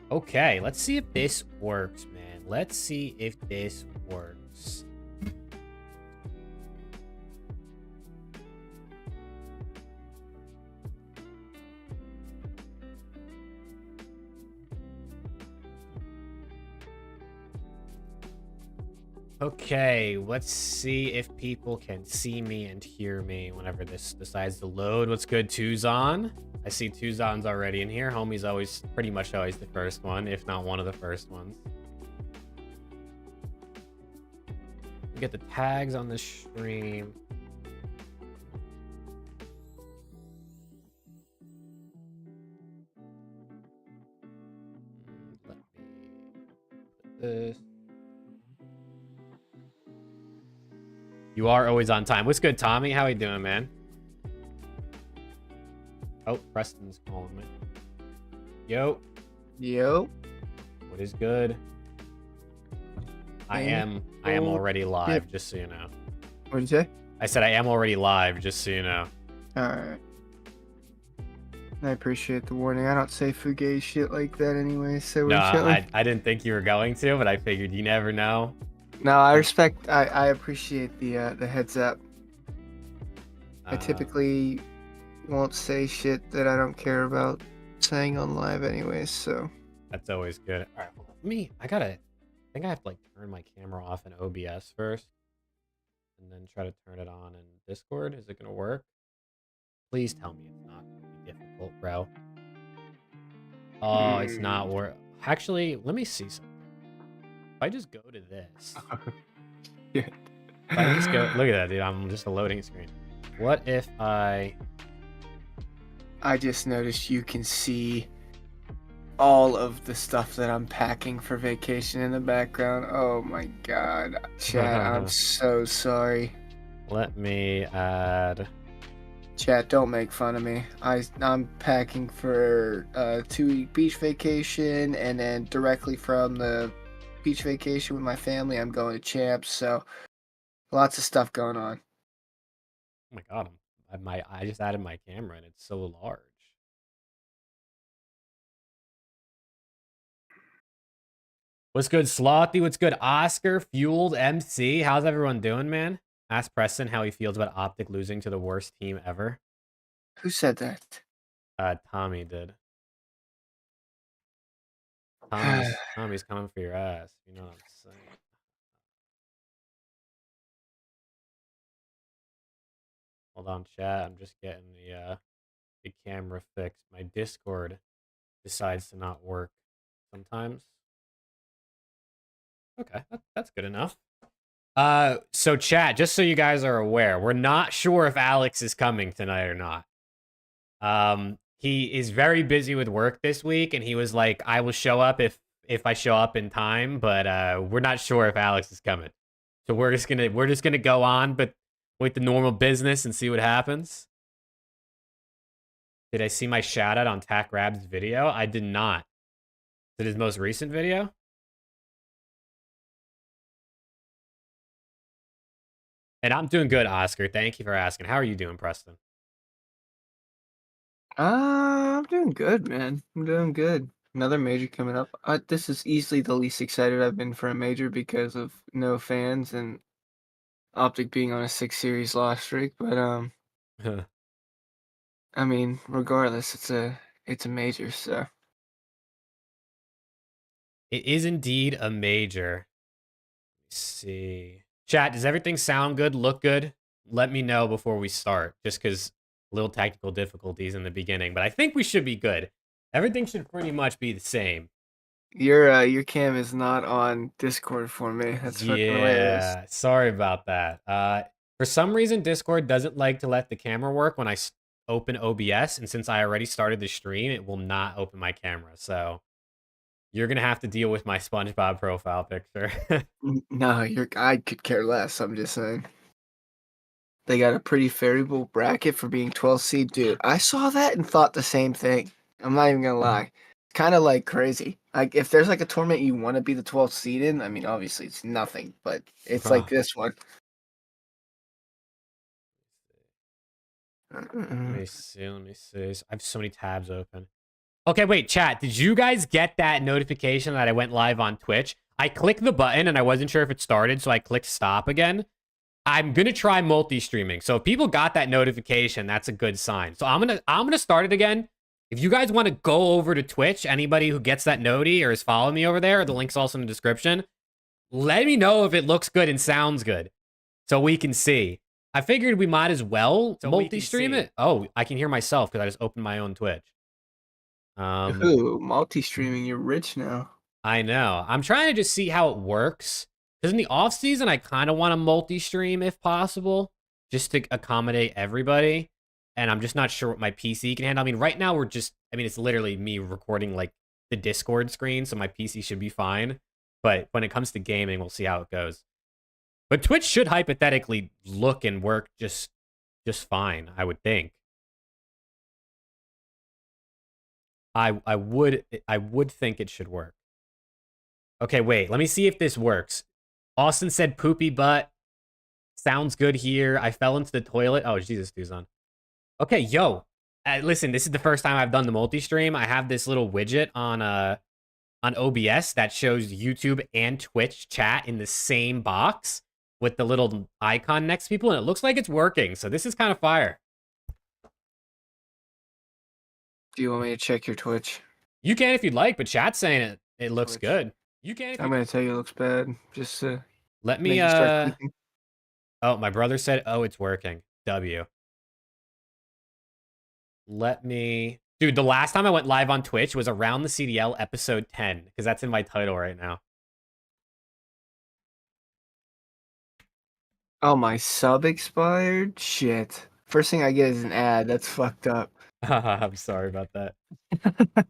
Okay, let's see if this works, man. Let's see if this works. Okay, let's see if people can see me and hear me whenever this decides to load. What's good, Tuzon? I see Tuzon's already in here. Homie's always, pretty much always the first one, if not one of the first ones. We get the tags on the stream. Let me put this. You are always on time. What's good, Tommy? How you doing, man? Oh, Preston's calling me. Yo. Yo. What is good? I am already live, just so you know. What did you say? I said I am already live, just so you know. Alright. I appreciate the warning. I don't say fugazi shit like that anyway, so no, I didn't think you were going to, but I figured you never know. No, I respect. I appreciate the heads up. I typically won't say shit that I don't care about saying on live, anyways. So that's always good. All right, well, I think I have to like turn my camera off in OBS first, and then try to turn it on in Discord. Is it gonna work? Please tell me it's not gonna be difficult, bro. Oh, it's not work. Actually, let me see something. If I just go to this, yeah. If I just go, look at that, dude. I'm just a loading screen. What if I just noticed you can see all of the stuff that I'm packing for vacation in the background. Oh my god, chat, I'm so sorry. Let me add. Chat, don't make fun of me. I'm packing for a 2-week beach vacation, and then directly from the beach vacation with my family, I'm going to Champs. So lots of stuff going on. Oh my god, I just added my camera and it's so large. What's good, Slothy? What's good, Oscar? Fueled MC? How's everyone doing, man? Ask Preston how he feels about OPTIC losing to the worst team ever. Who said that? Tommy did. Tommy's coming for your ass. You know what I'm saying? Hold on, chat. I'm just getting the camera fixed. My Discord decides to not work sometimes. Okay, that's good enough. So chat, just so you guys are aware, we're not sure if Alex is coming tonight or not. He is very busy with work this week, and he was like, I will show up if I show up in time, but we're not sure if Alex is coming. So we're just gonna go on, but with the normal business and see what happens. Did I see my shout out on TACRAB's video? I did not. Is it his most recent video? And I'm doing good, Oscar. Thank you for asking. How are you doing, Preston? I'm doing good, man. I'm doing good. Another major coming up. This is easily the least excited I've been for a major because of no fans and OPTIC being on a 6-series loss streak. But I mean, regardless, it's a major, so. It is indeed a major. Let's see. Chat, does everything sound good, look good? Let me know before we start, just because little technical difficulties in the beginning, but I think we should be good. Everything should pretty much be the same. Your cam is not on Discord for me. That's fucking hilarious. Yeah, sorry about that. For some reason, Discord doesn't like to let the camera work when I open OBS, and since I already started the stream, it will not open my camera, so you're gonna have to deal with my SpongeBob profile picture. No, I could care less. I'm just saying. They got a pretty favorable bracket for being 12th seed, dude. I saw that and thought the same thing. I'm not even gonna lie. Kind of like crazy. Like if there's like a tournament you want to be the 12th seed in, I mean, obviously it's nothing, but it's like this one. Let me see. Let me see. I have so many tabs open. Okay, wait, chat. Did you guys get that notification that I went live on Twitch? I clicked the button and I wasn't sure if it started, so I clicked stop again. I'm gonna try multi-streaming. So if people got that notification, that's a good sign. So I'm gonna start it again. If you guys want to go over to Twitch, anybody who gets that noti or is following me over there, the link's also in the description. Let me know if it looks good and sounds good, so we can see. I figured we might as well multi-stream it. Oh, I can hear myself because I just opened my own Twitch. Ooh, multi-streaming, you're rich now. I know. I'm trying to just see how it works. Because in the off season, I kind of want to multi-stream if possible, just to accommodate everybody. And I'm just not sure what my PC can handle. I mean, right now we're just, I mean, it's literally me recording like the Discord screen, so my PC should be fine. But when it comes to gaming, we'll see how it goes. But Twitch should hypothetically look and work just fine, I would think. I would think it should work. Okay, wait. Let me see if this works. Austin said poopy butt. Sounds good here. I fell into the toilet. Oh, Jesus, Duzon. Okay, yo. Listen, this is the first time I've done the multi-stream. I have this little widget on OBS that shows YouTube and Twitch chat in the same box with the little icon next to people, and it looks like it's working. So this is kind of fire. Do you want me to check your Twitch? You can if you'd like, but chat's saying it looks Twitch. good. You can if I'm gonna tell you it looks bad. Just to let me make you start thinking. Oh, my brother said, oh, it's working. W. Let me... Dude, the last time I went live on Twitch was around the CDL episode 10, because that's in my title right now. Oh, my sub expired? Shit. First thing I get is an ad. That's fucked up. I'm sorry about that.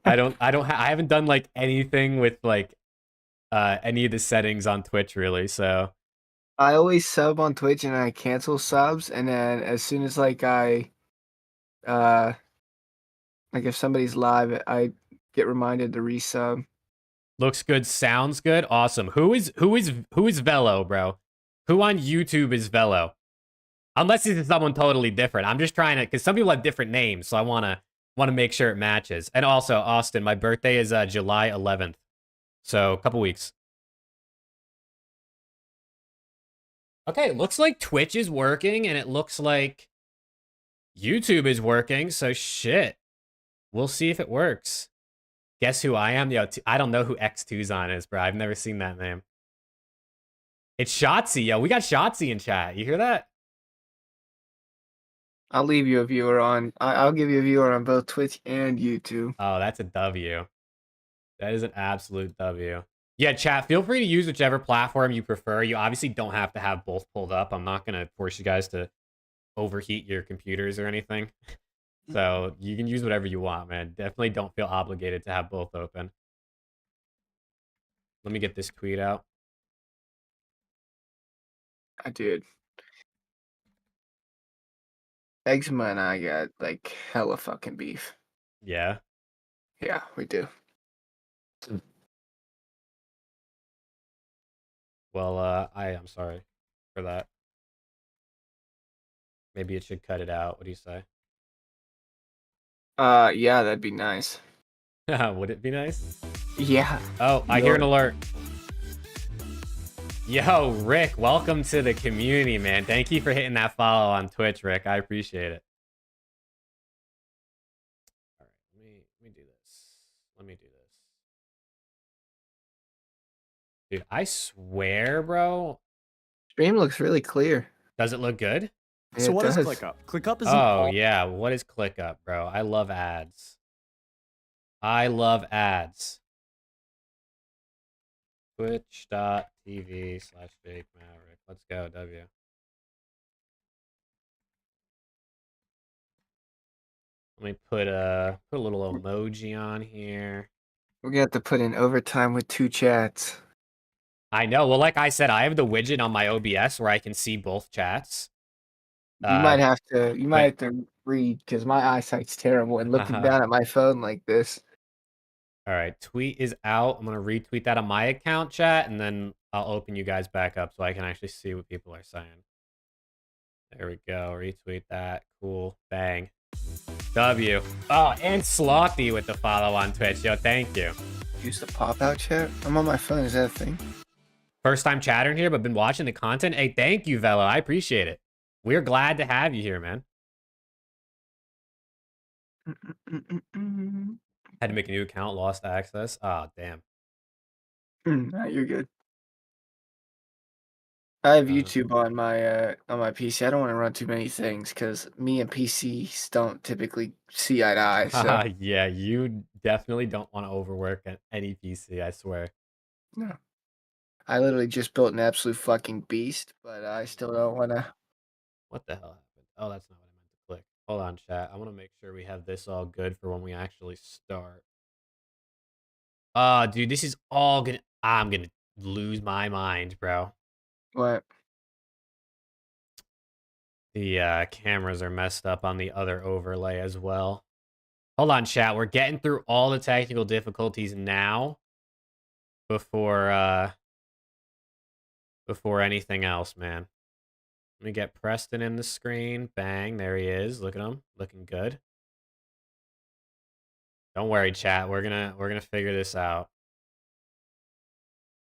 I haven't done like anything with like any of the settings on Twitch really, so I always sub on Twitch and I cancel subs, and then as soon as like if somebody's live, I get reminded to resub. looks good, sounds good, awesome. Who is Velo, bro? Who on YouTube is Velo? Unless this is someone totally different. I'm just trying to, because some people have different names, so I wanna make sure it matches. And also, Austin, my birthday is July 11th, so a couple weeks. Okay, it looks like Twitch is working, and it looks like YouTube is working, so shit. We'll see if it works. Guess who I am? Yo, I don't know who X2zon is, bro. I've never seen that name. It's Shotzi, yo. We got Shotzi in chat. You hear that? I'll leave you a viewer on. I'll give you a viewer on both Twitch and YouTube. Oh, that's a W. That is an absolute W. Yeah, chat, feel free to use whichever platform you prefer. You obviously don't have to have both pulled up. I'm not going to force you guys to overheat your computers or anything. So you can use whatever you want, man. Definitely don't feel obligated to have both open. Let me get this tweet out. I did. Eczema and I got like hella fucking beef. Yeah. Yeah, we do. Well, I'm sorry for that. Maybe it should cut it out. What do you say? Yeah, that'd be nice. Would it be nice? Yeah. Oh, I hear an alert. Yo, Rick, welcome to the community, man. Thank you for hitting that follow on Twitch, Rick. I appreciate it. All right, let me do this. Let me do this. Dude, I swear, bro. Stream looks really clear. Does it look good? Yeah, So it what is does. ClickUp? ClickUp is Oh, yeah. What is ClickUp, bro? I love ads. I love ads. Twitch.tv/Jake Maverick. Let's go, W. Let me put a little emoji on here. We're gonna have to put in overtime with 2 chats. I know. Well, like I said, I have the widget on my OBS where I can see both chats. You might have to read because my eyesight's terrible and looking down at my phone like this. All right, tweet is out. I'm gonna retweet that on my account, chat, and then I'll open you guys back up so I can actually see what people are saying. There we go. Retweet that. Cool. Bang. W. Oh, and Slothy with the follow on Twitch. Yo, thank you. Use the pop-out chat? I'm on my phone. Is that a thing? First time chattering here, but been watching the content. Hey, thank you, Velo. I appreciate it. We're glad to have you here, man. Had to make a new account, lost access. Oh, damn. Nah, you're good. I have YouTube on my PC. I don't want to run too many things because me and PCs don't typically see eye to eye. So yeah, you definitely don't want to overwork at any PC, I swear. no, I literally just built an absolute fucking beast, but I still don't want to. What the hell happened? Oh, that's not what I meant to click. Hold on, chat. I want to make sure we have this all good for when we actually start. Dude, this is all gonna... I'm gonna lose my mind, bro. What? The cameras are messed up on the other overlay as well. Hold on, chat. We're getting through all the technical difficulties now before anything else, man. Let me get Preston in the screen. Bang, there he is. Look at him. Looking good. Don't worry, chat. We're gonna figure this out.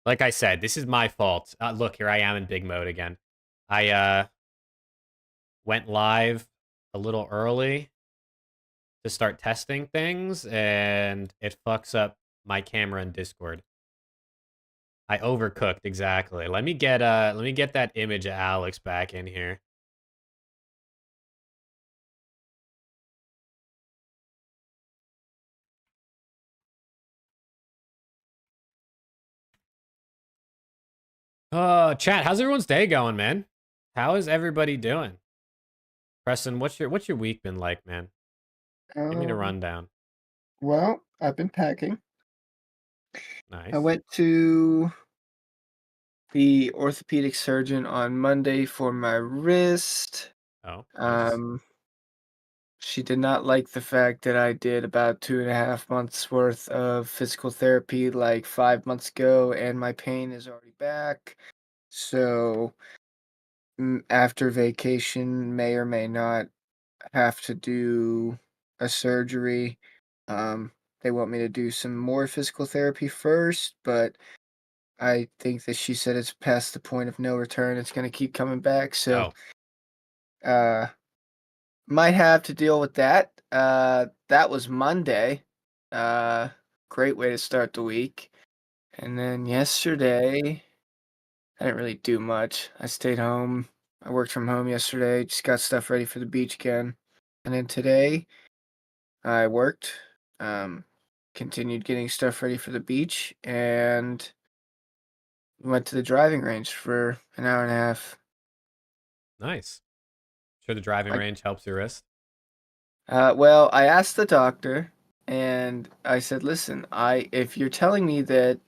Like I said, this is my fault. Look, here I am in big mode again. I went live a little early to start testing things, and it fucks up my camera in Discord. I overcooked, exactly. Let me get that image of Alex back in here. Chat, how's everyone's day going, man? How is everybody doing? Preston, what's your week been like, man? Give me the rundown. Well, I've been packing. Nice. I went to the orthopedic surgeon on Monday for my wrist. Oh, nice. She did not like the fact that I did about 2.5 months worth of physical therapy like 5 months ago, and my pain is already back. So after vacation, may or may not have to do a surgery. They want me to do some more physical therapy first, but I think that she said it's past the point of no return. It's going to keep coming back. So, uh, might have to deal with that. That was Monday. Great way to start the week. And then yesterday, I didn't really do much. I stayed home. I worked from home yesterday. Just got stuff ready for the beach again. And then today, I worked. Continued getting stuff ready for the beach, and went to the driving range for an hour and a half. Nice. Sure the driving I range helps your wrist? Well, I asked the doctor, and I said, "Listen, if you're telling me that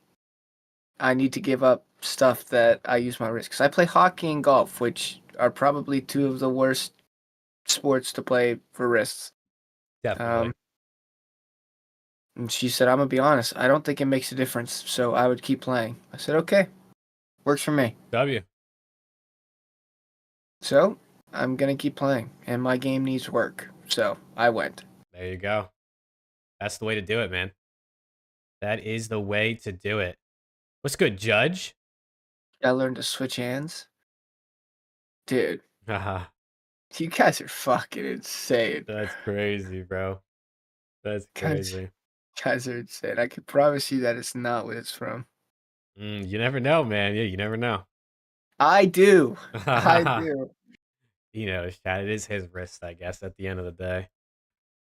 I need to give up stuff that I use my wrist, because I play hockey and golf, which are probably two of the worst sports to play for wrists." Definitely. And she said, "I'm gonna be honest. I don't think it makes a difference, so I would keep playing." I said, "Okay, works for me." W. So I'm gonna keep playing, and my game needs work, so I went. There you go. That's the way to do it, man. That is the way to do it. What's good, Judge? I learned to switch hands. Dude, Haha. you guys are fucking insane. That's crazy, bro. That's Guys, crazy. guys are insane. I can promise you that it's not what it's from. You never know, man. Yeah, you never know. I do. I do. You know, chat, it is his wrist, I guess, at the end of the day.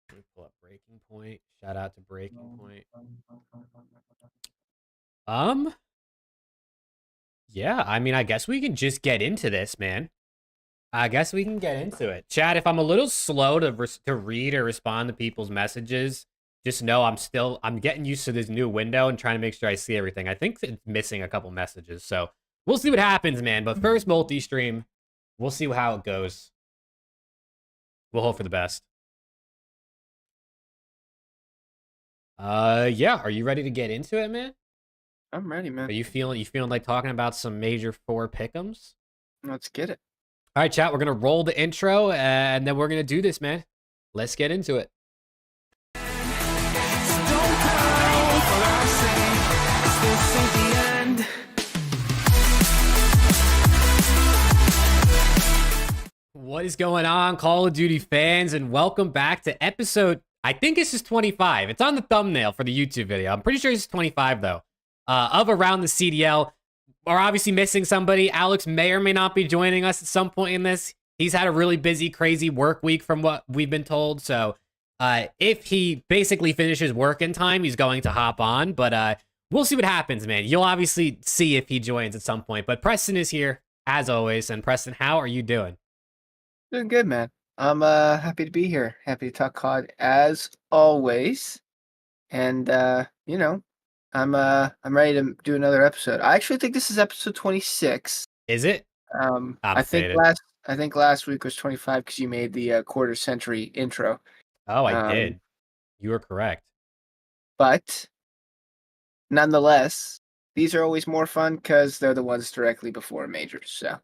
Let me pull up Breaking Point. Shout out to Breaking Point. Yeah, I mean, I guess we can just get into this, man. I guess we can get into it. Chat, if I'm a little slow to read or respond to people's messages, just know I'm getting used to this new window and trying to make sure I see everything. I think it's missing a couple messages, so we'll see what happens, man. But first, multi-stream. We'll see how it goes. We'll hope for the best. Yeah. Are you ready to get into it, man? I'm ready, man. Are you feeling like talking about some major four pick'ems? Let's get it. All right, chat, we're going to roll the intro and then we're going to do this, man. Let's get into it. What is going on, Call of Duty fans, and welcome back to episode, I think this is 25. It's on the thumbnail for the YouTube video. I'm pretty sure it's 25, though, of Around the CDL. We're obviously missing somebody. Alex may or may not be joining us at some point in this. He's had a really busy, crazy work week from what we've been told. So if he basically finishes work in time, he's going to hop on. But we'll see what happens, man. You'll obviously see if he joins at some point. But Preston is here, as always. And Preston, how are you doing? Doing good, man. I'm happy to be here. Happy to talk COD as always. And I'm ready to do another episode. I actually think this is episode 26. Is it? I think last week was 25 because you made the quarter century intro. Oh, I did. You were correct. But nonetheless, these are always more fun because they're the ones directly before majors. So,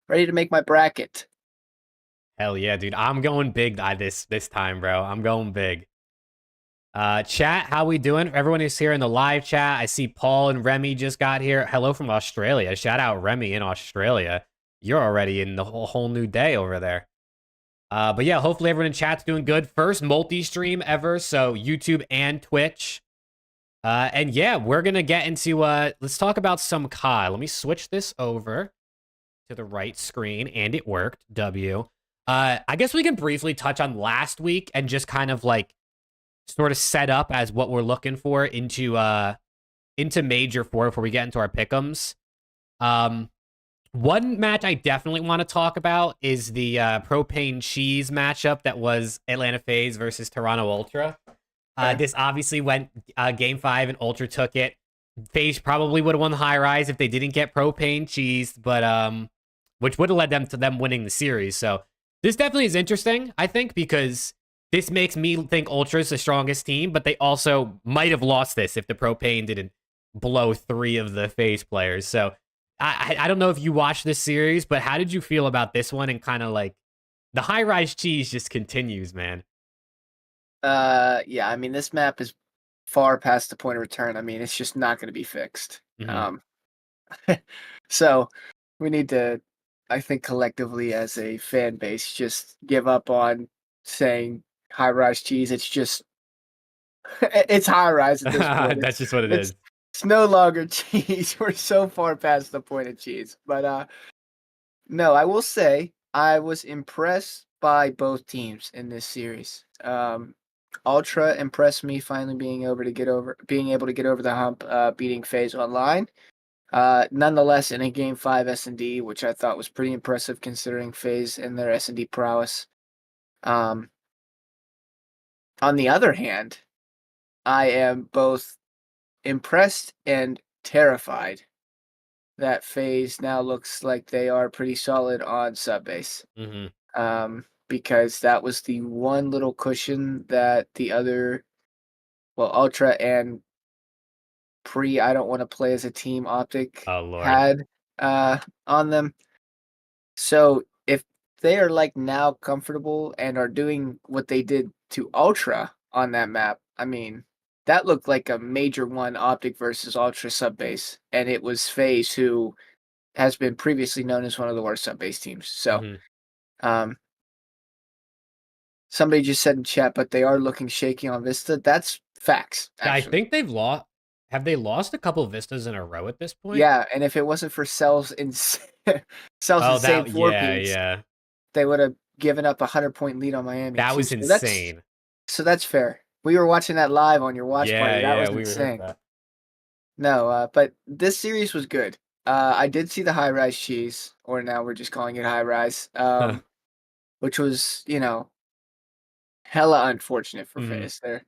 ready to make my bracket. Hell yeah, dude. I'm going big this time, bro. I'm going big. Chat, how we doing? Everyone is here in the live chat. I see Paul and Remy just got here. Hello from Australia. Shout out Remy in Australia. You're already in the whole new day over there. But yeah, hopefully everyone in chat's doing good. First multi-stream ever, so YouTube and Twitch. And yeah, we're gonna get into let's talk about some COD. Let me switch this over to the right screen, and it worked. W. I guess we can briefly touch on last week and just kind of like sort of set up as what we're looking for into Major 4 before we get into our pick'ems. One match I definitely want to talk about is the Propane Cheese matchup that was Atlanta FaZe versus Toronto Ultra. This obviously went Game 5 and Ultra took it. FaZe probably would have won the high rise if they didn't get Propane Cheese, but which would have led them to them winning the series. So this definitely is interesting, I think, because this makes me think Ultra's the strongest team, but they also might have lost this if the Propane didn't blow 3 of the FaZe players. So I don't know if you watched this series, but how did you feel about this one? And kind of like the high-rise cheese just continues, man. Yeah, I mean, this map is far past the point of return. I mean, it's just not going to be fixed. Mm-hmm. So we need to, I think, collectively as a fan base, just give up on saying high-rise cheese. It's just, it's high-rise at this point. That's just what it is. It's no longer cheese. We're so far past the point of cheese. But no, I will say I was impressed by both teams in this series. Ultra impressed me finally being able to get over the hump, beating FaZe online. Nonetheless, in a Game 5 S&D, which I thought was pretty impressive considering FaZe and their S&D prowess. On the other hand, I am both impressed and terrified that FaZe now looks like they are pretty solid on sub-base. Mm-hmm. Because that was the one little cushion that the other, Ultra and I don't want to play as a team OPTIC had on them. So if they are like now comfortable and are doing what they did to Ultra on that map, I mean, that looked like a major one OPTIC versus Ultra sub-base, and it was FaZe, who has been previously known as one of the worst sub-base teams. So, somebody just said in chat, but they are looking shaky on Vista. That's facts. Actually. I think they've lost. Have they lost a couple of Vistas in a row at this point? Yeah, and if it wasn't for Cells and Same 4-piece, they would have given up a 100-point lead on Miami. That was insane. So that's fair. We were watching that live on your watch party. That was insane. No, but this series was good. I did see the high-rise cheese, or now we're just calling it high-rise, which was, hella unfortunate for FaZe. They're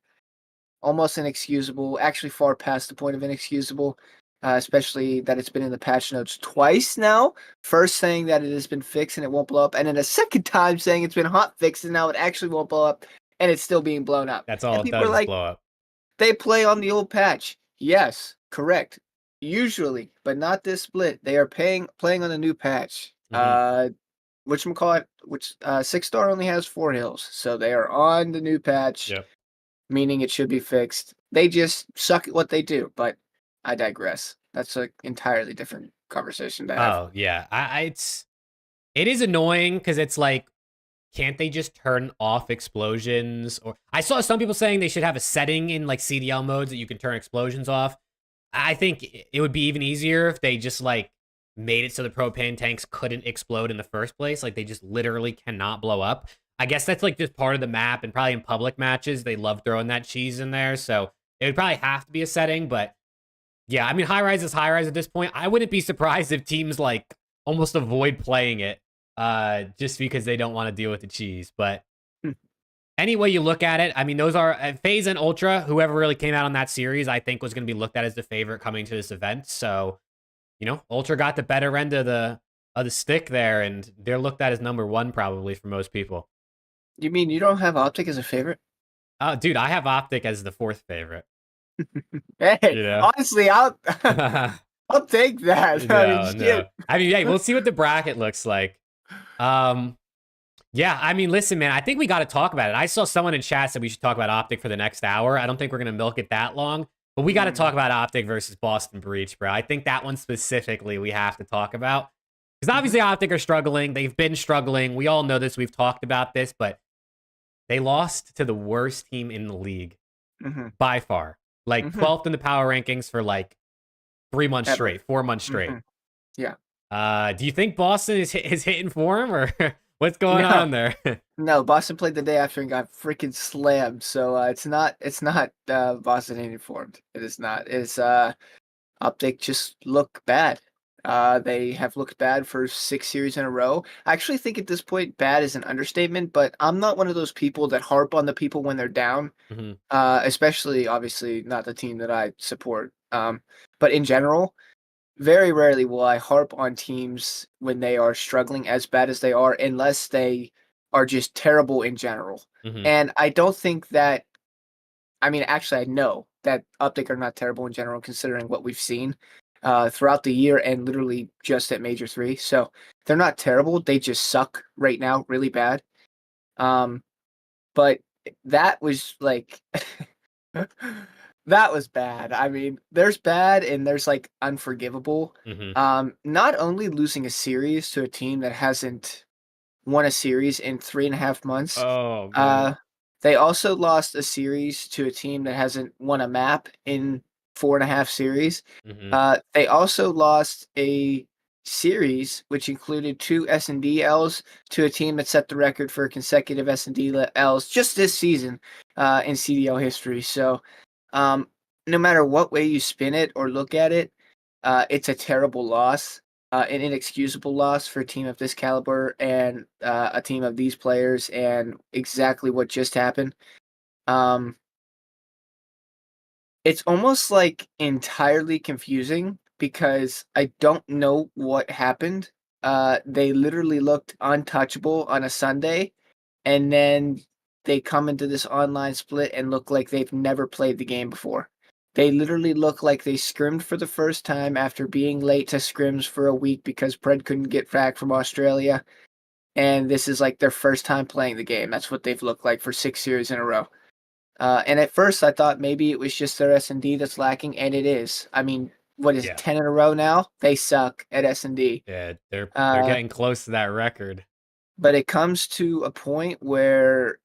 almost inexcusable, actually far past the point of inexcusable, especially that it's been in the patch notes twice now. First saying that it has been fixed and it won't blow up, and then a second time saying it's been hot fixed and now it actually won't blow up, and it's still being blown up. That's all it does, is blow up. They play on the old patch. Yes, correct. Usually, but not this split. They are playing on the new patch. Whatchamacallit, which 6-star only has 4 hills, so they are on the new patch, Yep. meaning it should be fixed. They just suck at what they do, but I digress. That's an entirely different conversation to have. Oh yeah, it is annoying because it's like, can't they just turn off explosions? Or I saw some people saying they should have a setting in like CDL modes that you can turn explosions off. I think it would be even easier if they just like made it so the propane tanks couldn't explode in the first place. Like they just literally cannot blow up. I guess that's like just part of the map, and probably in public matches they love throwing that cheese in there. So it would probably have to be a setting, but yeah, I mean, high rise is high rise at this point. I wouldn't be surprised if teams like almost avoid playing it just because they don't want to deal with the cheese. But Hmm. any way you look at it, I mean, those are FaZe and Ultra. Whoever really came out on that series, I think, was going to be looked at as the favorite coming to this event. So, Ultra got the better end of the stick there, and they're looked at as number one probably for most people. You mean you don't have Optic as a favorite? Dude, I have Optic as the fourth favorite. Hey, You know. honestly, I'll I'll take that. I mean, No, no. shit. I mean, yeah, we'll see what the bracket looks like. Um, yeah, I mean, listen, man, I think we got to talk about it. I saw someone in chat said we should talk about Optic for the next hour. I don't think we're going to milk it that long, but we got to talk about Optic versus Boston Breach, bro. I think that one specifically we have to talk about. Because obviously Optic are struggling. They've been struggling. We all know this. We've talked about this, but they lost to the worst team in the league by far. Like 12th in the power rankings for like 3 months Ever. straight, 4 months straight. Yeah. Do you think Boston is hitting form, or what's going on there? No, Boston played the day after and got freaking slammed. So it's not Boston ain't informed. It is not. It's Optic just look bad. They have looked bad for 6 series in a row. I actually think at this point bad is an understatement, but I'm not one of those people that harp on the people when they're down. Mm-hmm. Especially obviously not the team that I support. But in general, very rarely will I harp on teams when they are struggling as bad as they are, unless they are just terrible in general. Mm-hmm. And I don't think that, I mean, actually, I know that Optic are not terrible in general, considering what we've seen throughout the year and literally just at Major 3. So they're not terrible. They just suck right now really bad. But that was like that was bad. I mean, there's bad and there's like unforgivable. Mm-hmm. Not only losing a series to a team that hasn't won a series in 3.5 months, Oh man. they also lost a series to a team that hasn't won a map in 4.5 series. Mm-hmm. They also lost a series which included 2 S&D Ls to a team that set the record for consecutive S&D Ls just this season in CDL history. So no matter what way you spin it or look at it, it's a terrible loss, an inexcusable loss for a team of this caliber and a team of these players, and exactly what just happened. It's almost like entirely confusing because I don't know what happened. They literally looked untouchable on a Sunday, and then they come into this online split and look like they've never played the game before. They literally look like they scrimmed for the first time after being late to scrims for a week because Pred couldn't get back from Australia. And this is like their first time playing the game. That's what they've looked like for 6 series in a row. And at first I thought maybe it was just their S&D that's lacking, and it is. I mean, what is it, Yeah. 10 in a row now? They suck at S&D. Yeah, they're getting close to that record. But it comes to a point where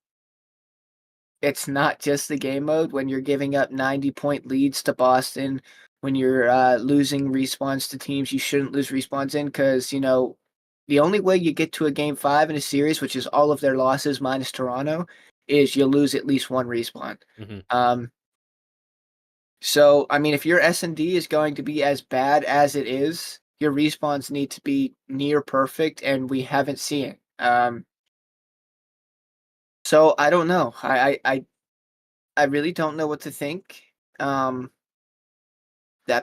it's not just the game mode. When you're giving up 90-point leads to Boston, when you're losing respawns to teams you shouldn't lose respawns in, because, the only way you get to a game 5 in a series, which is all of their losses minus Toronto, is you lose at least 1 respawn. Mm-hmm. So, I mean, if your S&D is going to be as bad as it is, your respawns need to be near perfect, and we haven't seen it. So I don't know. I really don't know what to think. That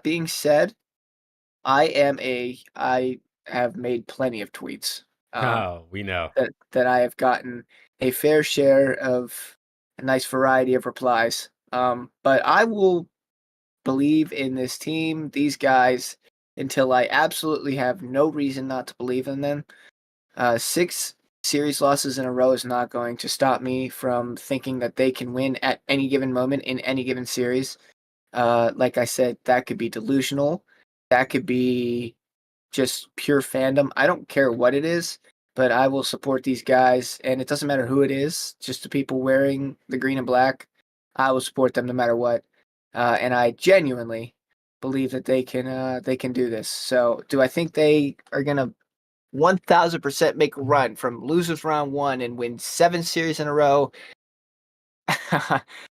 being said, I have made plenty of tweets. Oh, we know. That I have gotten a fair share of a nice variety of replies. But I will believe in this team. These guys until I absolutely have no reason not to believe in them. 6 series losses in a row is not going to stop me from thinking that they can win at any given moment in any given series. Like I said, that could be delusional. That could be just pure fandom. I don't care what it is, but I will support these guys, and it doesn't matter who it is, just the people wearing the green and black. I will support them no matter what. And I genuinely believe that they can do this. So, do I think they are gonna 1000% make a run from losers round 1 and win 7 series in a row?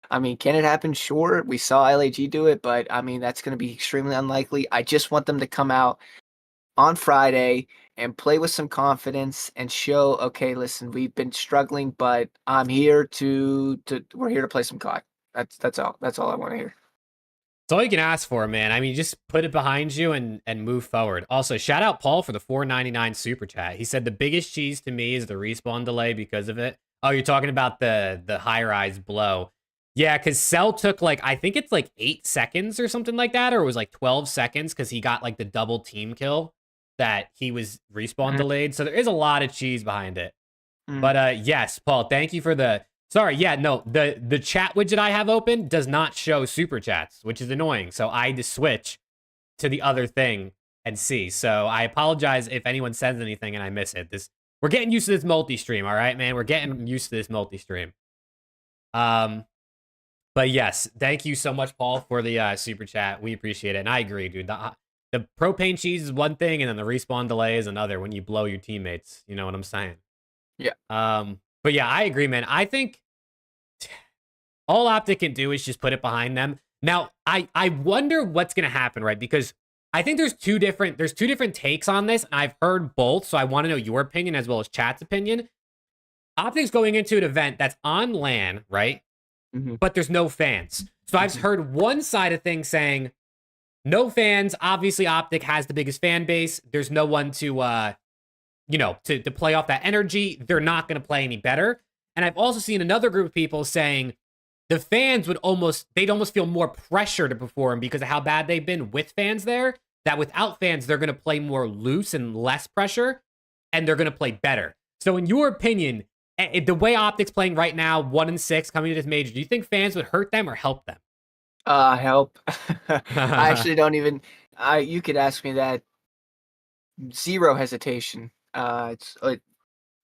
I mean, can it happen? Sure. We saw LAG do it, but I mean, that's going to be extremely unlikely. I just want them to come out on Friday and play with some confidence and show, okay, listen, we've been struggling, but I'm here to we're here to play some COD. That's all. That's all I want to hear. It's all you can ask for, man. I mean, just put it behind you and move forward. Also, shout out Paul for the $4.99 super chat. He said the biggest cheese to me is the respawn delay because of it. Oh, you're talking about the high rise blow. Yeah, because Cell took like, I think it's like 8 seconds or something like that, or it was like 12 seconds because he got like the double team kill that he was respawn delayed. So there is a lot of cheese behind it. But yes, Paul, thank you for the... Sorry, yeah, no, the chat widget I have open does not show super chats, which is annoying. So I had to switch to the other thing and see. So I apologize if anyone sends anything and I miss it. We're getting used to this multi-stream, all right, man? We're getting used to this multi-stream. But yes, thank you so much, Paul, for the super chat. We appreciate it. And I agree, dude. The propane cheese is one thing, and then the respawn delay is another when you blow your teammates. You know what I'm saying? Yeah. But yeah, I agree, man. I think all Optic can do is just put it behind them. Now, I wonder what's gonna happen, right? Because I think there's two different takes on this, and I've heard both, so I want to know your opinion as well as chat's opinion. Optic's going into an event that's on LAN, right? But there's no fans. So I've heard one side of things saying, no fans. Obviously, Optic has the biggest fan base. There's no one to to play off that energy. They're not going to play any better. And I've also seen another group of people saying the fans they'd almost feel more pressure to perform because of how bad they've been with fans there, that without fans, they're going to play more loose and less pressure, and they're going to play better. So in your opinion, the way Optic's playing right now, 1-6 coming to this major, do you think fans would hurt them or help them? Help. I actually don't even, you could ask me that. Zero hesitation. It's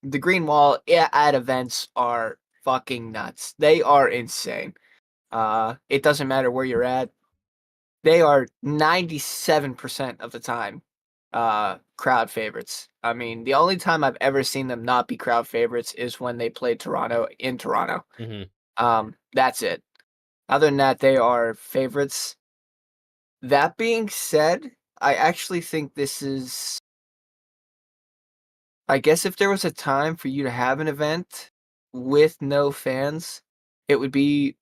the green wall at events are fucking nuts. They are insane. It doesn't matter where you're at. They are 97% of the time crowd favorites. I mean, the only time I've ever seen them not be crowd favorites is when they played Toronto in Toronto. That's it. Other than that, they are favorites. That being said, I actually think this is... I guess if there was a time for you to have an event with no fans, it would be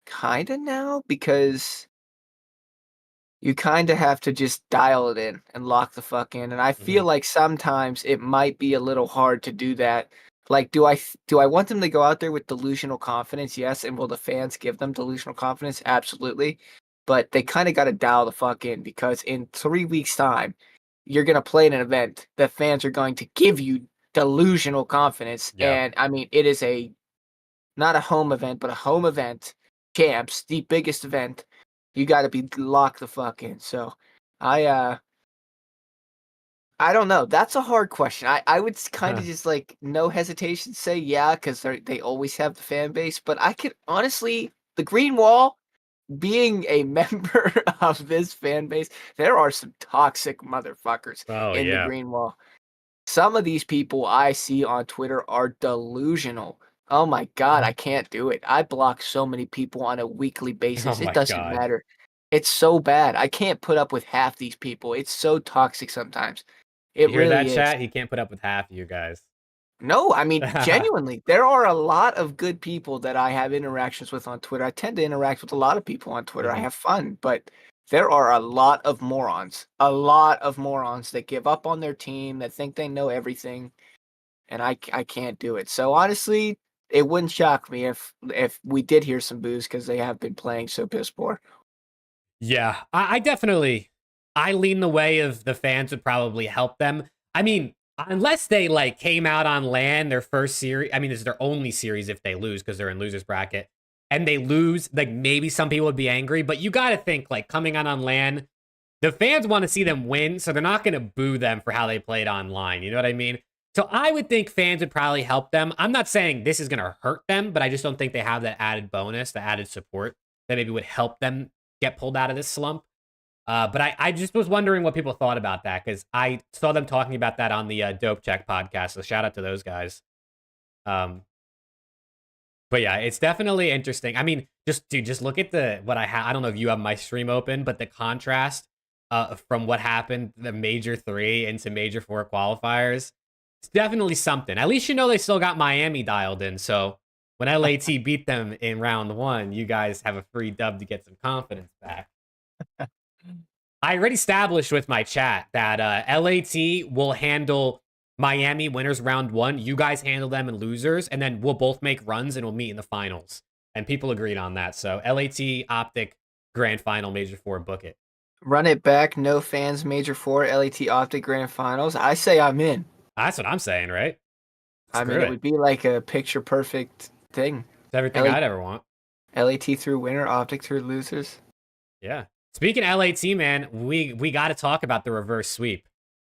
kinda now, because you kinda have to just dial it in and lock the fuck in, and I feel like sometimes it might be a little hard to do that. Like, do I want them to go out there with delusional confidence? Yes, and will the fans give them delusional confidence? Absolutely. But they kinda gotta dial the fuck in, because in 3 weeks' time, you're gonna play in an event that fans are going to give you delusional confidence, and I mean, it is not a home event, but a home event. Champs, the biggest event. You got to be locked the fuck in. So, I don't know. That's a hard question. I would kind of just like no hesitation say yeah, because they always have the fan base. But I could honestly, the Green Wall, being a member of this fan base, there are some toxic motherfuckers in the Green Wall. Some of these people I see on Twitter are delusional. Oh my God, I can't do it. I block so many people on a weekly basis. It doesn't matter. It's so bad. I can't put up with half these people. It's so toxic sometimes. It You hear that, really is. chat? He can't put up with half of you guys. No, I mean, genuinely, there are a lot of good people that I have interactions with on Twitter. I tend to interact with a lot of people on Twitter. I have fun, but there are a lot of morons that give up on their team, that think they know everything, and I can't do it. So honestly, it wouldn't shock me if we did hear some boos, because they have been playing so piss poor. Yeah, I definitely I lean the way of the fans would probably help them. I mean, unless they like came out on LAN their first series. I mean, this is their only series if they lose because they're in losers bracket and they lose. Like maybe some people would be angry, but you got to think like coming out on LAN, the fans want to see them win, so they're not going to boo them for how they played online. You know what I mean? So I would think fans would probably help them. I'm not saying this is going to hurt them, but I just don't think they have that added bonus, the added support that maybe would help them get pulled out of this slump. But I just was wondering what people thought about that because I saw them talking about that on the Dope Check podcast. So shout out to those guys. But yeah, it's definitely interesting. I mean, just look at what I have. I don't know if you have my stream open, but the contrast from what happened the Major 3 into Major 4 qualifiers, it's definitely something. At least you know they still got Miami dialed in. So when LAT beat them in round 1, you guys have a free dub to get some confidence back. I already established with my chat that LAT will handle Miami winners round 1. You guys handle them in losers, and then we'll both make runs and we'll meet in the finals. And people agreed on that. So LAT, OPTIC, Grand Final, Major 4, book it. Run it back, no fans, Major 4, LAT OPTIC Grand Finals. I say I'm in. That's what I'm saying, right? I mean, it would be like a picture-perfect thing. It's everything I'd ever want. LAT through winner, OPTIC through losers. Yeah. Speaking of LAT, man, we got to talk about the reverse sweep.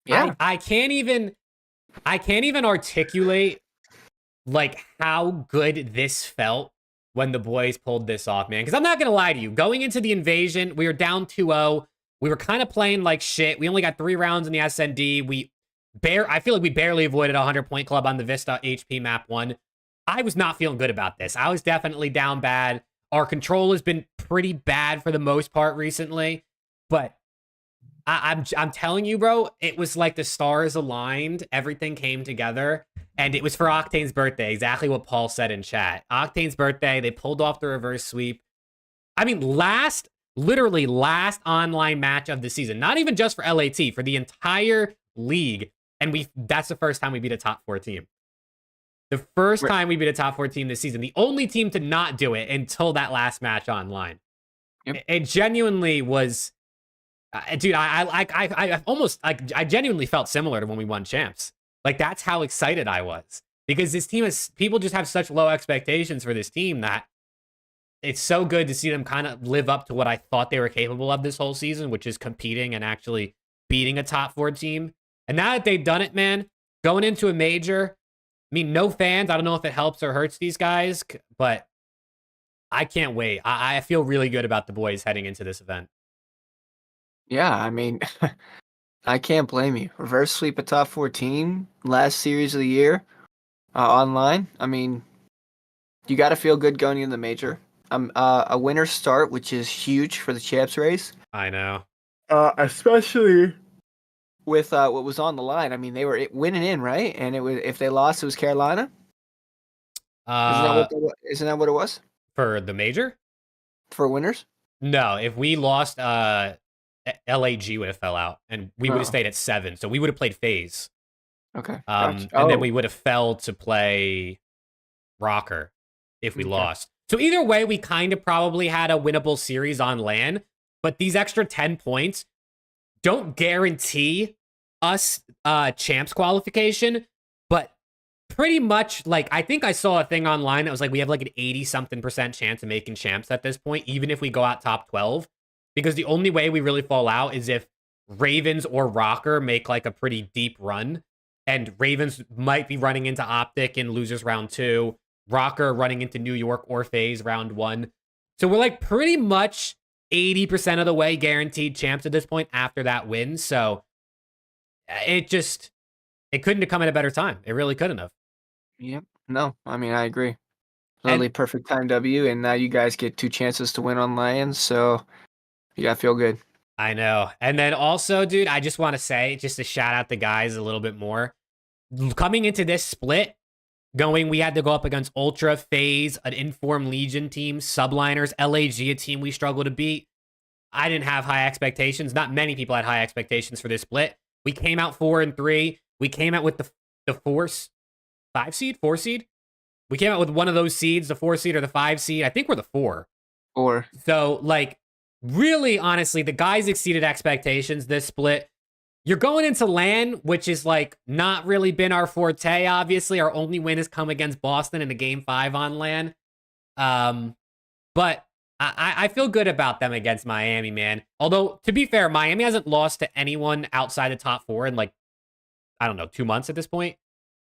Yeah. I can't even articulate like how good this felt when the boys pulled this off, man. Because I'm not gonna lie to you, going into the invasion, we were down 2-0. We were kind of playing like shit. We only got 3 rounds in the SND. I feel like we barely avoided a 100-point club on the Vista HP map 1. I was not feeling good about this. I was definitely down bad. Our control has been pretty bad for the most part recently, but I'm telling you, bro, it was like the stars aligned. Everything came together, and it was for Octane's birthday. Exactly what Paul said in chat. Octane's birthday. They pulled off the reverse sweep. I mean, literally last online match of the season. Not even just for LAT, for the entire league. And that's the first time we beat a top 4 team. The first time we beat a top 4 team this season. The only team to not do it until that last match online. Yep. It genuinely was, dude. I almost like. I genuinely felt similar to when we won champs. Like that's how excited I was because this team is. People just have such low expectations for this team that it's so good to see them kind of live up to what I thought they were capable of this whole season, which is competing and actually beating a top 4 team. And now that they've done it, man, going into a major. I mean, no fans. I don't know if it helps or hurts these guys, but I can't wait. I feel really good about the boys heading into this event. Yeah, I mean, I can't blame you. Reverse sweep a top 4 team, last series of the year, online. I mean, you got to feel good going into the major. A winner's start, which is huge for the champs race. I know. Especially with what was on the line. I mean, they were winning in, right? And it was if they lost, it was Carolina. Isn't that what it was? For the major? For winners? No, if we lost, LAG would have fell out, and we would have stayed at 7. So we would have played FAZE. Okay. And then we would have fell to play Rocker if we lost. So either way, we kind of probably had a winnable series on LAN, but these extra 10 points don't guarantee us champs qualification, but pretty much like I think I saw a thing online that was like we have like an 80-something% chance of making champs at this point, even if we go out top 12, because the only way we really fall out is if Ravens or Rocker make like a pretty deep run, and Ravens might be running into OPTIC in losers round 2, Rocker running into New York or FaZe round 1. So we're like pretty much 80% of the way guaranteed champs at this point after that win. So it couldn't have come at a better time. It really couldn't have. Yep. No, I mean, I agree. Literally perfect time W, and now you guys get 2 chances to win on Lions, so you gotta feel good. I know. And then also, dude, I just want to say, just to shout out the guys a little bit more. Coming into this split, we had to go up against Ultra, FaZe, an Informed Legion team, Subliners, LAG, a team we struggled to beat. I didn't have high expectations. Not many people had high expectations for this split. We came out 4-3. We came out with the 4 seed. We came out with one of those seeds, the 4 seed or the 5 seed. I think we're the 4. 4. So, like, really, honestly, the guys exceeded expectations this split. You're going into LAN, which is like not really been our forte, obviously. Our only win has come against Boston in the game 5 on LAN. But I feel good about them against Miami, man. Although, to be fair, Miami hasn't lost to anyone outside the top 4 in like, I don't know, 2 months at this point.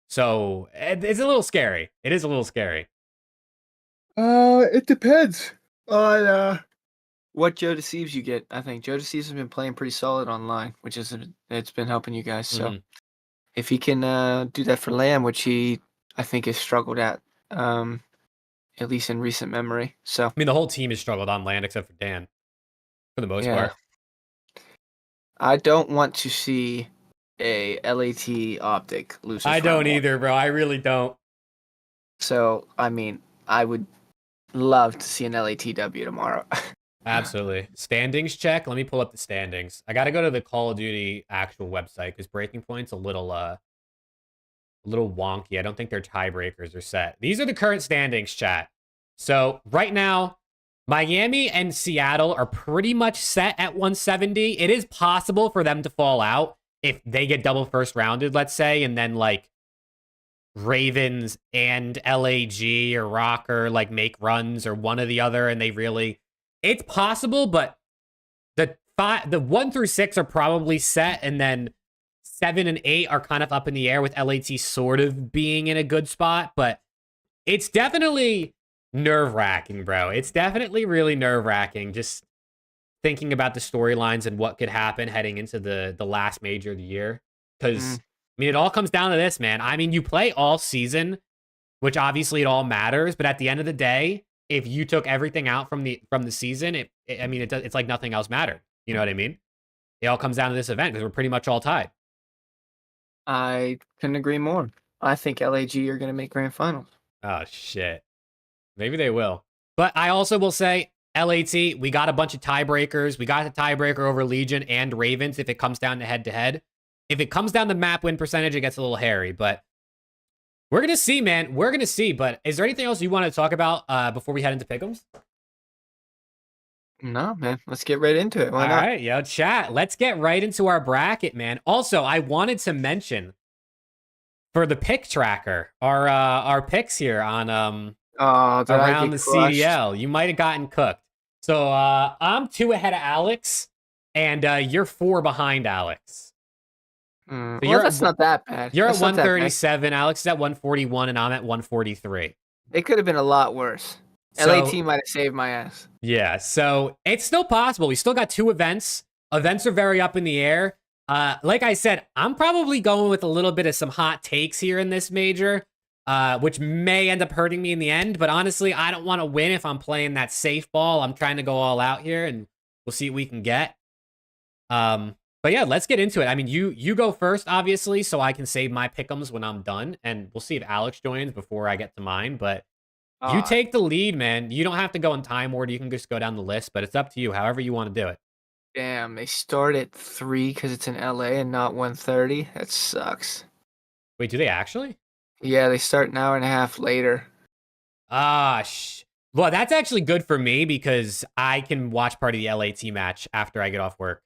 So it's a little scary. It is a little scary. It depends on what Joe Deceives you get. I think Joe Deceives has been playing pretty solid online, which is it's been helping you guys. So if he can do that for Lamb, which he I think has struggled at least in recent memory. So I mean, the whole team has struggled on land except for Dan, for the most part. I don't want to see a LAT Optic lose. I don't either, bro. I really don't. So I mean, I would love to see an LATW tomorrow. Absolutely. Standings check. Let me pull up the standings. I got to go to the Call of Duty actual website because Breaking Point's a little wonky. I don't think their tiebreakers are set. These are the current standings, chat. So right now, Miami and Seattle are pretty much set at 170. It is possible for them to fall out if they get double first rounded, let's say, and then like Ravens and LAG or Rocker like make runs or one or the other, and they really, it's possible, but the 1 through 6 are probably set, and then 7 and 8 are kind of up in the air with LAT sort of being in a good spot, but it's definitely nerve-wracking, bro. It's definitely really nerve-wracking just thinking about the storylines and what could happen heading into the last major of the year. Because, I mean, it all comes down to this, man. I mean, you play all season, which obviously it all matters, but at the end of the day, if you took everything out from the season, it's like nothing else mattered. You know what I mean? It all comes down to this event because we're pretty much all tied. I couldn't agree more. I think LAG are going to make grand finals. Oh, shit. Maybe they will. But I also will say, LAT, we got a bunch of tiebreakers. We got the tiebreaker over Legion and Ravens if it comes down to head-to-head. If it comes down to map win percentage, it gets a little hairy. But we're going to see, man. We're going to see. But is there anything else you want to talk about before we head into pick'ems? No, man. Let's get right into it. Why not? All right, yo, chat. Let's get right into our bracket, man. Also, I wanted to mention for the pick tracker, our picks here on around the CDL. You might have gotten cooked. So I'm 2 ahead of Alex, and you're 4 behind Alex. So well, that's not that bad. You're at 137. Alex is at 141, and I'm at 143. It could have been a lot worse. LAT might have saved my ass. Yeah, so it's still possible. We still got 2 events. Events are very up in the air. Like I said, I'm probably going with a little bit of some hot takes here in this major, which may end up hurting me in the end. But honestly, I don't want to win if I'm playing that safe ball. I'm trying to go all out here, and we'll see what we can get. But yeah, let's get into it. I mean, you go first, obviously, so I can save my pick'ems when I'm done, and we'll see if Alex joins before I get to mine. But you take the lead, man. You don't have to go in time order. You can just go down the list, but it's up to you, however you want to do it. Damn, they start at 3 because it's in LA and not 1:30. That sucks. Wait, do they actually? Yeah, they start an hour and a half later. Well, that's actually good for me because I can watch part of the LAT match after I get off work.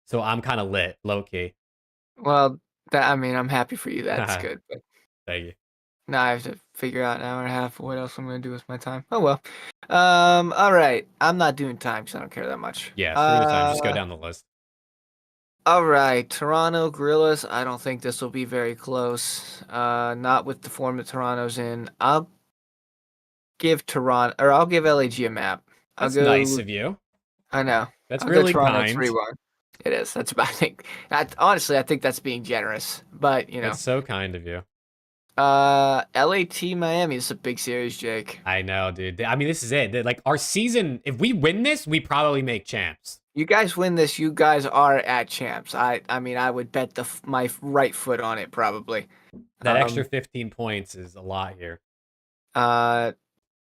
So I'm kind of lit, low-key. Well, I'm happy for you. That's good. But thank you. Now I have to figure out an hour and a half what else I'm going to do with my time. Oh, well. All right. I'm not doing time because I don't care that much. Yeah, screw the time. Just go down the list. All right. Toronto Gorillas. I don't think this will be very close. Not with the form that Toronto's in. I'll give LAG a map. That's nice of you. I know. That's really kind. 3-1. It is. That's about, honestly, I think that's being generous. But, you know. That's so kind of you. LAT Miami. This is a big series, Jake. I know, dude. I mean, this is it. Like, our season, if we win this, we probably make champs. You guys win this, you guys are at champs. I mean, I would bet my right foot on it, probably. That extra 15 points is a lot here. I'm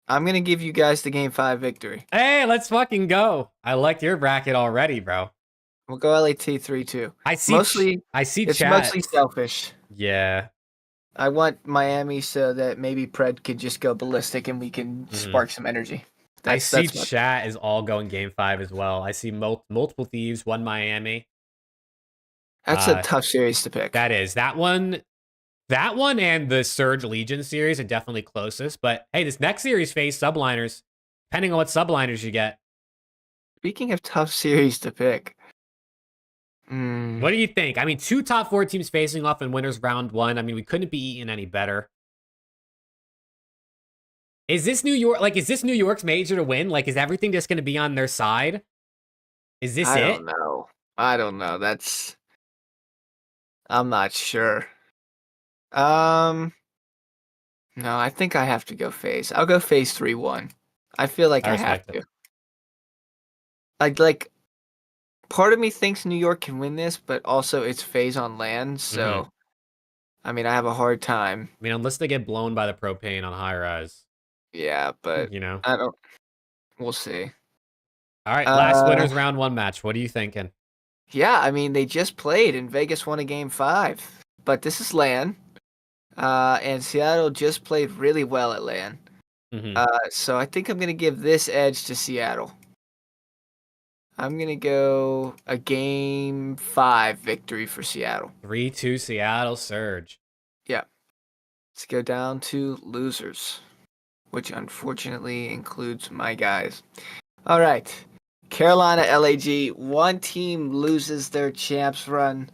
going to give you guys the Game 5 victory. Hey, let's fucking go. I liked your bracket already, bro. We'll go LAT 3-2. It's chat. Mostly selfish. Yeah. I want Miami so that maybe Pred could just go ballistic and we can spark some energy. I see That's my chat is all going game 5 as well. I see multiple Thieves, one Miami. That's a tough series to pick. That is. That one and the Surge Legion series are definitely closest. But hey, this next series FaZe subliners, depending on what subliners you get. Speaking of tough series to pick. What do you think? I mean, 2 top 4 teams facing off in winners round 1. I mean, we couldn't be eaten any better. Is this New York? Like, is this New York's major to win? Like, is everything just going to be on their side? Is this I it? don't know. I don't know. I'm not sure. No, I think I have to go FaZe. I'll go FaZe 3-1. I feel like I have to. Like, part of me thinks New York can win this, but also it's FaZe on land, so I mean, I have a hard time. I mean, unless they get blown by the propane on high rise. Yeah, but You know. I don't. We'll see. All right, last winners round 1 match. What are you thinking? Yeah, I mean, they just played and Vegas won a game 5, but this is LAN. And Seattle just played really well at LAN. So I think I'm going to give this edge to Seattle. I'm going to go a game 5 victory for Seattle. 3-2 Seattle Surge. Yeah. Let's go down to losers, which unfortunately includes my guys. All right. Carolina LAG. One team loses their champs run.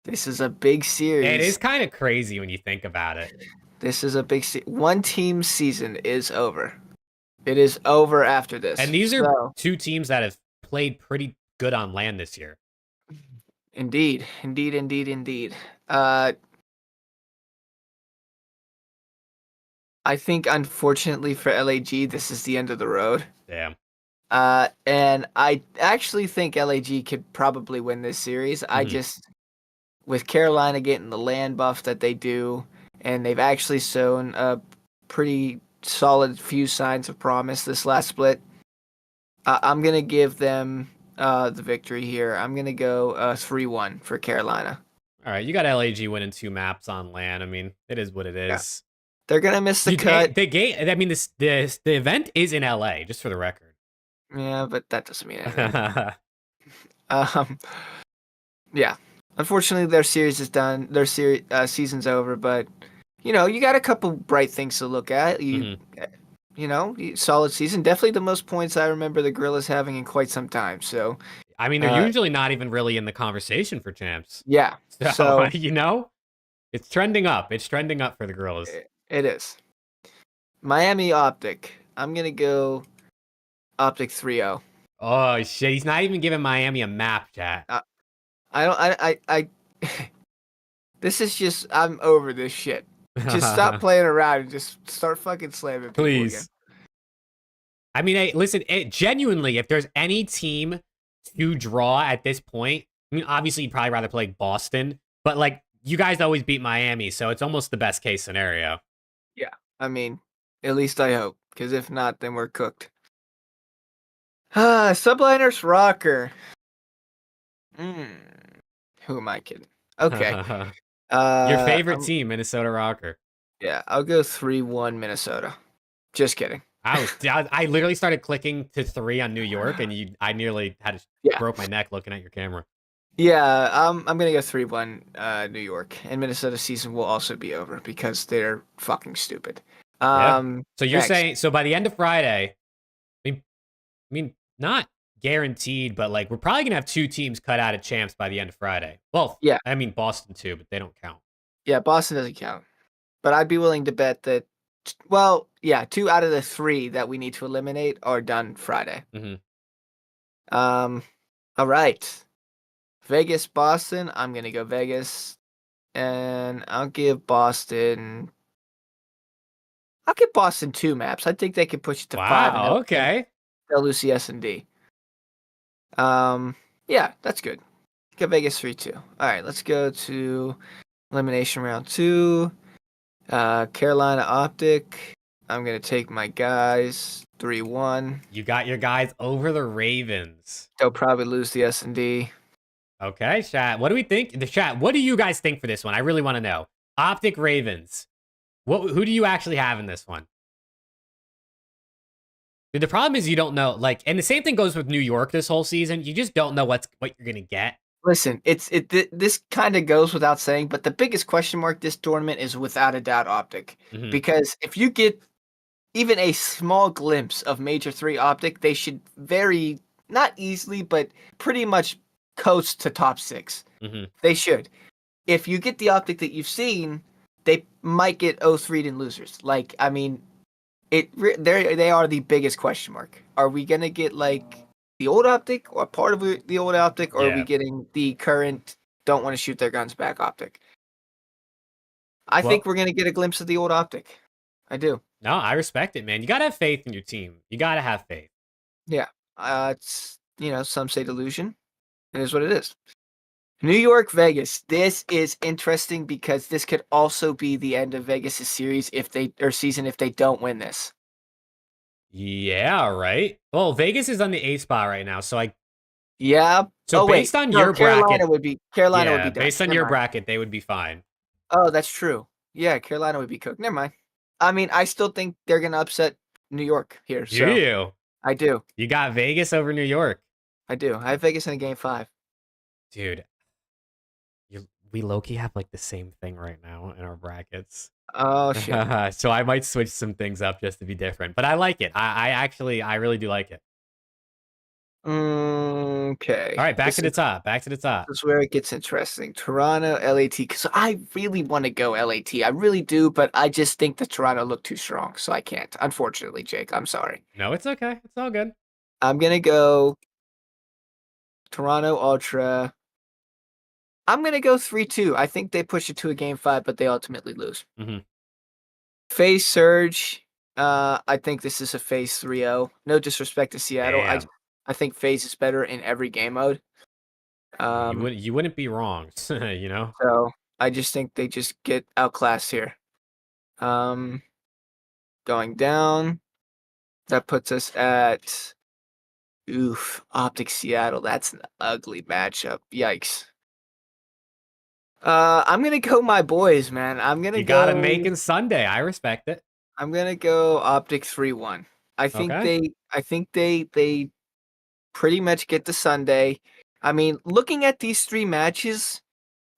This is a big series. It is kind of crazy when you think about it. This is a big one team's season is over. It is over after this. And these are 2 teams that have played pretty good on land this year. Indeed. I think, unfortunately for LAG, this is the end of the road. Damn. And I actually think LAG could probably win this series. I just, with Carolina getting the land buff that they do, and they've actually shown a pretty solid few signs of promise this last split, I'm going to give them the victory here. I'm going to go 3-1 for Carolina. All right, you got LAG winning 2 maps on land. I mean, it is what it is. Yeah. They're going to miss the cut. The game, I mean, the event is in LA, just for the record. Yeah, but that doesn't mean anything. Yeah. Unfortunately, their series is done. Their season's over, but you know, you got a couple bright things to look at. You know, solid season. Definitely the most points I remember the Gorillas having in quite some time. So, I mean, they're usually not even really in the conversation for champs. Yeah. So you know, it's trending up. It's trending up for the Gorillas. It is. Miami Optic. I'm gonna go Optic 3-0. Oh shit! He's not even giving Miami a map, chat. I this is just, I'm over this shit. Just stop playing around and just start fucking slamming people Please. again. I mean, hey, listen, genuinely, if there's any team to draw at this point, I mean, obviously you'd probably rather play Boston, but like, you guys always beat Miami, so it's almost the best case scenario. Yeah, I mean, at least I hope, because if not, then we're cooked. Subliners Rocker. Who am I kidding? Okay. Your favorite team, Minnesota Rocker. Yeah, I'll go 3-1 Minnesota. Just kidding. I literally started clicking to 3 on New York, and I nearly had broke my neck looking at your camera. Yeah, I'm gonna go 3-1 New York, and Minnesota's season will also be over because they're fucking stupid. So you're saying, so by the end of Friday, I mean, not guaranteed, but like we're probably gonna have 2 teams cut out of champs by the end of Friday. Well, yeah, I mean Boston too, but they don't count. Yeah, Boston doesn't count, but I'd be willing to bet that. Well, yeah, 2 out of the 3 that we need to eliminate are done Friday. All right. Vegas, Boston. I'm gonna go Vegas, and I'll give Boston 2 maps. I think they can push it to 5. Wow. Okay. They'll lose the S&D. Yeah, that's good. Get Vegas 3-2. All right, let's go to elimination round 2. Carolina Optic. I'm gonna take my guys 3-1. You got your guys over the Ravens. They'll probably lose the S&D. Okay, chat. What do we think? The chat. What do you guys think for this one? I really want to know. Optic Ravens. Who do you actually have in this one? The problem is you don't know, like, and the same thing goes with New York this whole season. You just don't know what you're gonna get. Listen, this kind of goes without saying, but the biggest question mark this tournament is without a doubt Optic. Mm-hmm. Because if you get even a small glimpse of Major 3 Optic, they should very, not easily, but pretty much coast to top 6. Mm-hmm. They should. If you get the Optic that you've seen, they might get 0-3 in losers. Like, I mean, they are the biggest question mark. Are we going to get, like, the old Optic or part of the old Optic, or are we getting the current don't want to shoot their guns back Optic? I think we're going to get a glimpse of the old Optic. I do. No, I respect it, man. You gotta have faith in your team. You gotta have faith. Yeah. It's, some say delusion. It is what it is. New York, Vegas. This is interesting because this could also be the end of Vegas' series season if they don't win this. Yeah, right. Well, Vegas is on the 8th spot right now, so Yeah. based on your Carolina bracket, would be done. based on your bracket, they would be fine. Oh, that's true. Yeah, Carolina would be cooked. Never mind. I mean, I still think they're gonna upset New York here. So Do you? I do. You got Vegas over New York. I do. I have Vegas in a game 5. Dude, we low-key have like the same thing right now in our brackets. Oh shit. So I might switch some things up just to be different. But I like it. I really do like it. Okay. All right, back to the top. Back to the top. This is where it gets interesting. Toronto, LAT. Because I really want to go LAT. I really do, but I just think that Toronto looked too strong, so I can't. Unfortunately, Jake. I'm sorry. No, it's okay. It's all good. I'm going to go Toronto Ultra. I'm going to go 3-2. I think they push it to a game 5, but they ultimately lose. Mm-hmm. FaZe Surge. I think this is a FaZe 3-0. No disrespect to Seattle. I think FaZe is better in every game mode. You wouldn't be wrong, So I just think they just get outclassed here. Going down, that puts us at Optic Seattle. That's an ugly matchup. Yikes. I'm gonna go my boys, man. You gotta make in Sunday. I respect it. I'm gonna go Optic 3-1. I think they pretty much get the Sunday. I mean, looking at these 3 matches,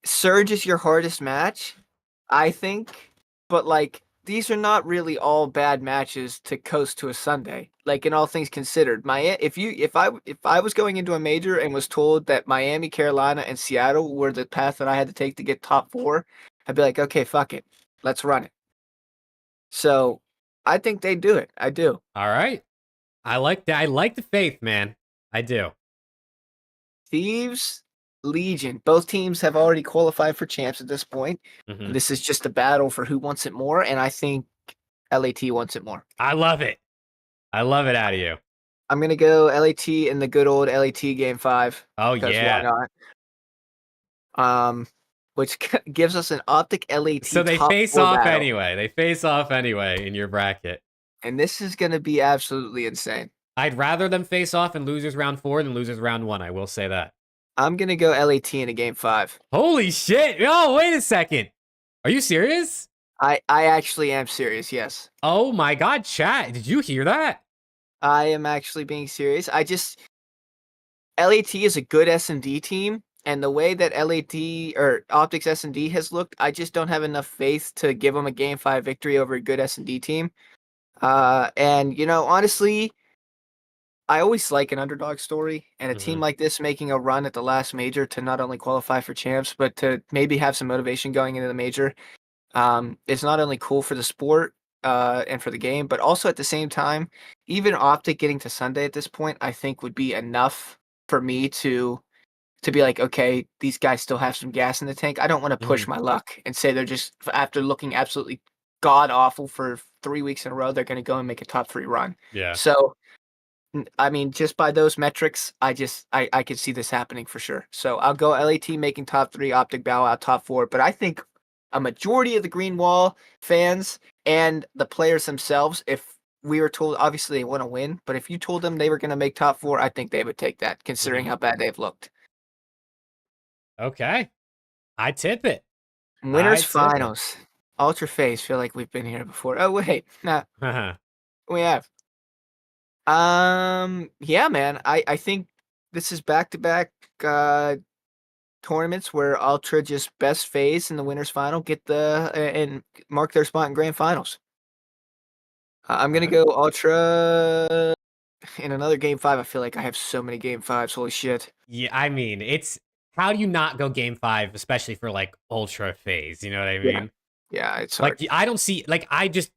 Surge is your hardest match, I think. But like, these are not really all bad matches to coast to a Sunday. Like, in all things considered, if I was going into a major and was told that Miami, Carolina, and Seattle were the path that I had to take to get top 4, I'd be like, okay, fuck it, let's run it. So I think they do it. I do. All right. I like that. I like the faith, man. I do. Thieves, Legion. Both teams have already qualified for champs at this point. Mm-hmm. This is just a battle for who wants it more, and I think LAT wants it more. I love it. I love it out of you. I'm gonna go LAT in the good old LAT game 5. Oh yeah. Why not? Which gives us an Optic LAT. So they face off battle. Anyway. They face off anyway in your bracket. And this is gonna be absolutely insane. I'd rather them face off in losers round 4 than losers round 1. I will say that. I'm gonna go LAT in a game 5. Holy shit! Oh, wait a second. Are you serious? I actually am serious. Yes. Oh my god, chat! Did you hear that? I am actually being serious. LAT is a good S&D team, and the way that LAT or Optics S&D has looked, I just don't have enough faith to give them a game 5 victory over a good S&D team. And honestly, I always like an underdog story, and a team like this making a run at the last major to not only qualify for champs, but to maybe have some motivation going into the major. It's not only cool for the sport and for the game, but also at the same time, even Optic getting to Sunday at this point, I think would be enough for me to be like, okay, these guys still have some gas in the tank. I don't want to push my luck and say they're just, after looking absolutely god awful for 3 weeks in a row, they're going to go and make a top 3 run. Yeah. So, I mean, just by those metrics, I could see this happening for sure. So I'll go LAT making top 3, Optic bow out top 4. But I think a majority of the Green Wall fans and the players themselves, if we were told, obviously they want to win, but if you told them they were going to make top 4, I think they would take that, considering how bad they've looked. Okay. I tip it. Winners finals. Ultra FaZe. Feel like we've been here before. Oh, wait. Nah. We have. Yeah, man. I think this is back-to-back tournaments where Ultra just best phase in the winners final, get and mark their spot in grand finals. I'm gonna Okay. go Ultra in another game 5. I feel like I have so many game 5s. Holy shit. Yeah, I mean, it's how do you not go game 5, especially for like ultra phase? You know what I Yeah. mean? Yeah, it's Like hard. I don't see like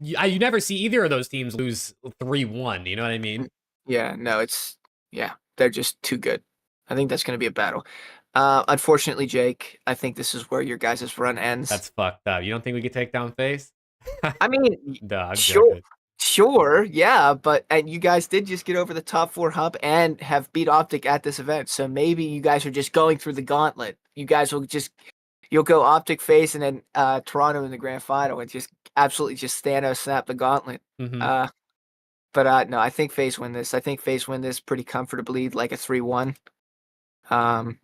you never see either of those teams lose 3-1. You know what I mean? Mm, yeah, no, yeah, they're just too good. I think that's gonna be a battle. Unfortunately, Jake, I think this is where your guys' run ends. That's fucked up. You don't think we could take down phase? I mean, No, I'm sure, joking. sure, yeah, but and you guys did just get over the top 4 hump and have beat Optic at this event, so maybe you guys are just going through the gauntlet. You guys will just you'll go Optic face and then Toronto in the grand final and just absolutely just Thanos snap the gauntlet. Hmm. Uh, but no, I think FaZe win this. I think FaZe win this pretty comfortably, like a 3-1. Um,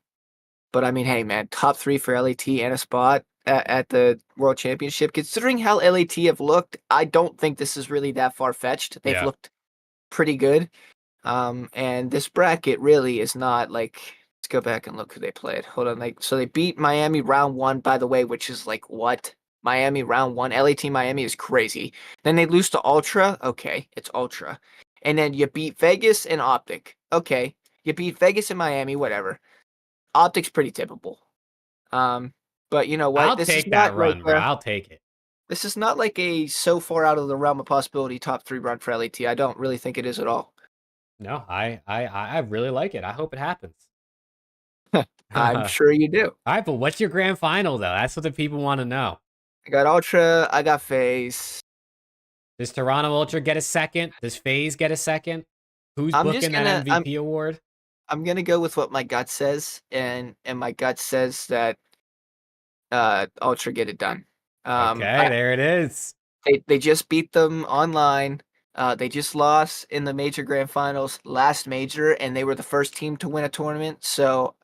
but I mean, hey, man, top 3 for LAT and a spot at the World Championship. Considering how LAT have looked, I don't think this is really that far fetched. They've Yeah. looked pretty good. And this bracket really is not like. Let's go back and look who they played. Hold on, so they beat Miami round 1, by the way, which is like what? Miami round 1. LAT Miami is crazy. Then they lose to Ultra. Okay, it's Ultra. And then you beat Vegas and Optic. Okay, you beat Vegas and Miami, whatever. Optic's pretty typical. Um, but you know what? I'll take that run, bro. I'll take it. This is not like a so far out of the realm of possibility top 3 run for LAT. I don't really think it is at all. No, I really like it. I hope it happens. I'm All sure you do. right, but what's your grand final though? That's what the people want to know. I got Ultra. I got FaZe. Does Toronto Ultra get a second? Does FaZe get a second? Who's I'm just booking that gonna. MVP award? I'm gonna go with what my gut says, and my gut says that Ultra get it done. Okay, there it is. They just beat them online. They just lost in the major grand finals last major, and they were the first team to win a tournament. So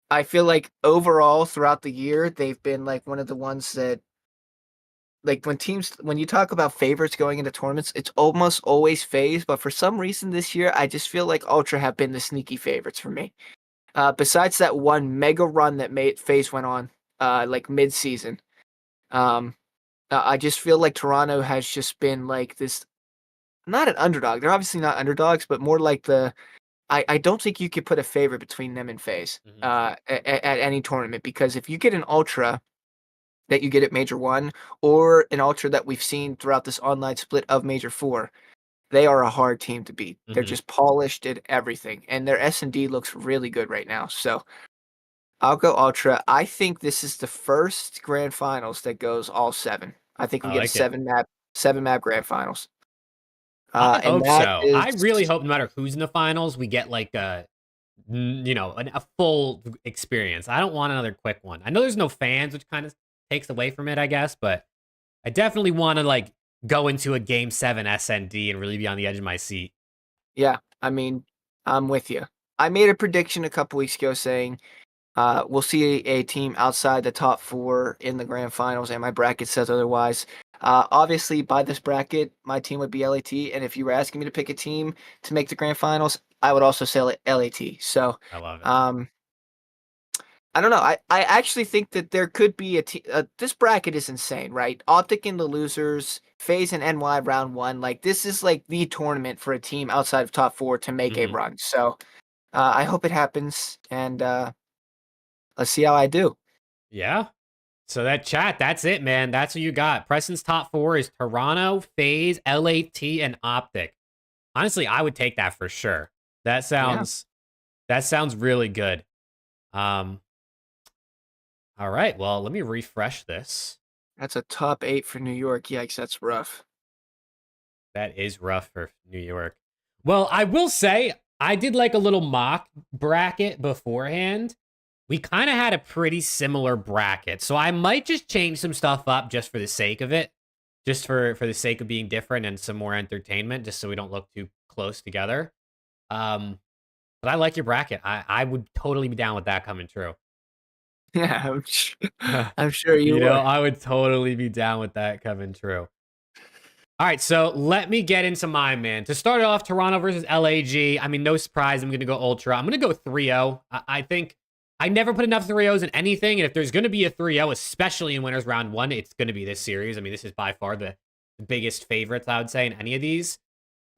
I feel like overall throughout the year, they've been like one of the ones that, like when you talk about favorites going into tournaments, it's almost always FaZe. But for some reason this year, I just feel like Ultra have been the sneaky favorites for me. Besides that one mega run that made FaZe went on, like mid season. Um, I just feel like Toronto has just been like this, not an underdog. They're obviously not underdogs, but more like I don't think you could put a favorite between them and FaZe Mhm. at any tournament, because if you get an ultra that you get at Major 1 or an ultra that we've seen throughout this online split of Major 4, they are a hard team to beat. They're Mhm. just polished at everything, and their S&D looks really good right now. So I'll go ultra. I think this is the first grand finals that goes all 7. I think we I get a like it. 7 map grand finals. I And hope that so. is I really hope no matter who's in the finals, we get like a full experience. I don't want another quick one. I know there's no fans, which kind of takes away from it, I guess, but I definitely want to like go into a game 7 SND and really be on the edge of my seat. Yeah, I mean, I'm with you. I made a prediction a couple weeks ago saying we'll see a team outside the top 4 in the grand finals, and my bracket says otherwise. Obviously, by this bracket, my team would be LAT, and if you were asking me to pick a team to make the grand finals, I would also say LAT. So, I love it. um, I don't know. I actually think that there could be a team. This bracket is insane, right? Optic in the losers, FaZe and NY round 1. Like, this is like the tournament for a team outside of top 4 to make a Hmm. run. So, I hope it happens, and let's see how I do. Yeah. So that chat, that's it, man. That's what you got. Preston's top 4 is Toronto, FaZe, LAT, and Optic. Honestly, I would take that for sure. That Yeah. sounds that sounds really good. Um, all right. Well, let me refresh this. That's a top 8 for New York. Yikes, that's rough. That is rough for New York. Well, I will say I did like a little mock bracket beforehand. We kind of had a pretty similar bracket, so I might just change some stuff up just for the sake of it, just for the sake of being different and some more entertainment, just so we don't look too close together. Um, but I like your bracket. I would totally be down with that coming true. Yeah, I'm sure you would. I would totally be down with that coming true. All right, so let me get into my man. To start off, Toronto versus LAG. I mean, no surprise, I'm going to go Ultra. I'm going to go 3-0. I think I never put enough 3-0s in anything, and if there's going to be a 3-0, especially in Winners Round 1, it's going to be this series. I mean, this is by far the biggest favorites, I would say, in any of these.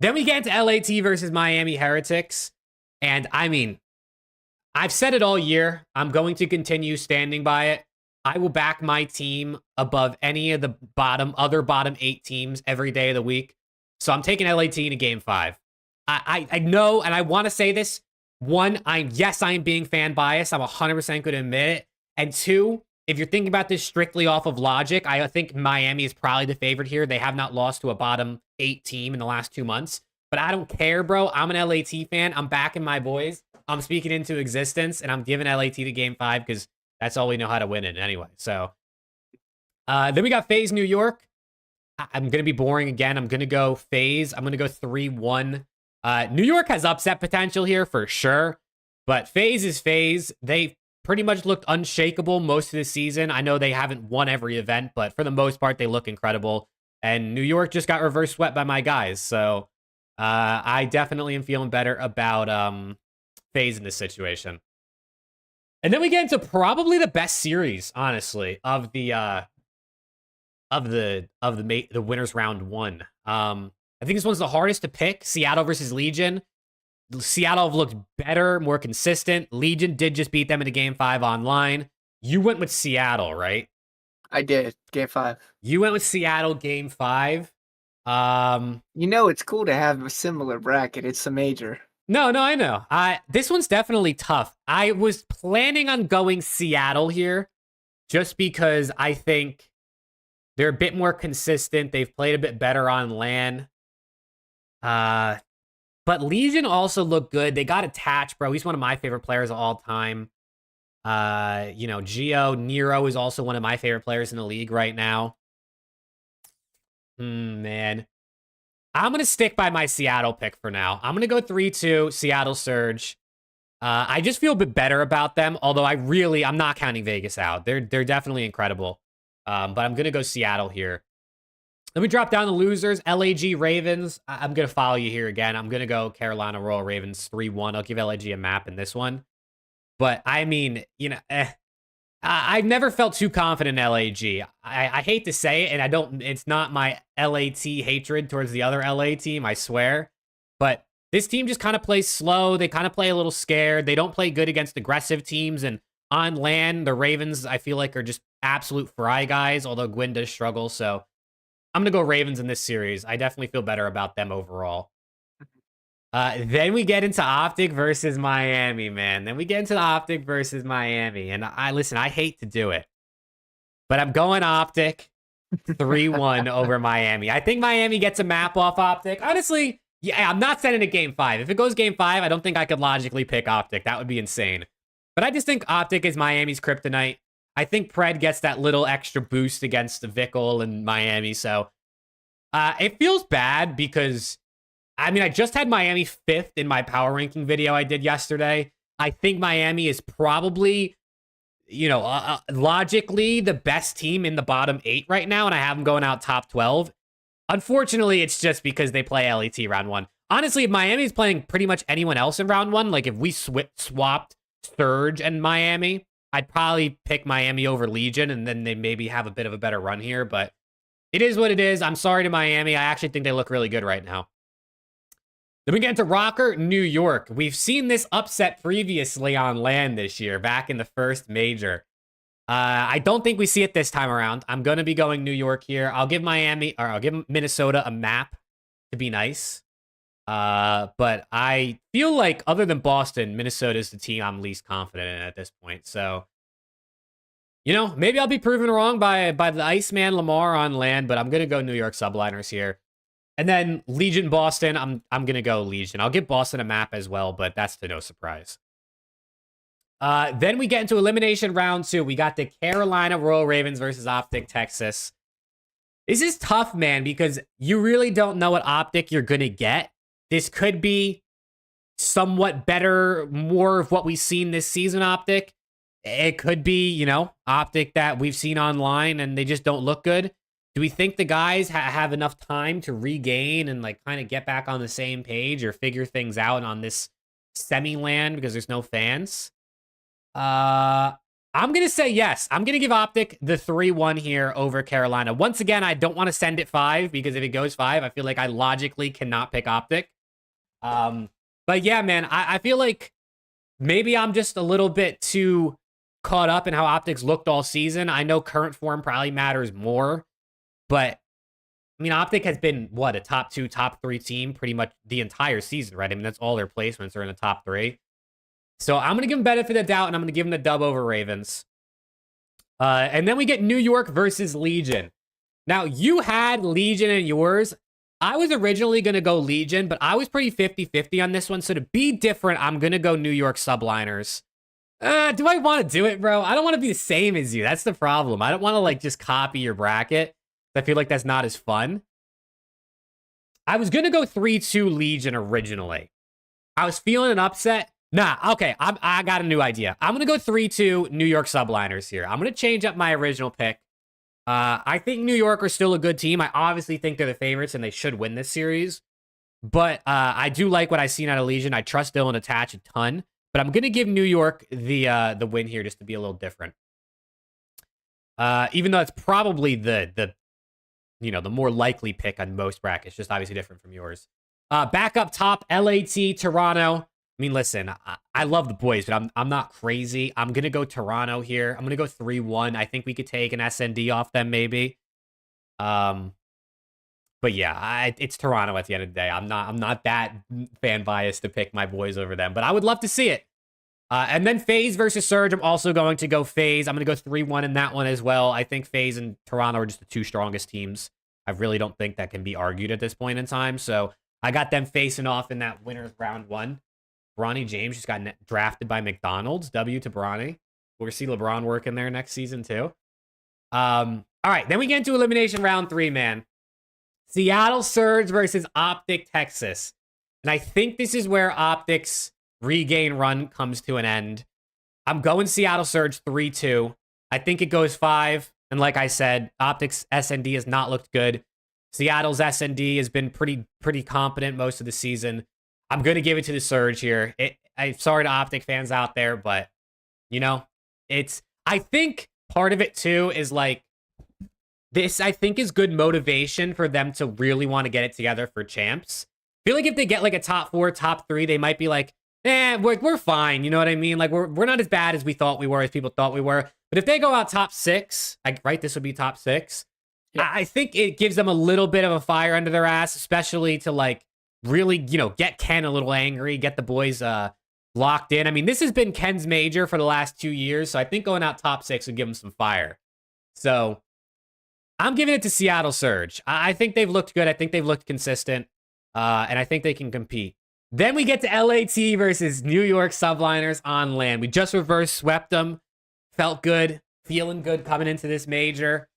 Then we get into LAT versus Miami Heretics, and I mean, I've said it all year. I'm going to continue standing by it. I will back my team above any of the other bottom 8 teams every day of the week. So I'm taking LAT in a game 5. I know, and I want to say this. One, yes, I am being fan biased. I'm 100% going to admit it. And two, if you're thinking about this strictly off of logic, I think Miami is probably the favorite here. They have not lost to a bottom 8 team in the last 2 months. But I don't care, bro. I'm an LAT fan. I'm backing my boys. I'm speaking into existence, and I'm giving LAT to game 5 because that's all we know how to win it anyway. So then we got FaZe New York. I'm going to be boring again. I'm going to go FaZe. I'm going to go 3-1. New York has upset potential here for sure. But FaZe is FaZe. They pretty much looked unshakable most of the season. I know they haven't won every event, but for the most part, they look incredible. And New York just got reverse swept by my guys. So I definitely am feeling better about FaZe in this situation. And then we get into probably the best series, honestly, of the winners round 1. I think this one's the hardest to pick. Seattle versus Legion. Seattle have looked better, more consistent. Legion did just beat them in a game 5 online. You went with Seattle, right? I did. Game 5. You went with Seattle game 5. You know, it's cool to have a similar bracket. It's a major. No, I know. This one's definitely tough. I was planning on going Seattle here just because I think they're a bit more consistent. They've played a bit better on LAN. But Legion also looked good. They got attached, bro. He's one of my favorite players of all time. Geo Nero is also one of my favorite players in the league right now. Man. I'm going to stick by my Seattle pick for now. I'm going to go 3-2, Seattle Surge. I just feel a bit better about them, although I'm not counting Vegas out. They're definitely incredible. But I'm going to go Seattle here. Let me drop down the losers. LAG Ravens. I'm going to follow you here again. I'm going to go Carolina Royal Ravens 3-1. I'll give LAG a map in this one. But, I mean, I've never felt too confident in LAG. I hate to say it, and it's not my LAT hatred towards the other LA team, I swear. But this team just kind of plays slow. They kind of play a little scared. They don't play good against aggressive teams. And on LAN, the Ravens, I feel like, are just absolute fry guys, although Gwyn does struggle. So I'm going to go Ravens in this series. I definitely feel better about them overall. Then we get into OPTIC versus Miami, man. And listen, I hate to do it, but I'm going OPTIC 3-1 over Miami. I think Miami gets a map off OPTIC. Honestly, yeah, I'm not sending it game 5. If it goes game 5, I don't think I could logically pick OPTIC. That would be insane. But I just think OPTIC is Miami's kryptonite. I think Pred gets that little extra boost against the Vickle and Miami. So it feels bad because, I mean, I just had Miami 5th in my power ranking video I did yesterday. I think Miami is probably, logically the best team in the bottom 8 right now, and I have them going out top 12. Unfortunately, it's just because they play LET round 1. Honestly, if Miami's playing pretty much anyone else in round 1, like if we swapped Surge and Miami, I'd probably pick Miami over Legion, and then they maybe have a bit of a better run here, but it is what it is. I'm sorry to Miami. I actually think they look really good right now. Then we get into Rocker, New York. We've seen this upset previously on LAN this year, back in the first major. I don't think we see it this time around. I'm going to be going New York here. I'll give Minnesota a map to be nice. But I feel like other than Boston, Minnesota is the team I'm least confident in at this point. So, maybe I'll be proven wrong by the Iceman Lamar on LAN, but I'm going to go New York subliners here. And then Legion Boston, I'm going to go Legion. I'll give Boston a map as well, but that's to no surprise. Then we get into elimination round 2. We got the Carolina Royal Ravens versus OPTIC Texas. This is tough, man, because you really don't know what OPTIC you're going to get. This could be somewhat better, more of what we've seen this season, OPTIC. It could be, OPTIC that we've seen online and they just don't look good. Do we think the guys have enough time to regain and like kind of get back on the same page or figure things out on this semi-land because there's no fans? I'm going to say yes. I'm going to give Optic the 3-1 here over Carolina. Once again, I don't want to send it 5 because if it goes 5, I feel like I logically cannot pick Optic. But yeah, man, I feel like maybe I'm just a little bit too caught up in how Optics looked all season. I know current form probably matters more, but I mean, Optic has been, what, a top 2, top 3 team pretty much the entire season, right? I mean, that's all their placements are in the top 3. So I'm going to give them benefit of the doubt, and I'm going to give them the dub over Ravens. And then we get New York versus Legion. Now, you had Legion in yours. I was originally going to go Legion, but I was pretty 50-50 on this one. So to be different, I'm going to go New York Subliners. Do I want to do it, bro? I don't want to be the same as you. That's the problem. I don't want to, like, just copy your bracket. I feel like that's not as fun. I was going to go 3-2 Legion originally. I was feeling an upset. Nah, okay, I got a new idea. I'm going to go 3-2 New York Subliners here. I'm going to change up my original pick. I think New York are still a good team. I obviously think they're the favorites and they should win this series. But I do like what I've seen out of Legion. I trust Dylan Attach a ton. But I'm going to give New York the win here just to be a little different. Even though it's probably the more likely pick on most brackets, just obviously different from yours. Back up top, LAT, Toronto. I mean, listen, I love the boys, but I'm not crazy. I'm going to go Toronto here. I'm going to go 3-1. I think we could take an SND off them maybe. But yeah, it's Toronto at the end of the day. I'm not that fan biased to pick my boys over them, but I would love to see it. And then FaZe versus Surge. I'm also going to go FaZe. I'm going to go 3-1 in that one as well. I think FaZe and Toronto are just the 2 strongest teams. I really don't think that can be argued at this point in time. So I got them facing off in that winner's round 1. Bronny James just got drafted by McDonald's. W to Bronny. We'll see LeBron working there next season too. All right, then we get into elimination round 3, man. Seattle Surge versus Optic Texas. And I think this is where Optic's regain run comes to an end. I'm going Seattle Surge 3-2. I think it goes 5. And like I said, Optic's SND has not looked good. Seattle's SND has been pretty competent most of the season. I'm going to give it to the Surge here. I'm sorry to Optic fans out there, but, I think part of it, too, is, like, this, I think, is good motivation for them to really want to get it together for champs. I feel like if they get, like, a top 4, top 3, they might be like, we're fine, you know what I mean? Like, we're not as bad as we thought we were, as people thought we were. But if they go out top 6, right, this would be top 6, yeah. I think it gives them a little bit of a fire under their ass, especially to, like, really, get Ken a little angry, get the boys locked in. I mean, this has been Ken's major for the last 2 years, so I think going out top 6 would give him some fire. So I'm giving it to Seattle Surge. I think they've looked good. I think they've looked consistent, and I think they can compete. Then we get to LAT versus New York Subliners on land. We just reverse swept them. Felt good, feeling good coming into this major.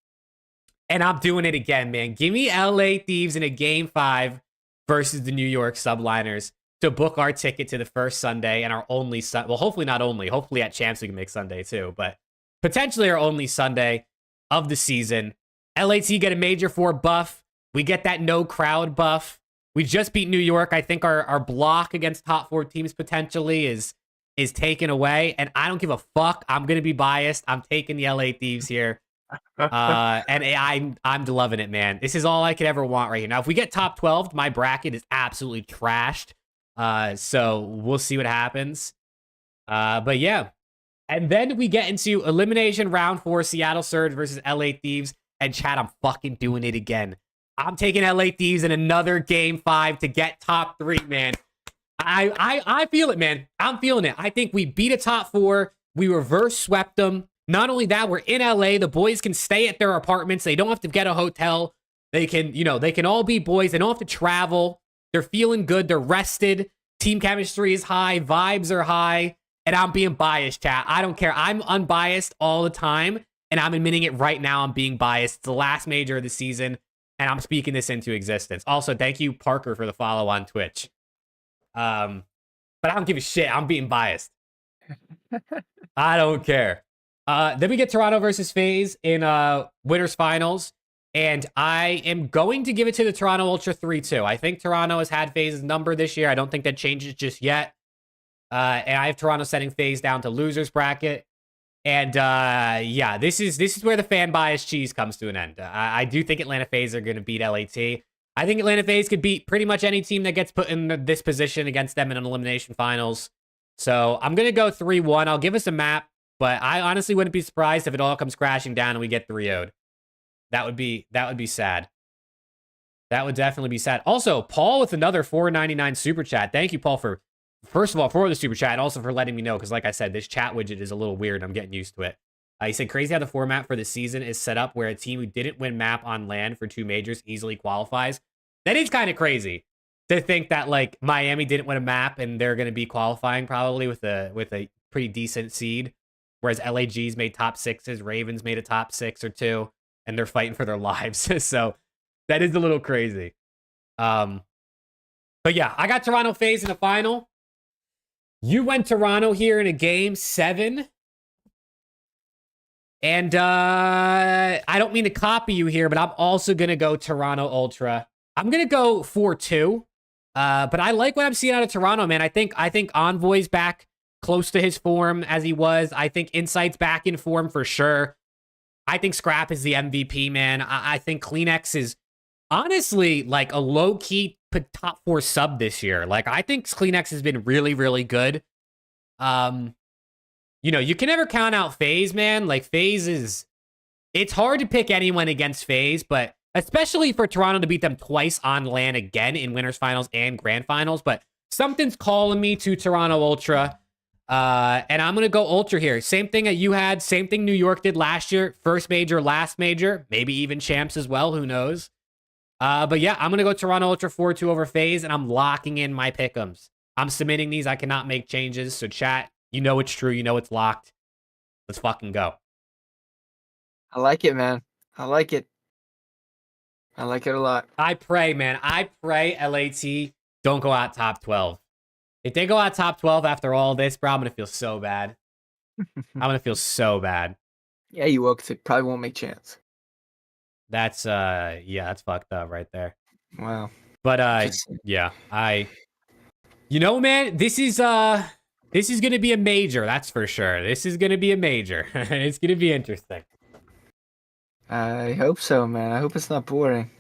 And I'm doing it again, man. Give me LA Thieves in a Game 5 versus the New York Subliners to book our ticket to the first Sunday and our only well, hopefully not only. Hopefully at Champs we can make Sunday too, but potentially our only Sunday of the season. LAT get a Major 4 buff. We get that no crowd buff. We just beat New York. I think our block against top 4 teams potentially is taken away, and I don't give a fuck. I'm going to be biased. I'm taking the LA Thieves here. And I'm loving it, man. This is all I could ever want right here. Now, if we get top 12, my bracket is absolutely trashed. So we'll see what happens. But yeah. And then we get into elimination round 4, Seattle Surge versus LA Thieves. And Chad, I'm fucking doing it again. I'm taking LA Thieves in another Game 5 to get top 3, man. I feel it, man. I'm feeling it. I think we beat a top 4. We reverse swept them. Not only that, we're in LA. The boys can stay at their apartments. They don't have to get a hotel. They can, they can all be boys. They don't have to travel. They're feeling good. They're rested. Team chemistry is high. Vibes are high. And I'm being biased, chat. I don't care. I'm unbiased all the time. And I'm admitting it right now. I'm being biased. It's the last major of the season. And I'm speaking this into existence. Also, thank you, Parker, for the follow on Twitch. But I don't give a shit. I'm being biased. I don't care. Then we get Toronto versus FaZe in winners finals. And I am going to give it to the Toronto Ultra 3-2. I think Toronto has had FaZe's number this year. I don't think that changes just yet. And I have Toronto setting FaZe down to losers bracket. And yeah, this is where the fan bias cheese comes to an end. I do think Atlanta FaZe are going to beat LAT. I think Atlanta FaZe could beat pretty much any team that gets put in this position against them in an elimination finals. So I'm going to go 3-1. I'll give us a map, but I honestly wouldn't be surprised if it all comes crashing down and we get 3-0'd. That would be sad. That would definitely be sad. Also, Paul with another $4.99 super chat. Thank you, Paul, for first of all for the super chat, and also for letting me know, because like I said, this chat widget is a little weird. I'm getting used to it. He said, crazy how the format for the season is set up where a team who didn't win map on LAN for 2 majors easily qualifies. That is kind of crazy to think that like Miami didn't win a map and they're going to be qualifying probably with a pretty decent seed, whereas LAG's made top 6s, Ravens made a top 6 or 2, and they're fighting for their lives. So that is a little crazy. But yeah, I got Toronto FaZe in the final. You went Toronto here in a game 7. And I don't mean to copy you here, but I'm also going to go Toronto Ultra. I'm going to go 4-2. But I like what I'm seeing out of Toronto, man. I think Envoy's back close to his form as he was. I think Insight's back in form for sure. I think Scrap is the MVP, man. I think Kleenex is honestly like a low-key top 4 sub this year. Like, I think Kleenex has been really, really good. You know, you can never count out FaZe, man. Like, FaZe is... It's hard to pick anyone against FaZe, but especially for Toronto to beat them twice on LAN again in Winners Finals and Grand Finals. But something's calling me to Toronto Ultra. And I'm going to go Ultra here. Same thing that you had. Same thing New York did last year. First major, last major. Maybe even champs as well. Who knows? But yeah, I'm going to go Toronto Ultra 4-2 over FaZe, and I'm locking in my pick'ems. I'm submitting these. I cannot make changes. So chat, you know it's true. You know it's locked. Let's fucking go. I like it, man. I like it. I like it a lot. I pray, man. I pray LAT don't go out top 12. If they go out top 12 after all this, bro, I'm going to feel so bad. I'm going to feel so bad. Yeah, you will, because it probably won't make chance. That's, yeah, that's fucked up right there. Wow. But, yeah, you know, man, this is going to be a major. That's for sure. This is going to be a major. It's going to be interesting. I hope so, man. I hope it's not boring.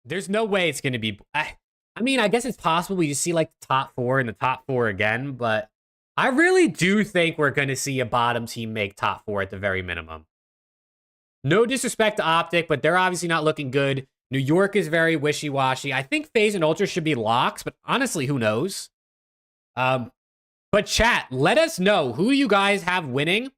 There's no way it's going to be... I mean, I guess it's possible we just see, like, the top 4 and the top 4 again, but I really do think we're going to see a bottom team make top 4 at the very minimum. No disrespect to OPTIC, but they're obviously not looking good. New York is very wishy-washy. I think FaZe and Ultra should be locks, but honestly, who knows? But chat, let us know who you guys have winning,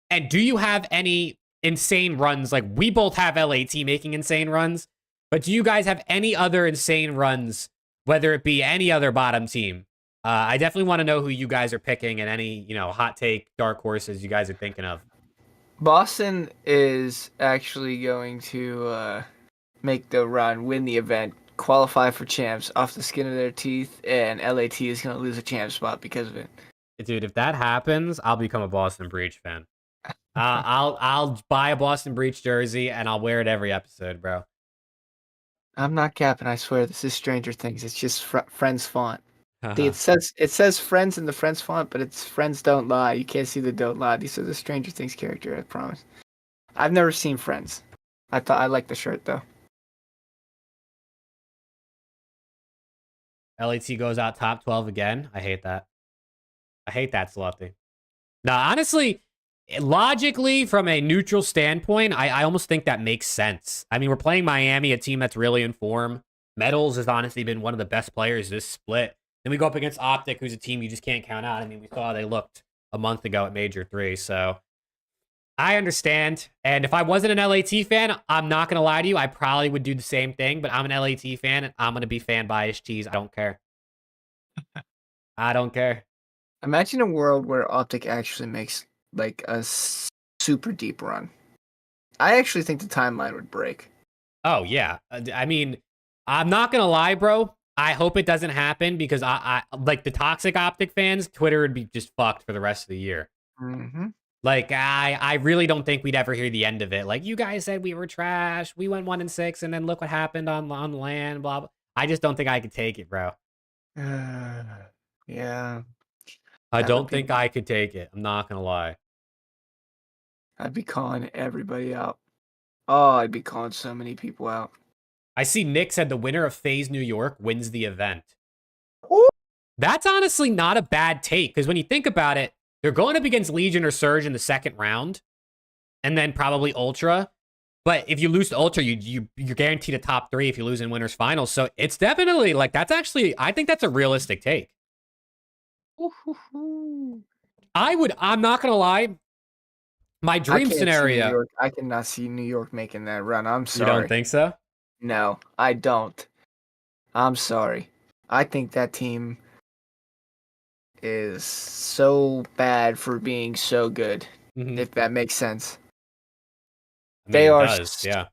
and do you have any insane runs? Like, we both have LAT making insane runs, but do you guys have any other insane runs, whether it be any other bottom team? I definitely want to know who you guys are picking and any, you know, hot take dark horses you guys are thinking of. Boston is actually going to make the run, win the event, qualify for champs off the skin of their teeth, and LAT is going to lose a champ spot because of it. Dude, if that happens, I'll become a Boston Breach fan. I'll buy a Boston Breach jersey and I'll wear it every episode, bro. I'm not capping. I swear, this is Stranger Things. It's just Friends font. It says Friends in the Friends font, but it's Friends Don't Lie. You can't see the Don't Lie. These are the Stranger Things character. I promise. I've never seen Friends. I like the shirt though. LAT goes out top 12 again. I hate that. I hate that, Slothy. Now, honestly, logically, from a neutral standpoint, I almost think that makes sense. I mean, we're playing Miami, a team that's really in form. Metals has honestly been one of the best players this split. Then we go up against OPTIC, who's a team you just can't count out. I mean, we saw how they looked a month ago at Major 3, so I understand. And if I wasn't an LAT fan, I'm not going to lie to you, I probably would do the same thing, but I'm an LAT fan, and I'm going to be fan biased cheese. I don't care. I don't care. Imagine a world where OPTIC actually makes like a super deep run. I actually think the timeline would break. Oh, yeah. I mean, I'm not going to lie, bro. I hope it doesn't happen because I like the toxic OPTIC fans, Twitter would be just fucked for the rest of the year. Mm-hmm. Like, I really don't think we'd ever hear the end of it. Like, you guys said we were trash. We went 1-6, and then look what happened on land. Blah blah. I just don't think I could take it, bro. Yeah, I that would don't be. think I could take it. I'm not gonna lie. I'd be calling everybody out. Oh, I'd be calling so many people out. I see Nick said the winner of FaZe New York wins the event. Ooh. That's honestly not a bad take, because when you think about it, they're going up against Legion or Surge in the second round, and then probably Ultra. But if you lose to Ultra, you're guaranteed a top 3 if you lose in winners finals. So it's definitely like that's actually I think that's a realistic take. I'm not gonna lie. My I dream can't see New scenario. York. I cannot see New York making that run. I'm You don't sorry. think so? No, I don't. I'm sorry. I think that team is so bad for being so good. Mm-hmm. If that makes sense. I mean, They it are. does. Yeah.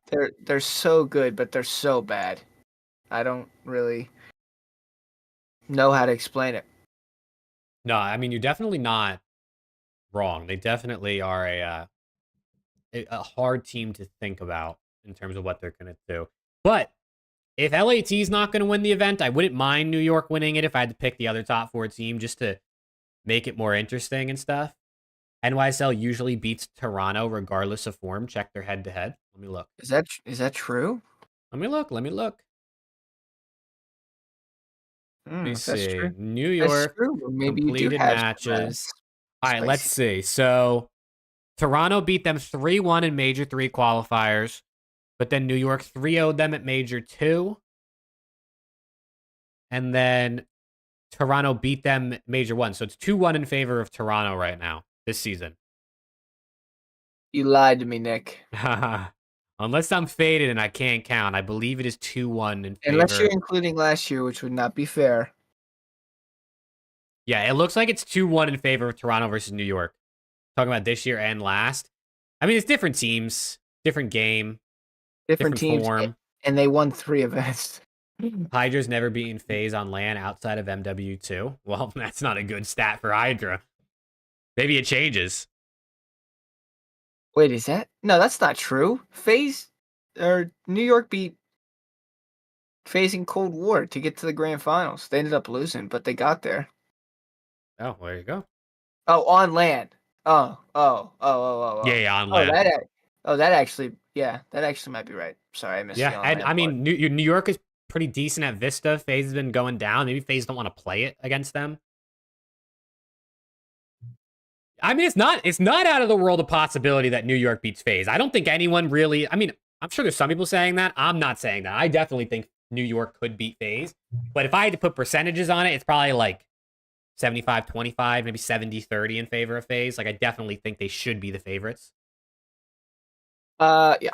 They're so good, but they're so bad. I don't really know how to explain it. No, I mean you're definitely not wrong. They definitely are a hard team to think about in terms of what they're gonna do. But if LAT is not going to win the event, I wouldn't mind New York winning it if I had to pick the other top 4 team just to make it more interesting and stuff. NYSL usually beats Toronto regardless of form. Check their head-to-head. Let me look. Is that true? Let me look. Let me look. Let me If that's see. true, New that's York true. Maybe you do completed have some matches. All right, let's spicy. see. So Toronto beat them 3-1 in Major 3 qualifiers, but then New York 3-0'd them at Major 2. And then Toronto beat them Major 1. So it's 2-1 in favor of Toronto right now this season. You lied to me, Nick. Unless I'm faded and I can't count, I believe it is 2-1 in Unless you're favor. including last year, which would not be fair. Yeah, it looks like it's 2-1 in favor of Toronto versus New York. Talking about this year and last. I mean, it's different teams, different game, Different different teams, form. and they won 3 events. Hydra's never beaten FaZe on LAN outside of MW2. Well, that's not a good stat for Hydra. Maybe it changes. Wait, is that? No, that's not true. FaZe or New York beat FaZe in Cold War to get to the grand finals. They ended up losing, but they got there. Oh, there you go. Oh, on land. Yeah, yeah, on Oh, LAN. that actually, yeah, that actually might be right. Sorry, I missed the Yeah, on and land I part. mean, New York is pretty decent at Vista. FaZe has been going down. Maybe FaZe don't want to play it against them. I mean, it's not out of the world of possibility that New York beats FaZe. I don't think anyone really. I mean, I'm sure there's some people saying that. I'm not saying that. I definitely think New York could beat FaZe. But if I had to put percentages on it, it's probably like 75-25, maybe 70-30 in favor of FaZe. Like, I definitely think they should be the favorites. Yeah.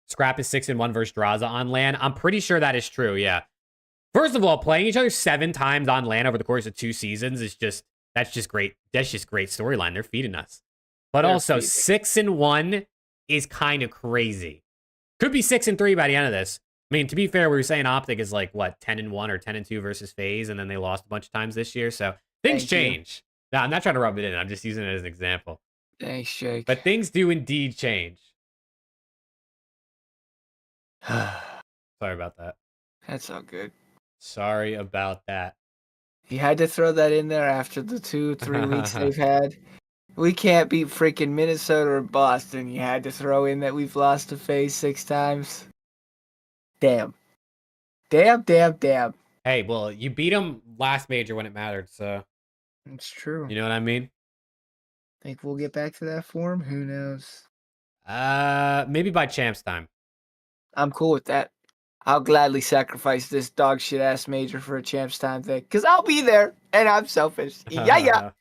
Scrap is 6-1 versus Draza on LAN. I'm pretty sure that is true. Yeah. First of all, playing each other 7 times on LAN over the course of 2 seasons is that's just great. That's just great storyline. They're feeding us. But They're also feeding. 6-1 is kind of crazy. Could be 6-3 by the end of this. I mean, to be fair, we were saying Optic is like what 10-1 or 10-2 versus FaZe, and then they lost a bunch of times this year. So things Thank you. change. No, I'm not trying to rub it in. I'm just using it as an example. Thanks, Jake. But things do indeed change. Sorry about that. That's all good. Sorry about that. You had to throw that in there after the 2-3 weeks they've had. We can't beat freaking Minnesota or Boston. You had to throw in that we've lost to FaZe 6 times. Damn. Damn. Hey, well, you beat them last major when it mattered, so It's true. you know what I mean? Think we'll get back to that form? Who knows? Maybe by champs time. I'm cool with that. I'll gladly sacrifice this dog shit ass major for a champs time thing. Cause I'll be there and I'm selfish. Yeah.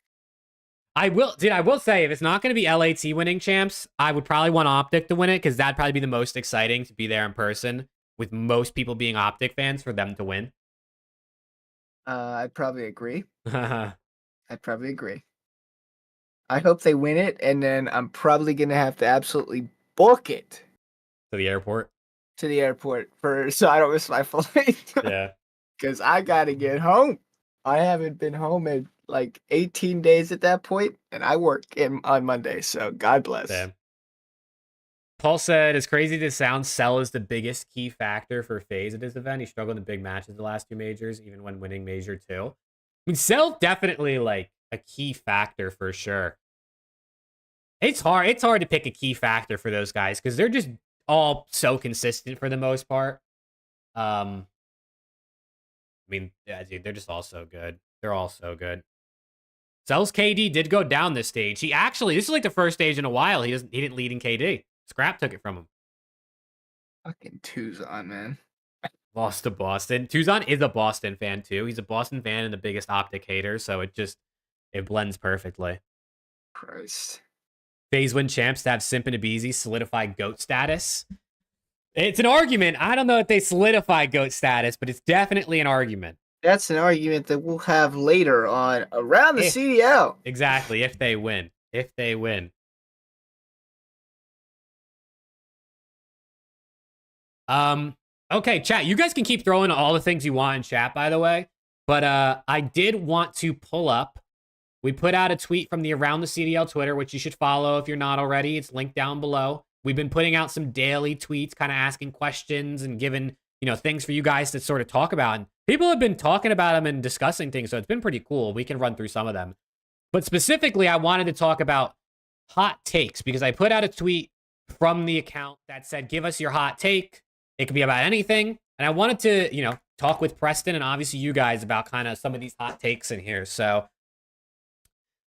I will say, if it's not going to be LAT winning champs, I would probably want Optic to win it because that'd probably be the most exciting to be there in person, with most people being Optic fans for them to win. I'd probably agree. To I hope they win it, and then I'm probably gonna have to absolutely book it the airport. to the airport so I don't miss my flight. Yeah. Cause I gotta get home. I haven't been home in like 18 days at that point, and I work on Monday, so God bless. Damn. Paul said, as crazy as it sounds, Cell is the biggest key factor for FaZe at this event. He struggled in big matches the last 2 majors, even when winning Major 2. I mean, Cell definitely, like, a key factor for sure. It's hard to pick a key factor for those guys because they're just all so consistent for the most part. I mean, yeah, dude, they're just all so good. They're all so good. Cell's KD did go down this stage. He actually, this is like the first stage in a while. He didn't lead in KD. Scrap took it from him. Fucking Tuzon, man. Lost to Boston. Tuzon is a Boston fan too. He's a Boston fan and the biggest OPTIC hater, so it blends perfectly. Christ. FaZe win champs to have Simp and Abizi solidify GOAT status. It's an argument. I don't know if they solidify GOAT status, but it's definitely an argument. That's an argument that we'll have later on around the CDL. Exactly, if they win. If they win. Okay, chat, you guys can keep throwing all the things you want in chat, by the way. But I did want to pull up. We put out a tweet from the Around the CDL Twitter, which you should follow if you're not already. It's linked down below. We've been putting out some daily tweets, kind of asking questions and giving, things for you guys to sort of talk about. And people have been talking about them and discussing things, so it's been pretty cool. We can run through some of them. But specifically, I wanted to talk about hot takes because I put out a tweet from the account that said, give us your hot take. It could be about anything. And I wanted to, talk with Preston and obviously you guys about kind of some of these hot takes in here. So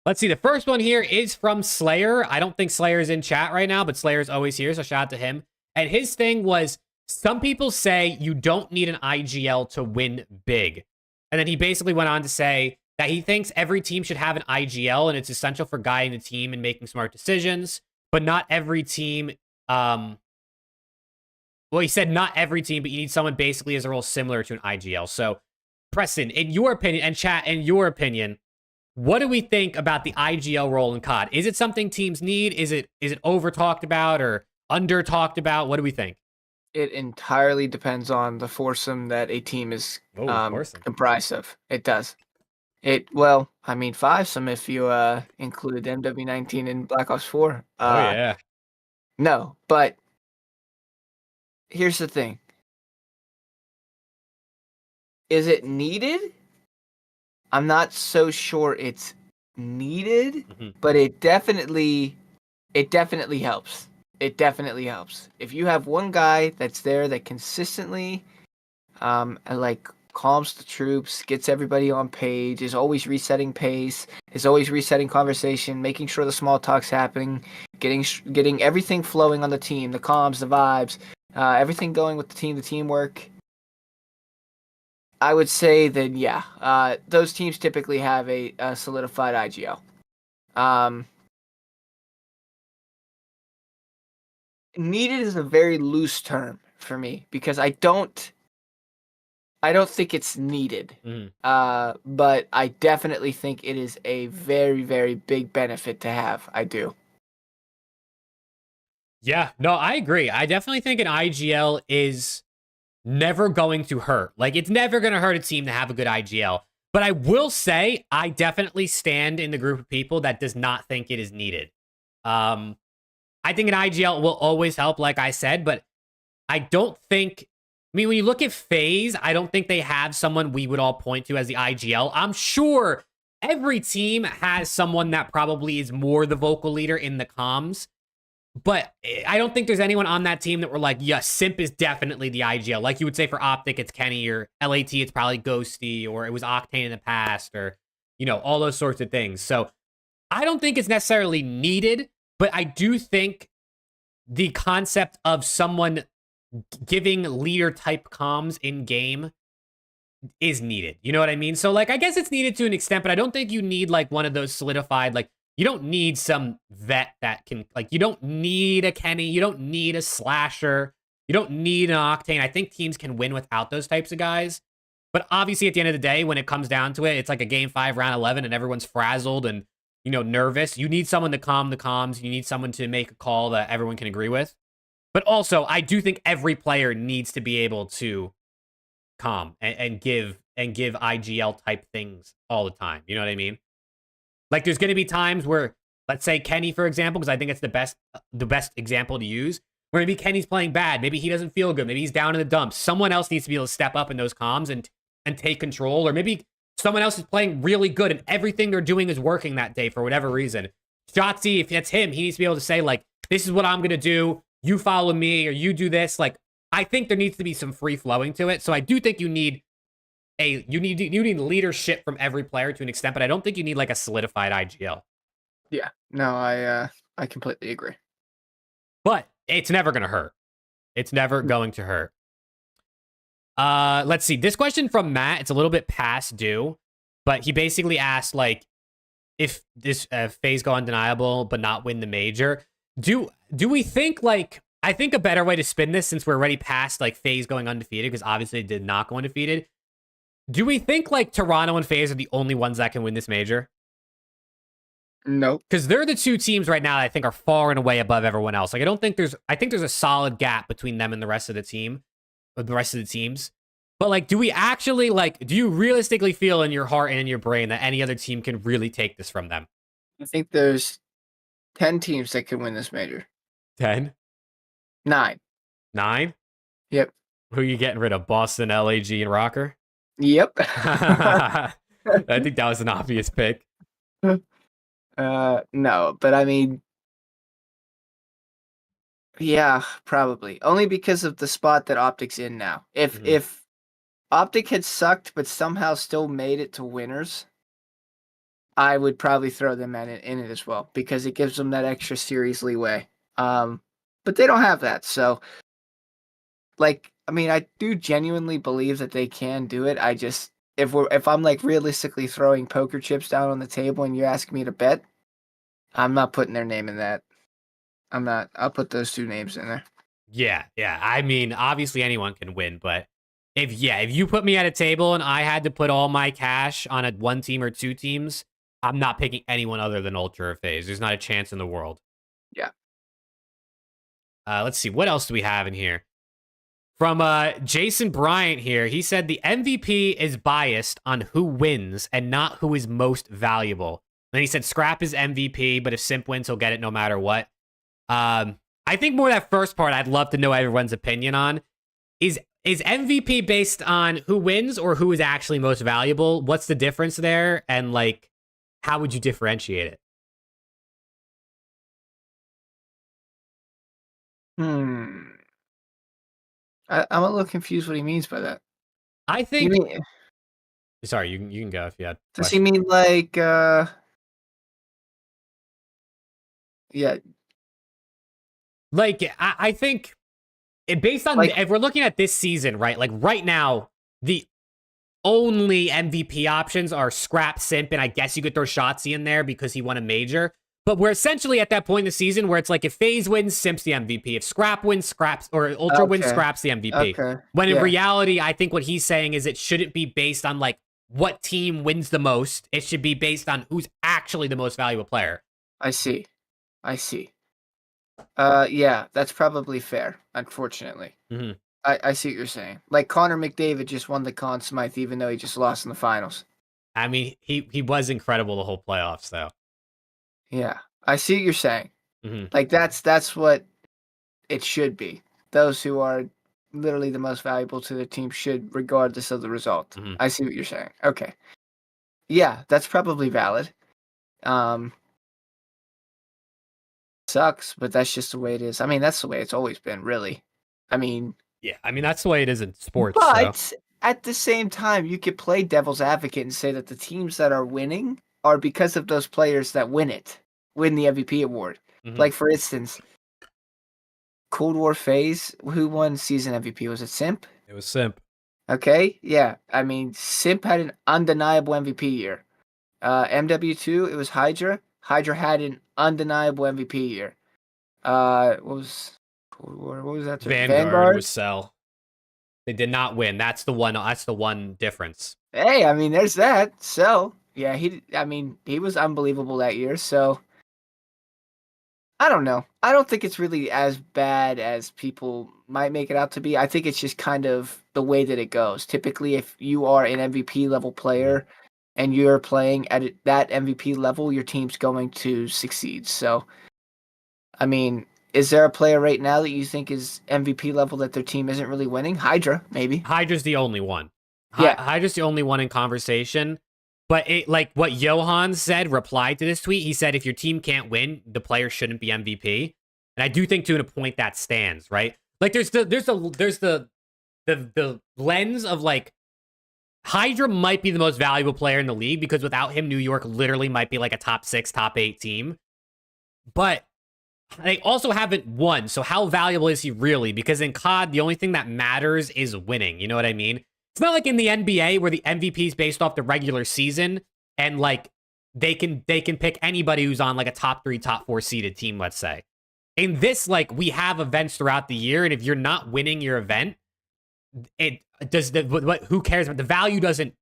let's see. The first one here is from Slayer. I don't think Slayer's in chat right now, but Slayer's always here, so shout out to him. And his thing was, some people say you don't need an IGL to win big. And then he basically went on to say that he thinks every team should have an IGL and it's essential for guiding the team and making smart decisions, but not every team... Well, he said not every team, but you need someone basically as a role similar to an IGL. So, Preston, in your opinion, and chat, in your opinion, what do we think about the IGL role in COD? Is it something teams need? Is it over talked about or under talked about? What do we think? It entirely depends on the foursome that a team is comprised of. It does. Fivesome if you include MW19 and Black Ops 4. Oh, yeah. No, but here's the thing. Is it needed? I'm not so sure it's needed, but it definitely helps. It definitely helps. If you have one guy that's there that consistently calms the troops, gets everybody on page, is always resetting pace, is always resetting conversation, making sure the small talk's happening, getting everything flowing on the team, the comms, the vibes, everything going with the team, the teamwork. I would say that, those teams typically have a solidified IGL. Needed is a very loose term for me because I don't think it's needed. But I definitely think it is a very, very big benefit to have. I do. Yeah, no, I agree. I definitely think an IGL is never going to hurt. Like, it's never going to hurt a team to have a good IGL. But I will say, I definitely stand in the group of people that does not think it is needed. I think an IGL will always help, like I said, but I don't think... when you look at FaZe, I don't think they have someone we would all point to as the IGL. I'm sure every team has someone that probably is more the vocal leader in the comms. But I don't think there's anyone on that team that we're like, yeah, Simp is definitely the IGL. Like you would say for OPTIC, it's Kenny, or LAT, it's probably Ghosty, or it was Octane in the past, or, all those sorts of things. So I don't think it's necessarily needed, but I do think the concept of someone giving leader type comms in game is needed. You know what I mean? So I guess it's needed to an extent, but I don't think you need one of those solidified, you don't need some vet that can, you don't need a Kenny. You don't need a Slasher. You don't need an Octane. I think teams can win without those types of guys. But obviously, at the end of the day, when it comes down to it, it's like a game 5, round 11, and everyone's frazzled and, nervous. You need someone to calm the comms. You need someone to make a call that everyone can agree with. But also, I do think every player needs to be able to calm and give IGL type things all the time. You know what I mean? Like, there's going to be times where, let's say Kenny, for example, because I think it's the best example to use, where maybe Kenny's playing bad, maybe he doesn't feel good, maybe he's down in the dumps. Someone else needs to be able to step up in those comms and take control, or maybe someone else is playing really good and everything they're doing is working that day for whatever reason. Shotzi, if that's him, he needs to be able to say, like, this is what I'm going to do. You follow me or you do this. Like, I think there needs to be some free flowing to it. So I do think you need leadership from every player to an extent, but I don't think you need like a solidified IGL. Yeah. No, I completely agree. But it's never going to hurt. It's never going to hurt. Let's see. This question from Matt, it's a little bit past due, but he basically asked, like, if this FaZe go undeniable but not win the major, do we think, like, I think a better way to spin this, since we're already past like FaZe going undefeated, because obviously they did not go undefeated. Do we think like Toronto and FaZe are the only ones that can win this major? Nope. Because they're the two teams right now that I think are far and away above everyone else. Like, I think there's a solid gap between them and the rest of the team, or the rest of the teams. But like, do we actually, like, do you realistically feel in your heart and in your brain that any other team can really take this from them? I think there's 10 teams that can win this major. 10? 9. 9? Yep. Who are you getting rid of? Boston, LAG, and Rocker? Yep. I think that was an obvious pick. No, but I mean, yeah, probably. Only because of the spot that OPTIC's in now. If OPTIC had sucked but somehow still made it to winners, I would probably throw them in it as well, because it gives them that extra series leeway. But they don't have that, so, like, I mean, I do genuinely believe that they can do it. I just, if I'm like realistically throwing poker chips down on the table and you're asking me to bet, I'm not putting their name in that. I'm not. I'll put those two names in there. Yeah. I mean, obviously anyone can win, but if you put me at a table and I had to put all my cash on a one team or two teams, I'm not picking anyone other than Ultra or FaZe. There's not a chance in the world. Yeah. Let's see. What else do we have in here? From Jason Bryant here, he said the MVP is biased on who wins and not who is most valuable. Then he said Scrap is MVP, but if Simp wins, he'll get it no matter what. I think more that first part I'd love to know everyone's opinion on. Is MVP based on who wins or who is actually most valuable? What's the difference there? And like, how would you differentiate it? I'm a little confused what he means by that. I think. Sorry, you can go if you had. Does he mean like? Yeah. Like, I think based on, like, if we're looking at this season, right? Like right now, the only MVP options are Scrap, Simp, and I guess you could throw Shotzi in there because he won a major. But we're essentially at that point in the season where it's like, if FaZe wins, Simp's the MVP. If Scrap wins, Scraps, or Ultra wins, Scrap's the MVP. Okay. When in reality, I think what he's saying is it shouldn't be based on like what team wins the most. It should be based on who's actually the most valuable player. I see. Yeah, that's probably fair, unfortunately. Mm-hmm. I see what you're saying. Like, Connor McDavid just won the Conn Smythe even though he just lost in the finals. I mean, he was incredible the whole playoffs, though. Yeah, I see what you're saying. Mm-hmm. Like, that's what it should be. Those who are literally the most valuable to the team should, regardless of the result. Mm-hmm. I see what you're saying. Okay. Yeah, that's probably valid. Sucks, but that's just the way it is. I mean, that's the way it's always been, really. I mean... Yeah, I mean, that's the way it is in sports. But at the same time, you could play devil's advocate and say that the teams that are winning are because of those players that win the MVP award. Mm-hmm. Like, for instance, Cold War FaZe, who won season MVP? Was it Simp? It was Simp. Okay, yeah. I mean, Simp had an undeniable MVP year. MW2, it was Hydra. Hydra had an undeniable MVP year. What was Cold War? What was that? Vanguard was Cell. They did not win. That's the one difference. Hey, I mean, there's that. So, yeah, he was unbelievable that year. So, I don't know. I don't think it's really as bad as people might make it out to be. I think it's just kind of the way that it goes. Typically, if you are an MVP level player and you're playing at that MVP level, your team's going to succeed. So, I mean, is there a player right now that you think is MVP level that their team isn't really winning? Hydra, maybe. Hydra's the only one. Yeah. Hydra's the only one in conversation. But like what Johan said, replied to this tweet, he said if your team can't win, the player shouldn't be MVP. And I do think to a point that stands, right? Like there's the lens of like Hydra might be the most valuable player in the league because without him, New York literally might be like a top 6, top 8 team. But they also haven't won. So how valuable is he really? Because in COD, the only thing that matters is winning. You know what I mean? It's not like in the NBA where the MVP is based off the regular season and like they can pick anybody who's on like a top 3, top 4 seeded team, let's say. In this, like we have events throughout the year, and if you're not winning your event, it does who cares? But the value doesn't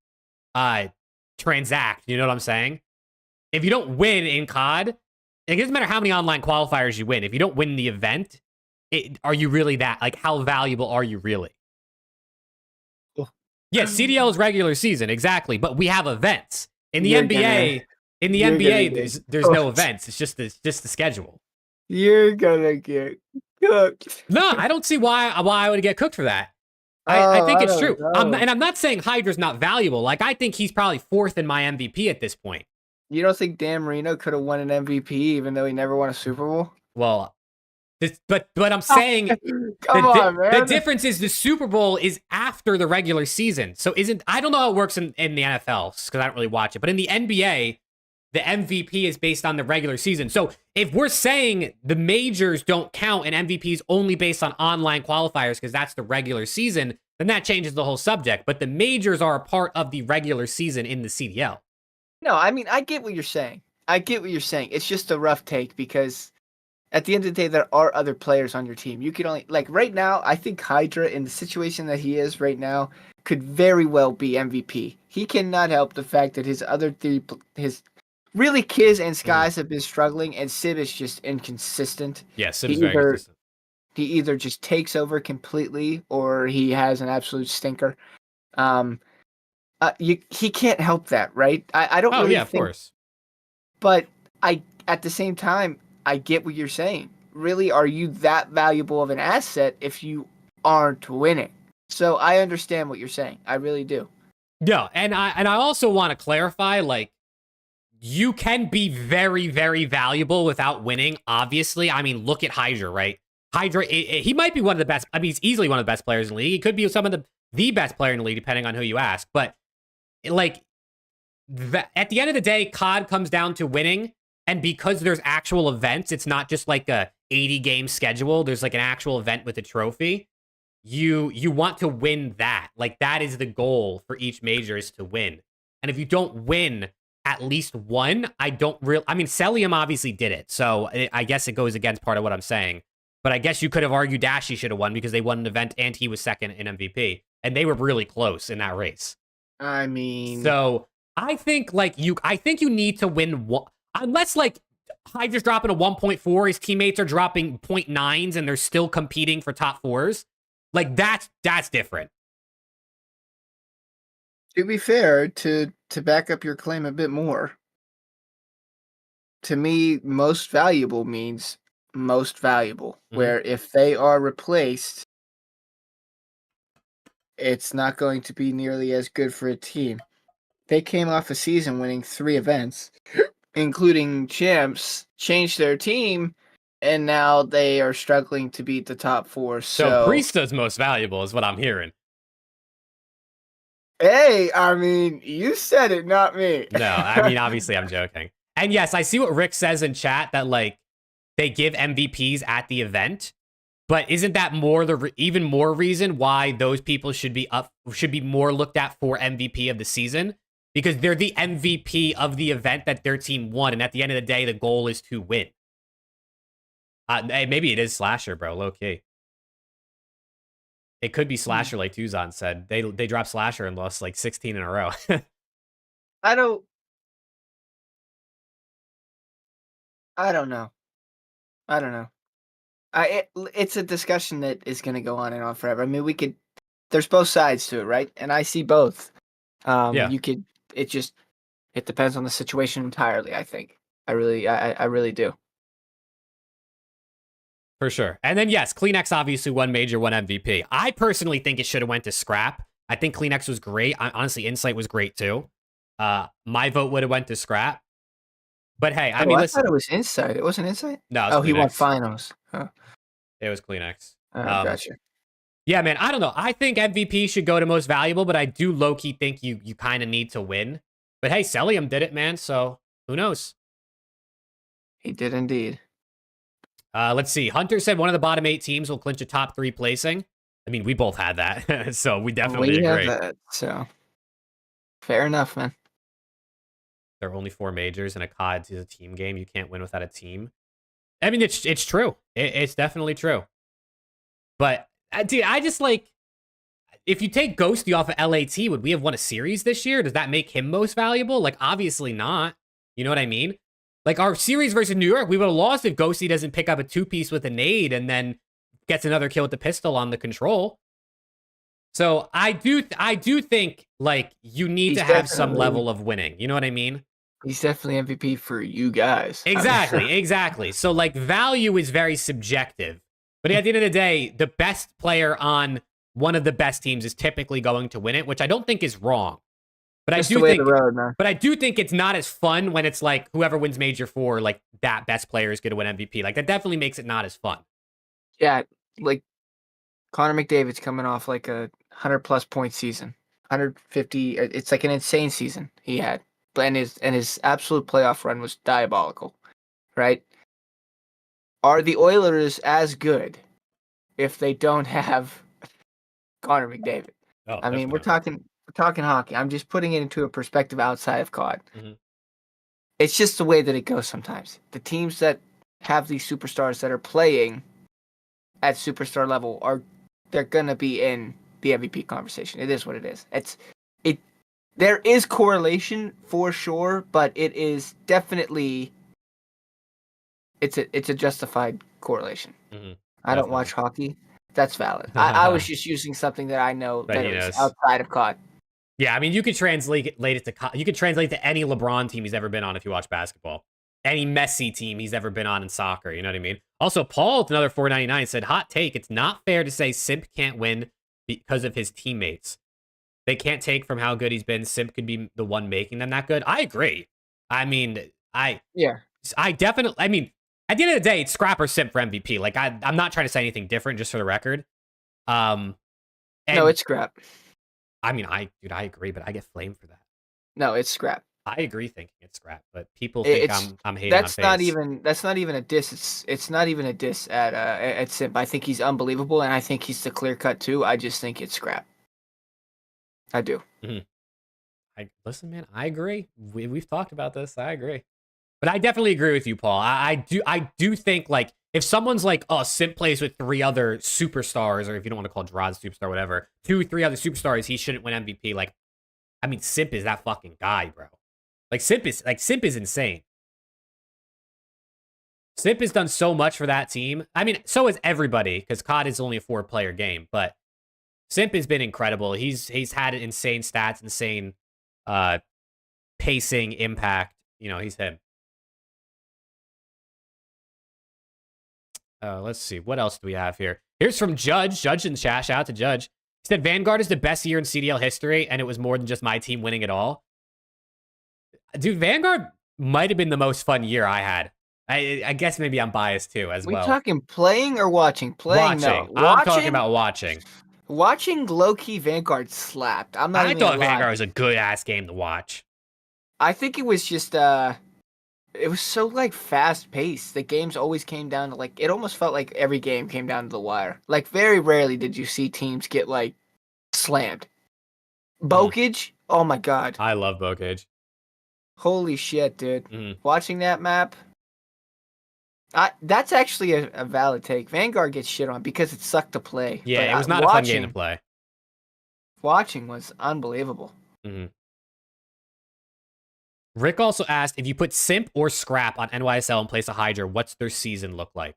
transact. You know what I'm saying? If you don't win in COD, it doesn't matter how many online qualifiers you win. If you don't win the event, are you really that? Like, how valuable are you really? Yes, CDL is regular season, exactly. But we have events in the NBA. In the NBA, there's no events. It's just the schedule. You're gonna get cooked. No, I don't see why I would get cooked for that. I think it's true. And I'm not saying Hydra's not valuable. Like, I think he's probably 4th in my MVP at this point. You don't think Dan Marino could have won an MVP even though he never won a Super Bowl? Well, but I'm saying the difference is the Super Bowl is after the regular season. So I don't know how it works in the NFL because I don't really watch it. But in the NBA, the MVP is based on the regular season. So if we're saying the majors don't count and MVP is only based on online qualifiers because that's the regular season, then that changes the whole subject. But the majors are a part of the regular season in the CDL. No, I mean, I get what you're saying. It's just a rough take because at the end of the day, there are other players on your team. You could only, like right now, I think Hydra, in the situation that he is right now, could very well be MVP. He cannot help the fact that his other three, really Kiz and Skies have been struggling, and Sib is just inconsistent. Yeah, Sib's very consistent. He either just takes over completely or he has an absolute stinker. He can't help that, right? I don't really think, of course. But at the same time, I get what you're saying. Really, are you that valuable of an asset if you aren't winning? So I understand what you're saying. I really do. Yeah, and I also want to clarify, like, you can be very, very valuable without winning, obviously. I mean, look at Hydra, right? Hydra, he might be one of the best. I mean, he's easily one of the best players in the league. He could be some of the best player in the league, depending on who you ask. But, like, at the end of the day, COD comes down to winning. And because there's actual events, it's not just like a 80-game schedule. There's like an actual event with a trophy. You want to win that. Like, that is the goal for each major is to win. And if you don't win at least one, I mean, Celium obviously did it. So I guess it goes against part of what I'm saying. But I guess you could have argued Dashy should have won because they won an event and he was second in MVP. And they were really close in that race. I mean... So I think, like, I think you need to win one. Unless, like, Hydra's dropping a 1.4, his teammates are dropping 0.9s, and they're still competing for top 4s. Like, that's different. To be fair, to back up your claim a bit more, to me, most valuable means most valuable. Mm-hmm. Where if they are replaced, it's not going to be nearly as good for a team. They came off a season winning 3 events. Including champs, changed their team, and now they are struggling to beat the top 4. So Priesta's most valuable is what I'm hearing. Hey, I mean, you said it, not me. No, I mean, obviously I'm joking. And yes, I see what Rick says in chat that, like, they give MVPs at the event. But isn't that even more reason why those people should be more looked at for MVP of the season? Because they're the MVP of the event that their team won. And at the end of the day, the goal is to win. Maybe it is Slasher, bro. Low key. It could be Slasher, like Tuzan said. They dropped Slasher and lost like 16 in a row. I don't know. It's a discussion that is going to go on and on forever. I mean, there's both sides to it, right? And I see both. Yeah. It depends on the situation entirely, I think. I really do. For sure. And then, yes, Kleenex obviously one major, one MVP. I personally think it should have went to Scrap. I think Kleenex was great. Honestly, Insight was great too. My vote would have went to Scrap. But hey, I mean, I listen. thought it was Insight. It wasn't Insight? No, it was He won Kleenex. finals. Huh. It was Kleenex. Gotcha. Yeah, man, I don't know. I think MVP should go to most valuable, but I do low-key think you kind of need to win. But hey, Celium did it, man, so who knows? He did indeed. Let's see. Hunter said one of the bottom 8 teams will clinch a top 3 placing. I mean, we both had that, so we definitely agree. Have that, so fair enough, man. There are only 4 majors, and a COD is a team game. You can't win without a team. I mean, it's true. It's definitely true. But, dude, I just, like, if you take Ghosty off of LAT, would we have won a series this year? Does that make him most valuable? Like, obviously not. You know what I mean? Like, our series versus New York, we would have lost if Ghosty doesn't pick up a 2-piece with a nade and then gets another kill with the pistol on the control. So I do think, like, you need to have some level of winning. You know what I mean? He's definitely MVP for you guys. Exactly. So, like, value is very subjective. But at the end of the day, the best player on one of the best teams is typically going to win it, which I don't think is wrong. But Just I do think, man. But I do think it's not as fun when it's like whoever wins Major 4, like that best player is going to win MVP. Like that definitely makes it not as fun. Yeah, like Connor McDavid's coming off like a 100+ point season, 150. It's like an insane season he had, and his absolute playoff run was diabolical, right? Are the Oilers as good if they don't have Connor McDavid? Oh, I mean, we're talking hockey. I'm just putting it into a perspective outside of COD. Mm-hmm. It's just the way that it goes sometimes. The teams that have these superstars that are playing at superstar level they're gonna be in the MVP conversation. It is what it is. There is correlation for sure, but it is definitely it's a justified correlation. Mm-hmm. I don't watch hockey. That's valid. I was just using something that I know that is outside of COD. Yeah, I mean, you could translate it to you could translate to any LeBron team he's ever been on if you watch basketball. Any Messi team he's ever been on in soccer, you know what I mean? Also, Paul with another $4.99 said, hot take, it's not fair to say Simp can't win because of his teammates. They can't take from how good he's been. Simp could be the one making them that good. I agree. I mean, I definitely, I mean, at the end of the day, it's Scrap or Simp for MVP. Like, I'm not trying to say anything different, just for the record. No, it's Scrap. I mean, I agree, but I get flamed for that. No, it's Scrap. I agree thinking it's Scrap, but people think I'm hating on FAZE. That's not even a diss. It's not even a diss at Simp. I think he's unbelievable, and I think he's the clear cut too. I just think it's Scrap. I do. Mm-hmm. Listen, man, I agree. We've talked about this. I agree. But I definitely agree with you, Paul. I do think, like, if someone's like, oh, Simp plays with 3 other superstars, or if you don't want to call Gerard superstar, whatever, 3 other superstars, he shouldn't win MVP. Like, I mean, Simp is that fucking guy, bro. Like, Simp is insane. Simp has done so much for that team. I mean, so has everybody, because COD is only a 4-player game, but Simp has been incredible. He's had insane stats, insane pacing, impact. You know, he's him. Let's see. What else do we have here? Here's from Judge. Judge in the chat. Shout out to Judge. He said, Vanguard is the best year in CDL history, and it was more than just my team winning it all. Dude, Vanguard might have been the most fun year I had. I guess maybe I'm biased too, as well. We talking playing or watching? Playing, watching. No. I'm talking about watching. Watching low-key Vanguard slapped. I thought Vanguard was a good-ass game to watch. I think it was just, it was so, like, fast-paced. The games always came down to, like, it almost felt like every game came down to the wire. Like, very rarely did you see teams get, like, slammed. Bokage? Oh, my God. I love Bokage. Holy shit, dude. Watching that map, that's actually a valid take. Vanguard gets shit on because it sucked to play. Yeah, it was not a fun game to play. Watching was unbelievable. Rick also asked, if you put Simp or Scrap on NYSL and place a Hydra, what's their season look like?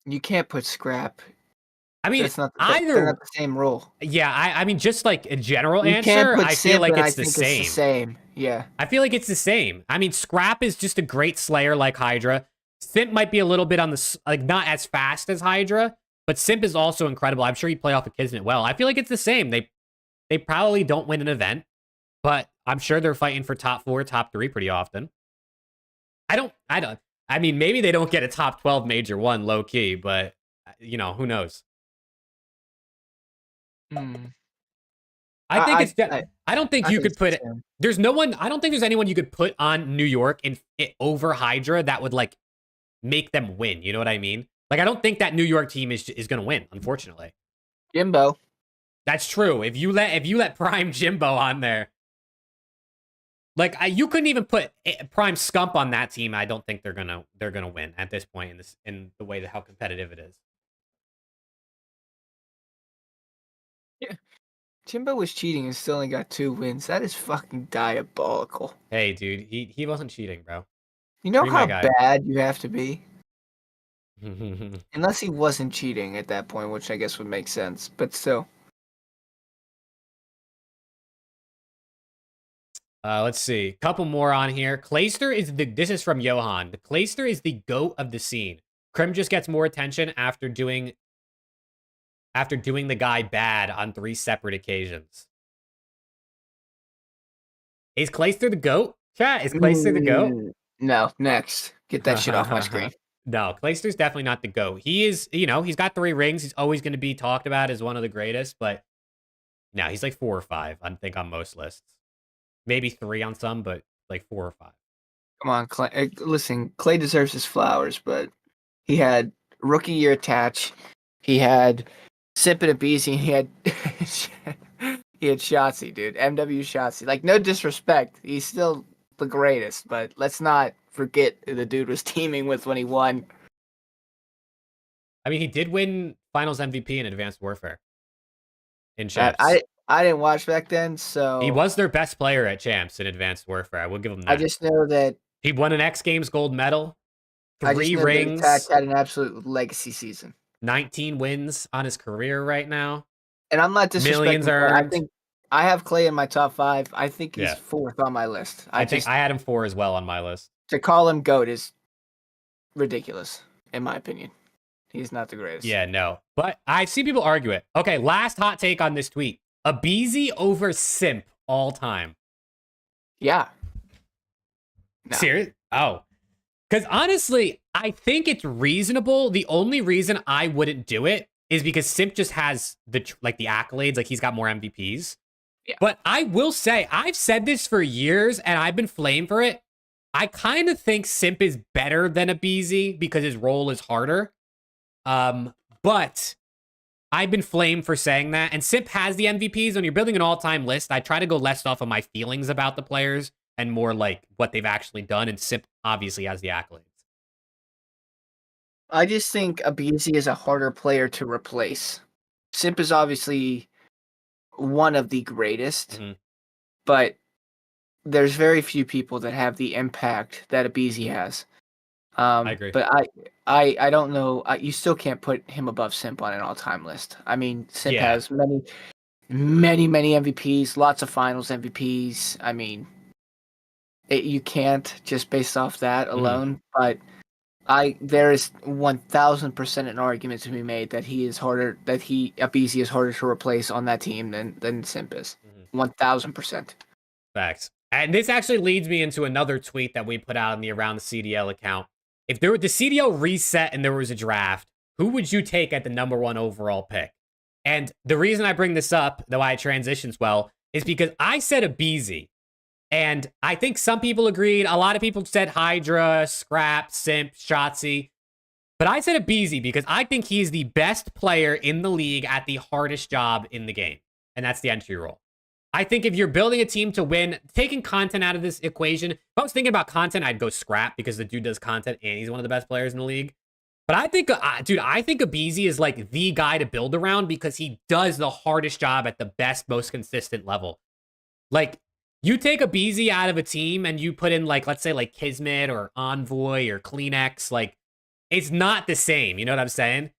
You can't put Scrap I mean, That's not they're either. not the same role. Yeah, I mean, just like a general You can't answer, put I feel Simp, like and I it's the think it's the same. same. Yeah. I feel like it's the same. I mean, Scrap is just a great slayer like Hydra. Simp might be a little bit on the like not as fast as Hydra, but Simp is also incredible. I'm sure he'd play off of Kismet well. I feel like it's the same. They probably don't win an event, but I'm sure they're fighting for top 4, top 3 pretty often. I don't. I mean, maybe they don't get a top 12 major one low key, but you know, who knows? Mm. I think I it's. I don't think I you think could it's the put it. same. There's no one. I don't think there's anyone you could put on New York in over Hydra that would like make them win. You know what I mean? Like, I don't think that New York team is going to win. Unfortunately, Jimbo. that's true. If you let Prime Jimbo on there, like you couldn't even put Prime Scump on that team. I don't think they're gonna win at this point in the way that how competitive it is. Yeah. Jimbo was cheating and still only got 2 wins. That is fucking diabolical. Hey, dude, he wasn't cheating, bro. You know Free my how guy. bad you have to be? Unless he wasn't cheating at that point, which I guess would make sense. But still. Let's see. Couple more on here. Clayster is this is from Johan. The Clayster is the GOAT of the scene. Krim just gets more attention after doing the guy bad on 3 separate occasions. Is Clayster the GOAT? Chat, is Clayster the GOAT? No, next. Get that shit off my screen. No, Clayster's definitely not the GOAT. He is, you know, he's got 3 rings. He's always going to be talked about as one of the greatest, but no, he's like 4 or 5, I think, on most lists. Maybe 3 on some, but like 4 or 5. Come on, Clay. Listen, Clay deserves his flowers, but he had rookie year attach. He had Sip and Abizi, and he had he had Shotzi, dude. MW Shotzi. Like, no disrespect. He's still the greatest, but let's not forget who the dude was teaming with when he won. I mean, he did win Finals MVP in Advanced Warfare. In Champs. I didn't watch back then, so he was their best player at Champs in Advanced Warfare. I will give him that. I just know that he won an X Games gold medal, 3 rings. That had an absolute legacy season. 19 wins on his career right now. And I'm not disrespecting. Millions earned. I think I have Clay in my top 5. I think he's 4th on my list. I think I had him 4 as well on my list. To call him GOAT is ridiculous, in my opinion. He's not the greatest. Yeah, no. But I see people argue it. Okay, last hot take on this tweet. Abizi over Simp all time. Yeah. No. Serious? Oh. Because honestly, I think it's reasonable. The only reason I wouldn't do it is because Simp just has the accolades. Like, he's got more MVPs. Yeah. But I will say, I've said this for years, and I've been flamed for it. I kind of think Simp is better than Abizi because his role is harder. But I've been flamed for saying that. And Simp has the MVPs. When you're building an all-time list, I try to go less off of my feelings about the players and more like what they've actually done. And Simp obviously has the accolades. I just think Abizi is a harder player to replace. Simp is obviously one of the greatest, but there's very few people that have the impact that Abizi has. I agree. But I don't know. You still can't put him above Simp on an all-time list. I mean, Simp has many MVPs, lots of finals MVPs. I mean, you can't just based off that alone. But there is 1,000% an argument to be made that Abizi is harder to replace on that team than Simp is. 1,000%. Facts. And this actually leads me into another tweet that we put out in the Around the CDL account. If the CDL reset and there was a draft, who would you take at the #1 overall pick? And the reason I bring this up, though I transitions well, is because I said Abizi. And I think some people agreed. A lot of people said Hydra, Scrap, Simp, Shotzi. But I said Abizi because I think he's the best player in the league at the hardest job in the game. And that's the entry role. I think if you're building a team to win, taking content out of this equation, if I was thinking about content, I'd go Scrap because the dude does content and he's one of the best players in the league. But I think, dude, I think Abizi is like the guy to build around because he does the hardest job at the best, most consistent level. Like, you take Abizi out of a team and you put in, like, let's say, like Kismet or Envoy or Kleenex, like, it's not the same. You know what I'm saying?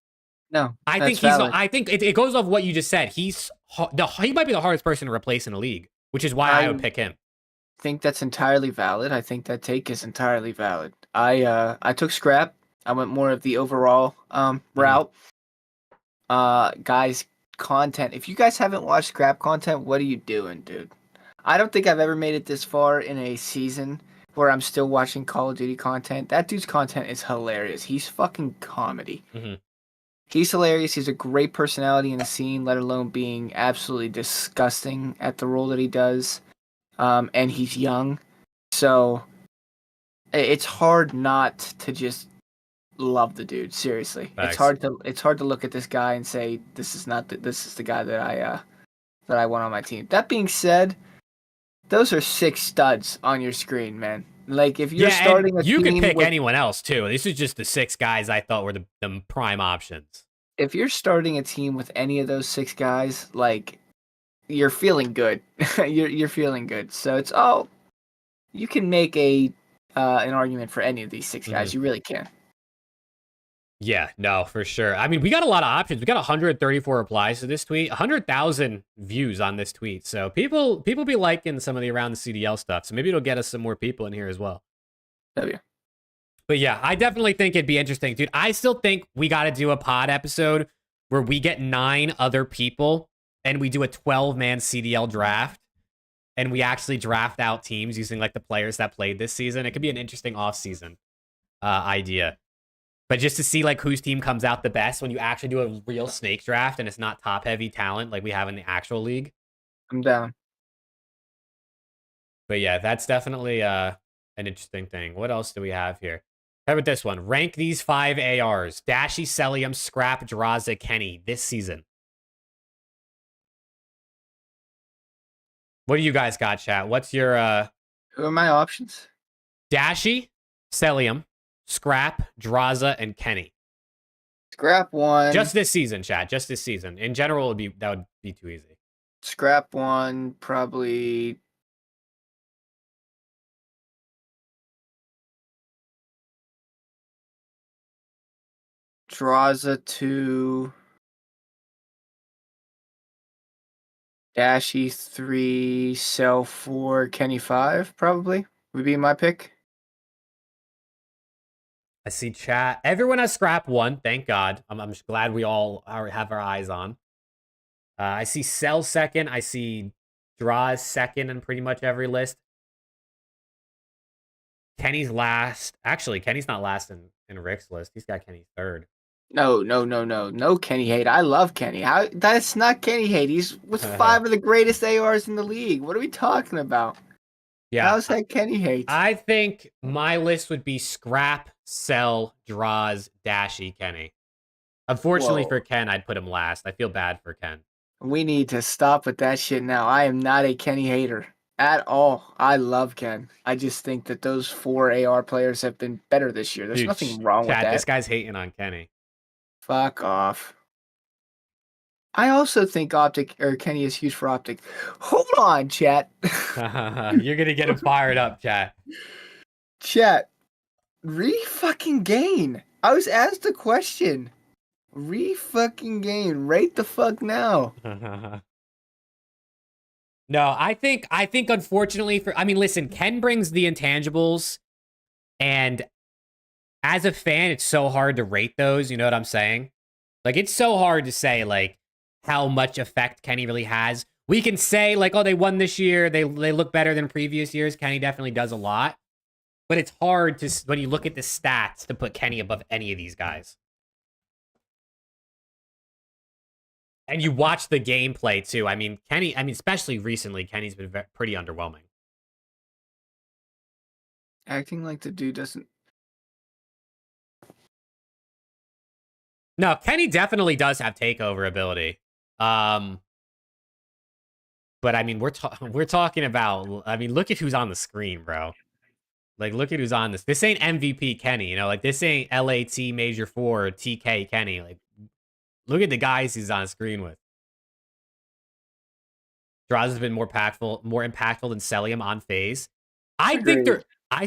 No, I think that's he's not. valid. I think it goes off what you just said. He might be the hardest person to replace in the league, which is why I would I pick him. think that's entirely valid. I think that take is entirely valid. I took scrap. I went more of the overall Mhm. route. Guys, content. If you guys haven't watched scrap content, what are you doing, dude? I don't think I've ever made it this far in a season where I'm still watching Call of Duty content. That dude's content is hilarious. He's fucking comedy. Mhm. He's hilarious. He's a great personality in the scene, let alone being absolutely disgusting at the role that he does. And he's young, so it's hard not to just love the dude. Seriously, Facts. it's hard to look at this guy and say this is the guy that I want on my team. That being said, those are 6 studs on your screen, man. Like if you're Yeah, and starting a you could team pick with anyone else too. This is just the 6 guys I thought were the prime options. if you're starting a team with any of those 6 guys, like you're feeling good. You're feeling good. So it's all you can make a an argument for any of these 6 guys. Mhm. You really can. Yeah, no, for sure. I mean, we got a lot of options. We got 134 replies to this tweet, 100,000 views on this tweet. So people be liking some of the around the CDL stuff. So maybe it'll get us some more people in here as well. W. But yeah, I definitely think it'd be interesting, dude. I still think we got to do a pod episode where we get 9 other people and we do a 12-man CDL draft and we actually draft out teams using like the players that played this season. It could be an interesting off-season idea. But just to see like whose team comes out the best when you actually do a real snake draft and it's not top-heavy talent like we have in the actual league. I'm down. But yeah, that's definitely an interesting thing. What else do we have here? How about this one? Rank these 5 ARs. Dashy, Celium, Scrap, Draza, Kenny this season. What do you guys got, chat? What's your Who are my options? Dashy, Celium, Scrap, Draza, and Kenny? Scrap one. Just this season, chat. Just this season. In general, that would be too easy. Scrap one, probably. Draza 2. Dashy 3. Cell 4. Kenny 5, probably. Would be my pick. I see chat. Everyone has Scrap 1. Thank God. I'm just glad we all have our eyes on. I see Cell second. I see Draws second in pretty much every list. Kenny's last. Actually, Kenny's not last in Rick's list. He's got Kenny third. No. No Kenny hate. I love Kenny. That's not Kenny hate. He's with 5 of the greatest ARs in the league. What are we talking about? Yeah. How's that Kenny hate? I think my list would be Scrap, Cell, Draws, Dashy, Kenny. Unfortunately Whoa. for Ken, I'd put him last. I feel bad for Ken. We need to stop with that shit now. I am not a Kenny hater at all. I love Ken. I just think that those 4 AR players have been better this year. There's Dude, nothing wrong with chat, that. this guy's hating on Kenny. Fuck off. I also think Optic or Kenny is huge for Optic. Hold on, chat. You're gonna get him fired up, chat. Chat. Re-fucking gain. I was asked a question. Re-fucking gain. Rate the fuck now. No, I think unfortunately listen, Ken brings the intangibles, and as a fan, it's so hard to rate those, you know what I'm saying? Like, it's so hard to say, like, how much effect Kenny really has. We can say, like, oh, they won this year, they look better than previous years. Kenny definitely does a lot. But it's hard to, when you look at the stats, to put Kenny above any of these guys. And you watch the gameplay, too. Kenny, especially recently, Kenny's been pretty underwhelming. Acting like the dude doesn't. No, Kenny definitely does have takeover ability. But we're talking about. Look at who's on the screen, bro. Like, look at who's on this. This ain't MVP Kenny, you know. Like, this ain't LAT Major 4 or TK Kenny. Like, look at the guys he's on screen with. Draws has been more impactful than Celium on FaZe. I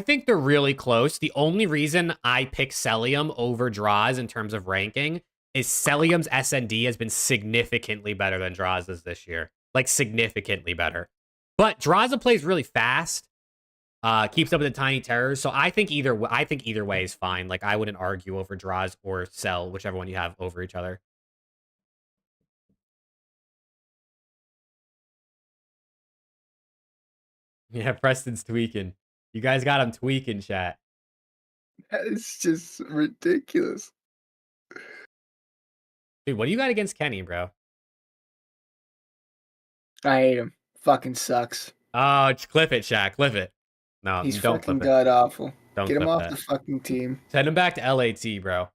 think they're really close. The only reason I pick Celium over Draws in terms of ranking is Celium's SND has been significantly better than Draza's this year. Like, significantly better. But Draza plays really fast. Keeps up with the tiny terrors. So I think either way is fine. Like, I wouldn't argue over Draz or Cell, whichever one you have over each other. Yeah, Preston's tweaking. You guys got him tweaking, chat. That is just ridiculous. Dude, what do you got against Kenny, bro? I hate him. Fucking sucks. Oh, clip it, Shaq. Clip it. No, He's don't fucking clip it. god awful. Don't Get him clip off that. the fucking team. Send him back to LAT, bro.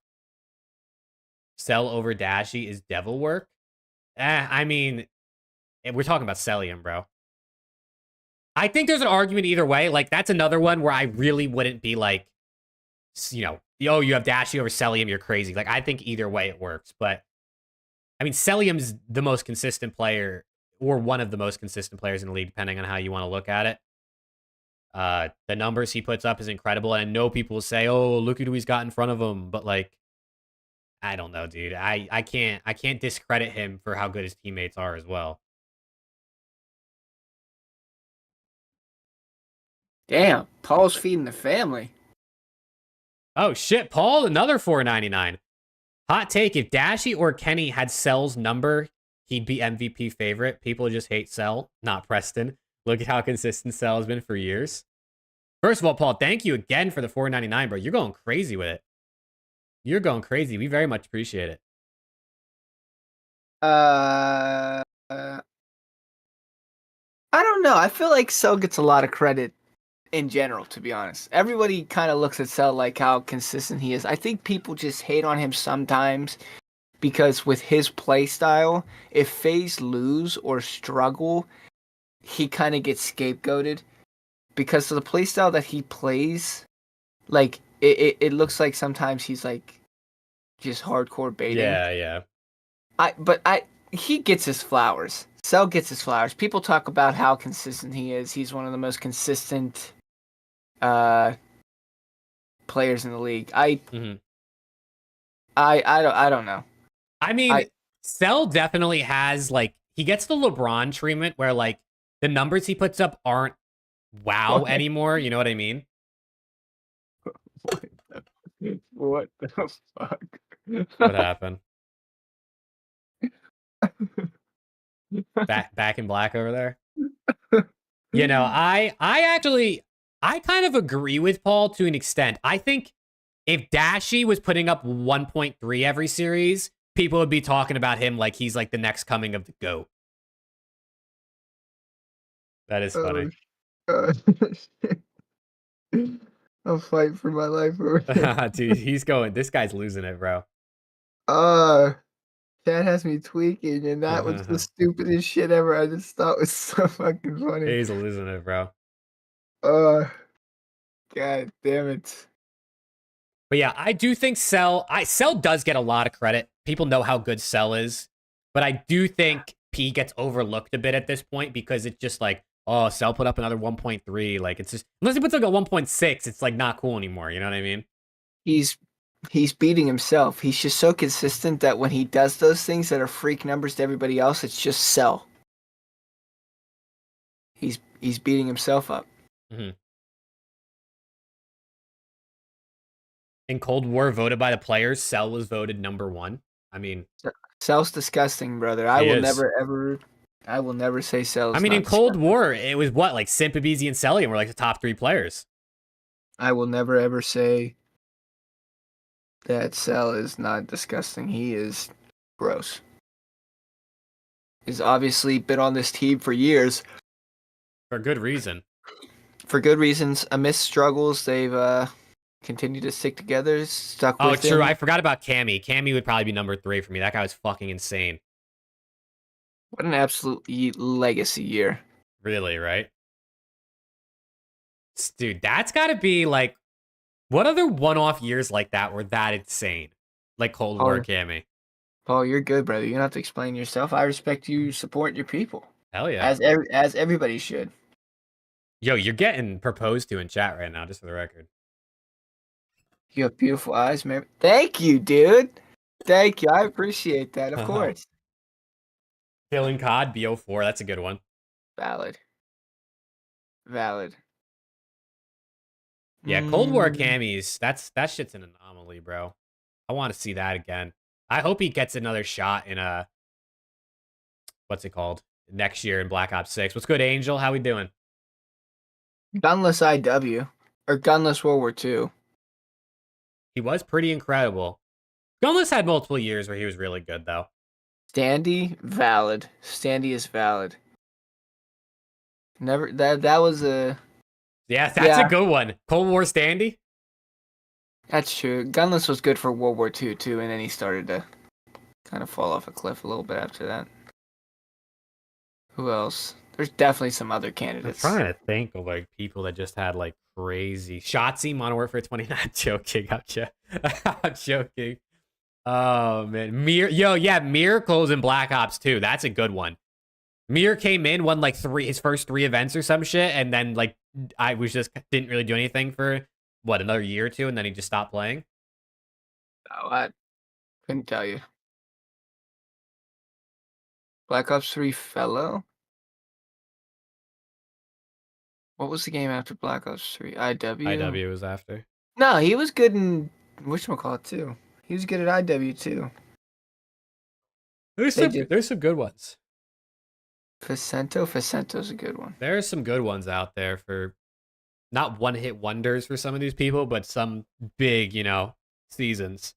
Cell over Dashy is devil work? I mean, we're talking about Celium, bro. I think there's an argument either way. Like, that's another one where I really wouldn't be like, you know, oh, you have Dashy over Celium, you're crazy. Like, I think either way it works. But, I mean, Celium's the most consistent player, or one of the most consistent players in the league, depending on how you want to look at it. The numbers he puts up is incredible. And I know people will say, oh, look at who he's got in front of him. But, like, I don't know, dude. I can't discredit him for how good his teammates are as well. Damn, Paul's feeding the family. Oh shit, Paul, another $4.99. Hot take: if Dashy or Kenny had Cell's number, he'd be MVP favorite. People just hate Cell, not Preston. Look at how consistent Cell has been for years. First of all, Paul, thank you again for the $4.99, bro. You're going crazy with it. You're going crazy. We very much appreciate it. I don't know. I feel like Cell gets a lot of credit in general, to be honest. Everybody kind of looks at Cell like how consistent he is. I think people just hate on him sometimes because with his play style, if FaZe lose or struggle, he kind of gets scapegoated because of the play style that he plays. Like it looks like sometimes he's like just hardcore baiting. Yeah. He gets his flowers. Cell gets his flowers. People talk about how consistent he is. He's one of the most consistent players in the league. I don't know. I mean, Cell definitely has, like, he gets the LeBron treatment where, like, the numbers he puts up aren't wow anymore. You know what I mean? What the fuck? What happened? back in black over there. You know, I kind of agree with Paul to an extent. I think if Dashy was putting up 1.3 every series, people would be talking about him like he's like the next coming of the GOAT. That is funny. I'll fight for my life over here. Dude, this guy's losing it, bro. That has me tweaking, and that was the stupidest shit ever. I just thought it was so fucking funny. He's losing it, bro. God damn it. But yeah, I do think Cell does get a lot of credit. People know how good Cell is. But I do think P gets overlooked a bit at this point because it's just like, oh, Cell put up another 1.3. Like, it's just, unless he puts like a 1.6, it's like not cool anymore. You know what I mean? He's beating himself. He's just so consistent that when he does those things that are freak numbers to everybody else, it's just Cell. He's beating himself up. In Cold War, voted by the players, Cell was voted number 1. I mean, Cell's disgusting, brother. I will never say Cell's. I mean, in Cold War, it was what, like Sympabeezy and Celium were like the top 3 players. I will never ever say that Cell is not disgusting. He is gross. He's obviously been on this team for years. For good reason. For good reasons. Amidst struggles, they've continued to stick together, stuck with him. Oh, true. I forgot about Cammy. Cammy would probably be number 3 for me. That guy was fucking insane. What an absolute legacy year. Really, right? Dude, that's got to be like, what other one-off years like that were that insane? Like Cold War Cammy. Paul, you're good, brother. You don't have to explain yourself. I respect you support your people. Hell yeah. As everybody should. Yo, you're getting proposed to in chat right now, just for the record. You have beautiful eyes, man. Thank you, dude. Thank you. I appreciate that. Of course. Killing COD, BO4. That's a good one. Valid. Valid. Yeah, Cold War Mm, camis. That shit's an anomaly, bro. I want to see that again. I hope he gets another shot in what's it called? Next year in Black Ops 6. What's good, Angel? How we doing? gunless IW or gunless World War II. He was pretty incredible. Gunless had multiple years where he was really good, though. Standy, valid. Standy is valid. Never that was a Yeah, that's a yeah, good one. Cold War Standy? that's true. Gunless was good for World War II too, and then he started to kind of fall off a cliff a little bit after that. Who else? There's definitely some other I'm candidates. trying to think of like people that just had like crazy Shotzi Modern Warfare 29. Joking, I'm joking. Oh man, Miracles in Black Ops 2. That's a good one. Mir came in, won like his first 3 events or some shit, and then like I was just didn't really do anything for what another year or two, and then he just stopped playing. Oh, I couldn't tell you. Black Ops 3 fellow? What was the game after Black Ops 3? IW? IW was after. No, he was good in whatchamacallit too. He was good at IW too. There's They some just there's some good ones. Facento's a good one. There's some good ones out there for not one hit wonders for some of these people, but some big, seasons.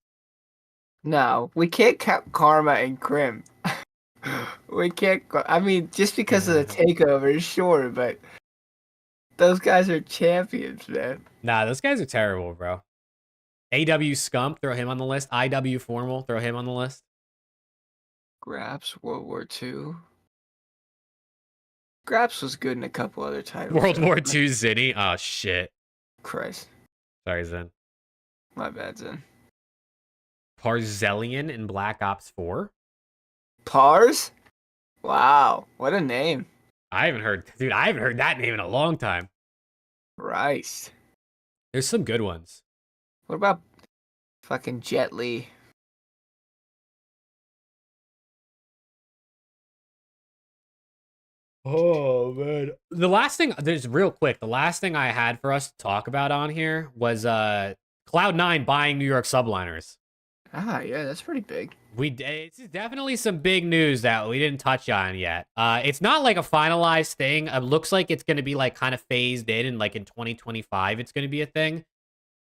No, we can't count Karma and Crim. We can't. I mean, just because of the takeover, sure, but those guys are champions, man. Nah, those guys are terrible, bro. AW Scump, throw him on the list. IW Formal, throw him on the list. Graps, World War II. Graps was good in a couple other titles, World though. War II Zinni. Oh shit. Christ, Sorry, Zen. my bad, Zen. Parzellian in Black Ops 4. Pars? Wow, what a name. I haven't heard that name in a long time. Christ. There's some good ones. What about fucking Jet Li? Oh man. The last thing I had for us to talk about on here was Cloud9 buying New York subliners. Ah, yeah, that's pretty big. It's definitely some big news that we didn't touch on yet. It's not like a finalized thing. It looks like it's going to be like kind of phased in, and like in 2025, it's going to be a thing.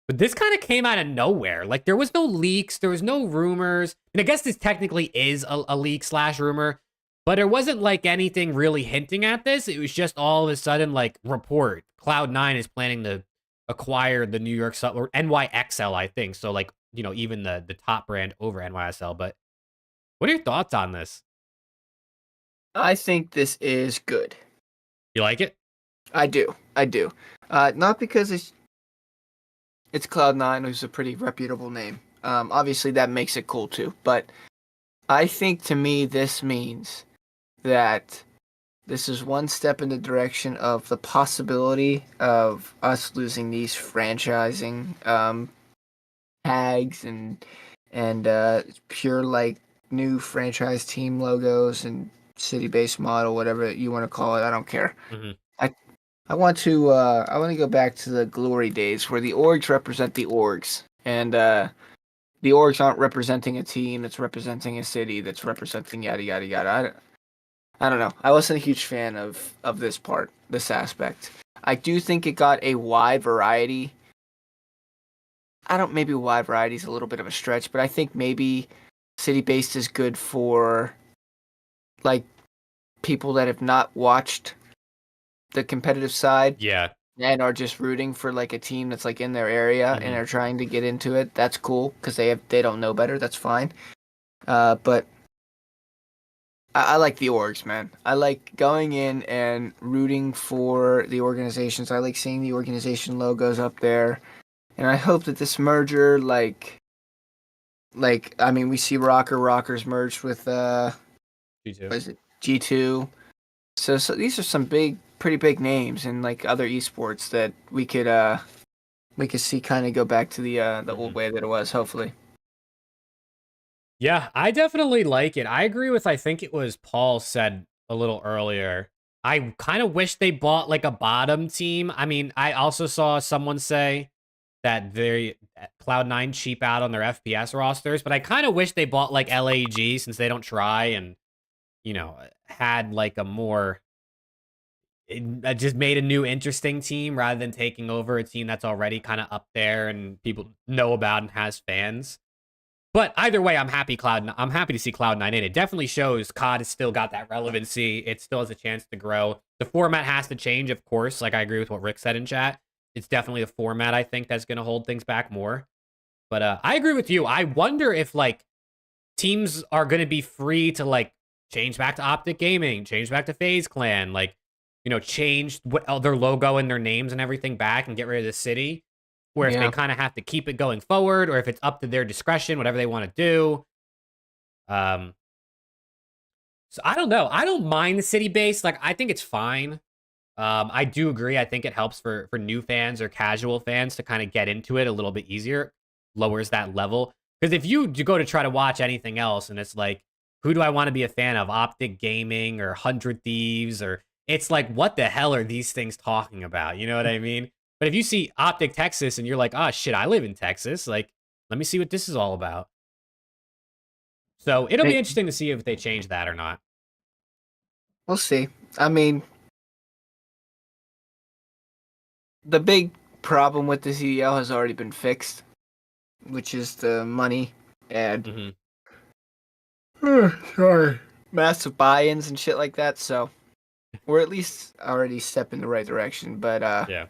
But this kind of came out of nowhere. Like there was no leaks, there was no rumors, and I guess this technically is a leak slash rumor, but there wasn't like anything really hinting at this. It was just all of a sudden like report Cloud9 is planning to acquire the New York sub or NYXL, I think. So like even the top brand over NYSL. But what are your thoughts on this? I think this is good. You like it? I do. I do. Not because it's Cloud9, who's a pretty reputable name. Obviously that makes it cool too. But I think to me this means that this is one step in the direction of the possibility of us losing these franchising tags and pure like new franchise team logos and city-based model, whatever you want to call it. I don't care. Mm-hmm. I want to go back to the glory days where the orgs represent the orgs, and the orgs aren't representing a team that's representing a city that's representing yada yada yada. I don't know. I wasn't a huge fan of this aspect. I do think it got a wide variety. Maybe wide variety is a little bit of a stretch, but I think maybe city based is good for like people that have not watched the competitive side Yeah. and are just rooting for like a team that's like in their area and are trying to get into it. That's cool because they don't know better. That's fine. But I like the orgs, man. I like going in and rooting for the organizations. I like seeing the organization logos up there, and I hope that this merger, I mean, we see Rockers merged with G2. what is it, G2. So these are some pretty big names in like other esports that we could see kind of go back to the old way that it was. Hopefully. Yeah, I definitely like it. I agree with, I think it was Paul said a little earlier. I kind of wish they bought like a bottom team. I mean, I also saw someone say that they Cloud9 cheap out on their FPS rosters, but I kind of wish they bought like LAG since they don't try and, had like a more just made a new interesting team rather than taking over a team that's already kind of up there and people know about and has fans. But either way, I'm happy to see Cloud9 in. It definitely shows COD has still got that relevancy. It still has a chance to grow. The format has to change, of course. Like I agree with what Rick said in chat. It's definitely the format I think that's going to hold things back more. But I agree with you. I wonder if like teams are going to be free to like change back to Optic Gaming, change back to FaZe Clan, like change what their logo and their names and everything back and get rid of the city. Where if they Yeah. kind of have to keep it going forward, or if it's up to their discretion, whatever they want to do. Um, so I don't know. I don't mind the city base. Like I think it's fine. I do agree. I think it helps for new fans or casual fans to kind of get into it a little bit easier. Lowers that level. Because if you go to try to watch anything else and it's like, who do I want to be a fan of? Optic Gaming or 100 Thieves, or it's like, what the hell are these things talking about? You know what I mean? But if you see Optic Texas and you're like, oh shit, I live in Texas. Like, let me see what this is all about. So it'll be Hey, interesting to see if they change that or not. we'll see. I mean, the big problem with the CDL has already been fixed, which is the money and Mm-hmm. sorry, massive buy-ins and shit like that. So we're at least already step in the right direction. But Yeah,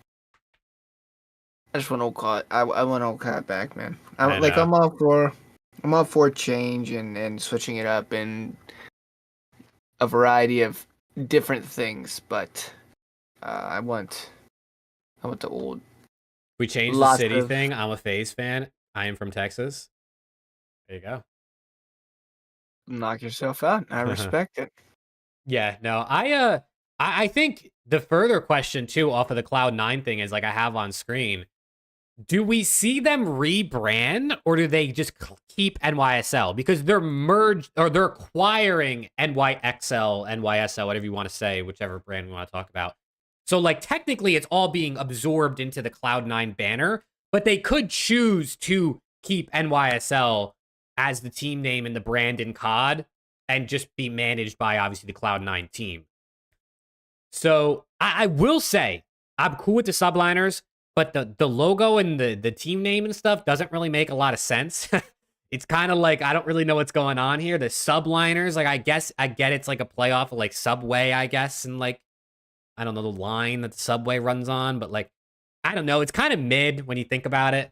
I just want old COD. I want old COD back, man. I Like know. I'm all for change and switching it up and a variety of different things. But I want the old. We changed the Lots city of thing. I'm a FaZe fan. I am from Texas. There you go. knock yourself out. I respect it. Yeah, no, I think the further question too off of the Cloud9 thing is like I have on screen. Do we see them rebrand or do they just keep NYSL? Because they're merged or they're acquiring NYXL, NYSL, whatever you want to say, whichever brand we want to talk about. So like technically it's all being absorbed into the Cloud9 banner, but they could choose to keep NYSL as the team name and the brand in COD and just be managed by obviously the Cloud9 team. So I will say I'm cool with the subliners, but the logo and the team name and stuff doesn't really make a lot of sense. It's kind of like I don't really know what's going on here. The subliners, like I guess I get it's like a playoff of like Subway, I guess, and like I don't know the line that the Subway runs on, but like I don't know. It's kind of mid when you think about it.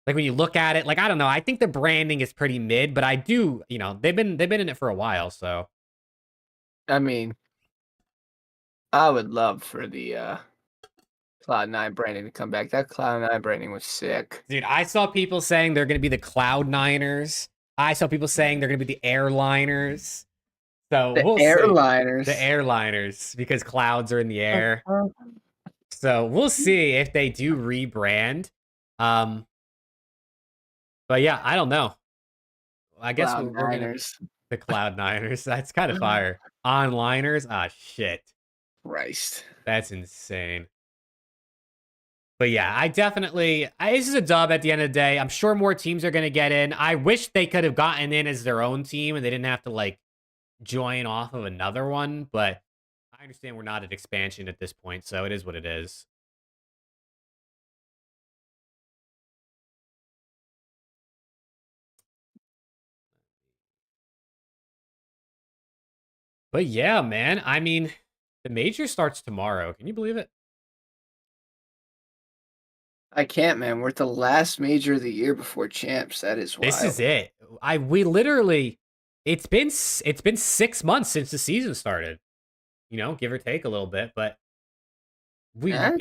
Like when you look at it, like I don't know. I think the branding is pretty mid, but I do, they've been in it for a while, so I mean, I would love for the Cloud9 branding to come back. That Cloud9 branding was sick. dude, I saw people saying they're going to be the Cloud Niners. I saw people saying they're going to be the Airliners. So The we'll see. The airliners. Airliners, because clouds are in the air. So we'll see if they do rebrand. Um, but yeah, I don't know. I guess we're going to Cloud9ers. the Cloud Niners. That's kind of fire. Onliners? Ah, shit. Christ. That's insane. But yeah, this is a dub at the end of the day. I'm sure more teams are going to get in. I wish they could have gotten in as their own team and they didn't have to like join off of another one. But I understand we're not at expansion at this point, so it is what it is. But yeah, man, I mean, the major starts tomorrow. Can you believe it? I can't, man. We're at the last major of the year before champs. That is This is wild. it. We literally it's been 6 months since the season started. Give or take a little bit, but Yeah,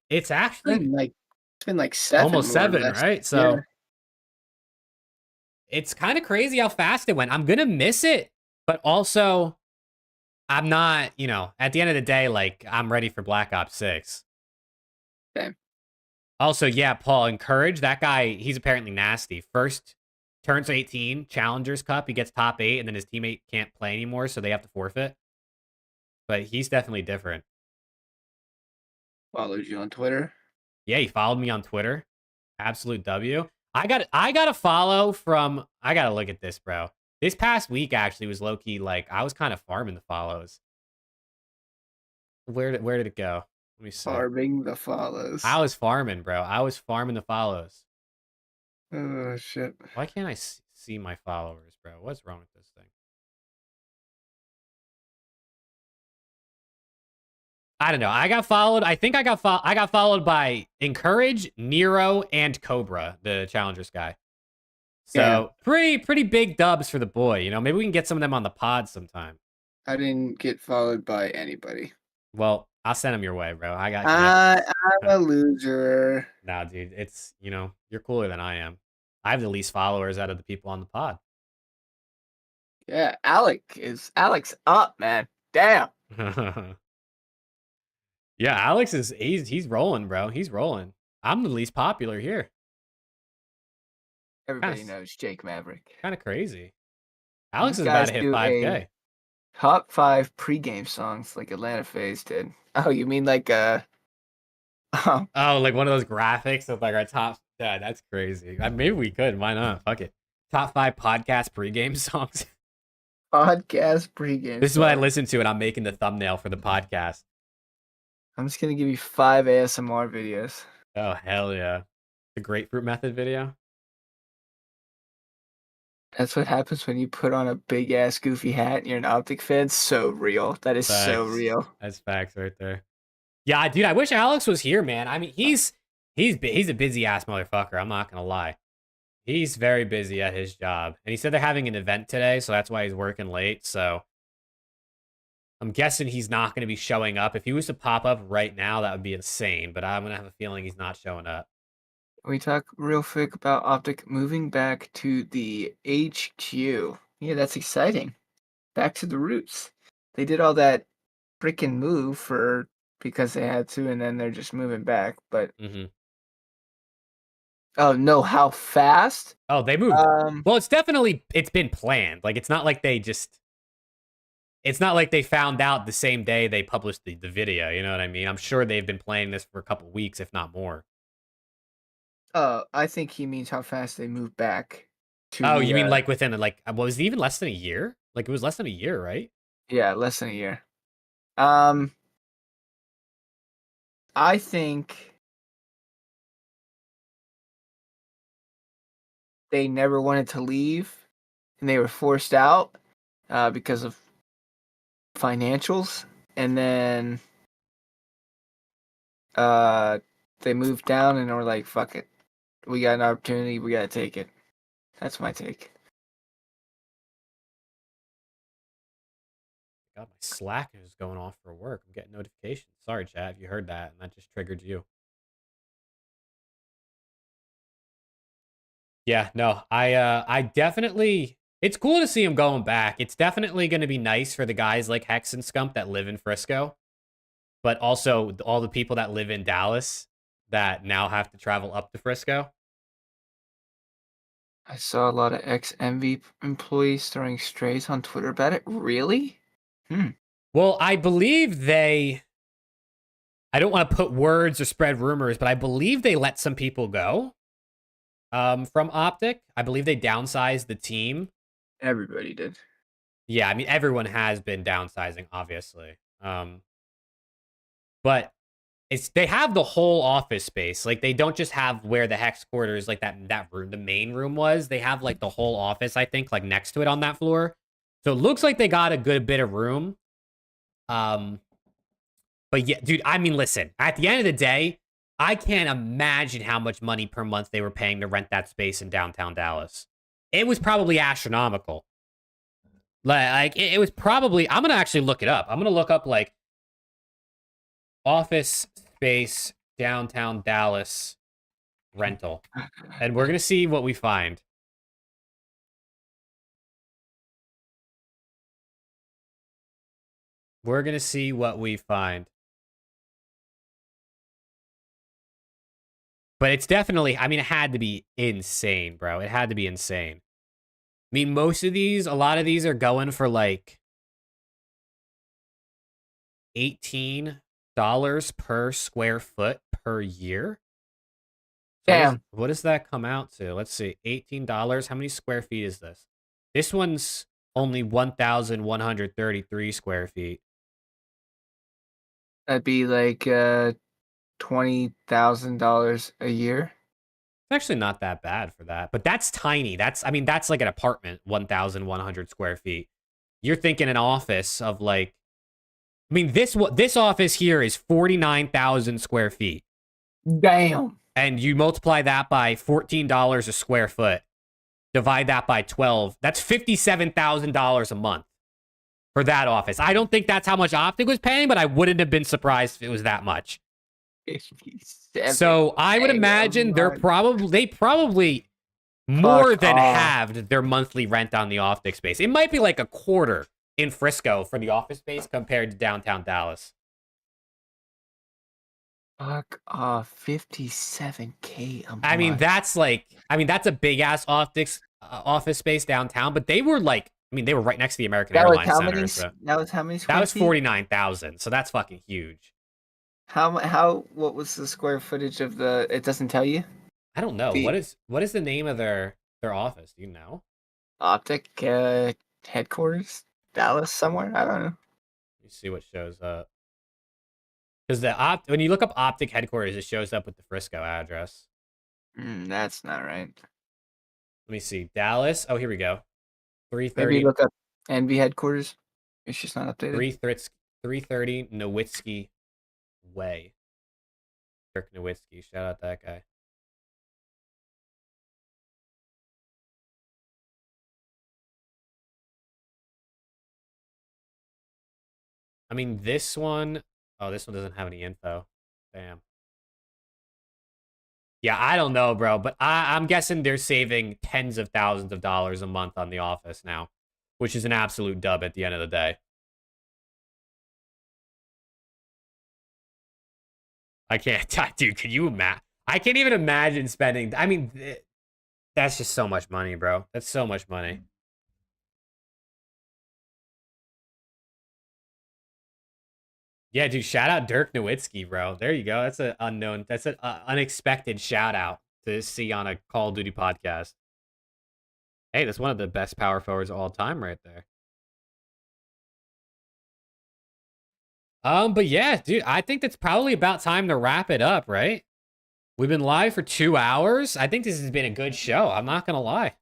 it's actually it's been like 7 almost more or 7, less. right? Yeah. So it's kind of crazy how fast it went. I'm gonna miss it, but also I'm not, at the end of the day, like I'm ready for Black Ops 6. Okay. Also, yeah, Paul, encourage that guy. He's apparently nasty. First turns 18, Challengers Cup, he gets top 8, and then his teammate can't play anymore, so they have to forfeit. But he's definitely different. Followed you on Twitter. Yeah, he followed me on Twitter. Absolute W. I got a follow from. I gotta look at this, bro. This past week actually was low key like I was kind of farming the follows. Where did it go? Let me see. Farming the follows. I was farming, bro. I was farming the follows. Oh shit. Why can't I see my followers, bro? What's wrong with this thing? I don't know. I got followed. I think I got followed by Encourage, Nero, and Cobra, the Challengers guy. So pretty big dubs for the boy. You know, maybe we can get some of them on the pod sometime. I didn't get followed by anybody. Well, I'll send them your way, bro. I got you. I'm a loser. Nah, dude. It's, you know, you're cooler than I am. I have the least followers out of the people on the pod. Yeah, Alex up, man. Damn. Yeah, Alex is he's rolling, bro. He's rolling. I'm the least popular here. Everybody knows Jake Maverick. Kind of crazy. Alex is about to hit 5K. Top 5 pregame songs like Atlanta FaZe did. Oh, you mean like oh, like one of those graphics of like our top. Yeah, that's crazy. Maybe we could. Why not? Fuck it. Top 5 podcast pregame songs. Podcast pregame. This is what I listen to, and I'm making the thumbnail for the podcast. I'm just gonna give you 5 ASMR videos. Oh hell yeah! The grapefruit method video. That's what happens when you put on a big ass goofy hat and you're an Optic fan. So real. That is Facts. so real. That's facts right there. Yeah, dude. I wish Alex was here, man. I mean, he's a busy ass motherfucker. I'm not gonna lie. He's very busy at his job, and he said they're having an event today, so that's why he's working late. So I'm guessing he's not going to be showing up. If he was to pop up right now, that would be insane. But I'm gonna have a feeling he's not showing up. We talk real quick about Optic moving back to the HQ. Yeah, that's exciting. Back to the roots. They did all that freaking move because they had to, and then they're just moving back. But oh no, how fast? Oh, they moved. Well, it's been planned. Like it's not like they found out the same day they published the video. You know what I mean? I'm sure they've been playing this for a couple weeks, if not more. I think he means how fast they move back to. Oh, you mean like within like was it even less than a year? Like it was less than a year, right? Yeah, less than a year. I think they never wanted to leave, and they were forced out because of financials, and then they moved down and were like, "Fuck it, we got an opportunity, we gotta take it." That's my take. God, my Slack is going off for work. I'm getting notifications. Sorry, chat, if you heard that and that just triggered you. Yeah, no, I definitely. It's cool to see him going back. It's definitely going to be nice for the guys like Hex and Scump that live in Frisco, but also all the people that live in Dallas that now have to travel up to Frisco. I saw a lot of ex-MV employees throwing strays on Twitter about it. Really? Well, I believe I don't want to put words or spread rumors, but I believe they let some people go from Optic. I believe they downsized the team. Everybody did. Yeah, I mean, everyone has been downsizing, obviously. But they have the whole office space. Like, they don't just have where the Hex quarters, like that room, the main room was. They have, like, the whole office, I think, like, next to it on that floor. So it looks like they got a good bit of room. But yeah, dude, I mean, listen, at the end of the day, I can't imagine how much money per month they were paying to rent that space in downtown Dallas. It was probably astronomical. Like, it was probably, I'm going to actually look it up. I'm going to look up, like, office space downtown Dallas rental. And we're going to see what we find. We're going to see what we find. But it's definitely, I mean, it had to be insane, bro. It had to be insane. mean, a lot of these are going for like $18 per square foot per year. Damn. What does that come out to? Let's see. $18. How many square feet is this? This one's only 1,133 square feet. That'd be like $20,000 a year. It's actually not that bad for that, but that's tiny. That's like an apartment, 1,100 square feet. You're thinking an office of like, this office here is 49,000 square feet. Damn. And you multiply that by $14 a square foot, divide that by 12. That's $57,000 a month for that office. I don't think that's how much Optic was paying, but I wouldn't have been surprised if it was that much. 57. So I would imagine they probably more than halved their monthly rent on the Optic space. It might be like a quarter in Frisco for the office space compared to downtown Dallas. Fuck off, 57K a month. I mean, that's a big ass office space downtown, but they were like, they were right next to the American Airlines Center. So that was how many that was 49,000. So that's fucking huge. What was the square footage of the? It doesn't tell you. I don't know. What is the name of their office? Do you know? Optic headquarters, Dallas somewhere. I don't know. Let me see what shows up. Because when you look up Optic headquarters, it shows up with the Frisco address. That's not right. Let me see. Dallas. Oh, here we go. 330. Maybe look up NV headquarters. It's just not updated. 330 Nowitzki Way. Dirk Nowitzki. Shout out that guy. I mean, this one. Oh, this one doesn't have any info. Damn. Yeah, I don't know, bro, but I'm guessing they're saving tens of thousands of dollars a month on the office now, which is an absolute dub at the end of the day. I can't, dude, can you imagine? I can't even imagine spending, that's just so much money, bro. That's so much money. Yeah, dude, shout out Dirk Nowitzki, bro. There you go. That's an unexpected shout out to see on a Call of Duty podcast. Hey, that's one of the best power forwards of all time right there. But yeah, dude, I think it's probably about time to wrap it up, right? We've been live for 2 hours. I think this has been a good show. I'm not gonna lie.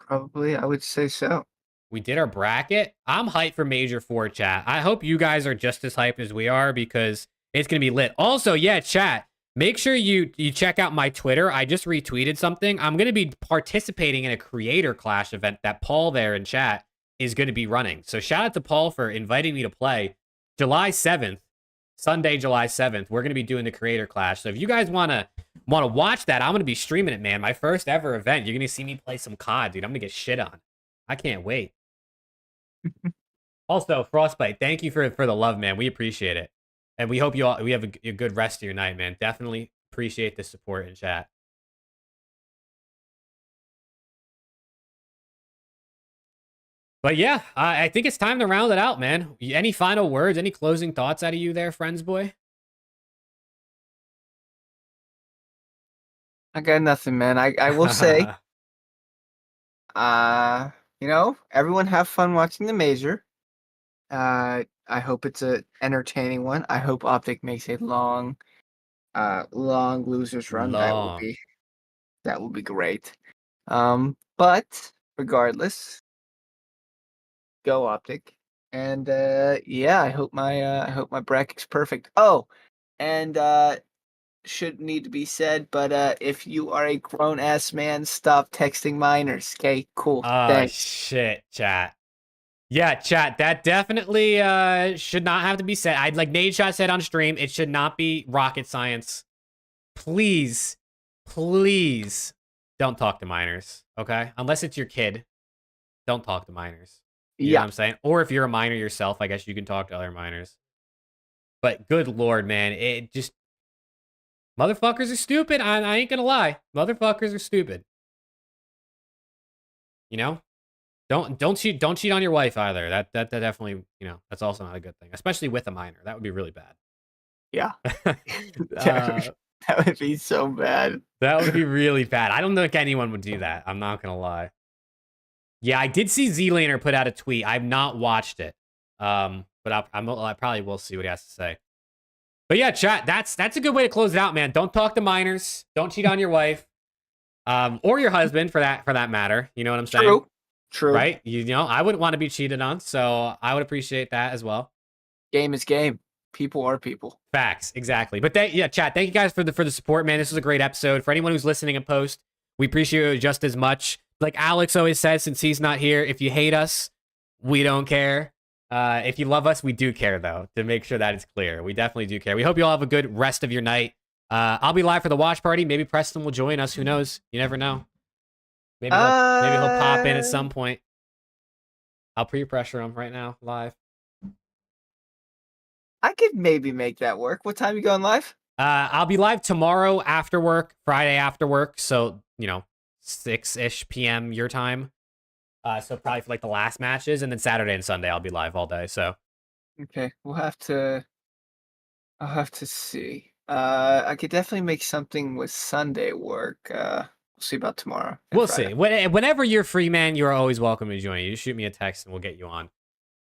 Probably, I would say so. We did our bracket. I'm hyped for Major 4, chat. I hope you guys are just as hyped as we are because it's going to be lit. Also, yeah, chat, make sure you check out my Twitter. I just retweeted something. I'm going to be participating in a Creator Clash event that Paul there in chat is going to be running. So shout out to Paul for inviting me to play. July 7th, Sunday, July 7th, we're going to be doing the Creator Clash. So if you guys want to watch that, I'm going to be streaming it, man. My first ever event. You're going to see me play some COD, dude. I'm going to get shit on. I can't wait. Also, Frostbite, thank you for the love, man. We appreciate it. And we hope we have a good rest of your night, man. Definitely appreciate the support in chat. But yeah, I think it's time to round it out, man. Any final words, any closing thoughts out of you there, friends boy? I got nothing, man. I will say, everyone have fun watching the Major. I hope it's an entertaining one. I hope Optic makes a long losers run. That will be great. But regardless, go Optic. And yeah, I hope my bracket's perfect. Oh, and should need to be said, but if you are a grown ass man, stop texting minors. Okay, cool. Thanks. Shit, chat. Yeah, chat, that definitely should not have to be said. Like NADESHOT said on stream, it should not be rocket science. Please don't talk to minors, okay? Unless it's your kid, don't talk to minors. You know what I'm saying? Or if you're a minor yourself, I guess you can talk to other minors. But good lord, man, it just... Motherfuckers are stupid. I ain't gonna lie. Motherfuckers are stupid. You know? Don't cheat on your wife either. That definitely, that's also not a good thing, especially with a minor. That would be really bad. Yeah. uh, That would be so bad. that would be really bad. I don't think anyone would do that. I'm not gonna lie. Yeah, I did see Z-Laner put out a tweet. I've not watched it. But I probably will see what he has to say. But yeah, chat, that's a good way to close it out, man. Don't talk to minors. Don't cheat on your wife. Or your husband for that matter. You know what I'm saying? True. Right? I wouldn't want to be cheated on, so I would appreciate that as well. Game is game. People are people. Facts, exactly. But chat, thank you guys for the support, man. This was a great episode. For anyone who's listening in post, we appreciate it just as much. Like Alex always says, since he's not here, if you hate us, we don't care. If you love us, we do care, though, to make sure that it's clear. We definitely do care. We hope you all have a good rest of your night. I'll be live for the watch party. Maybe Preston will join us. Who knows? You never know. Maybe he'll pop in at some point. I'll pre-pressure him right now, live. I could maybe make that work. What time are you going live? I'll be live tomorrow after work, Friday after work. So, 6-ish p.m. your time. So probably for like the last matches, and then Saturday and Sunday I'll be live all day. So okay, I'll have to see. I could definitely make something with Sunday work. We'll see about tomorrow. We'll see. Whenever you're free, man, you're always welcome to join. You just shoot me a text and we'll get you on.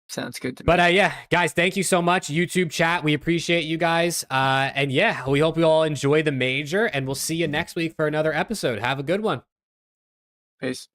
Sounds good to me. But yeah, guys, thank you so much. YouTube chat, we appreciate you guys. And yeah, we hope you all enjoy the major, and we'll see you next week for another episode. Have a good one. Peace.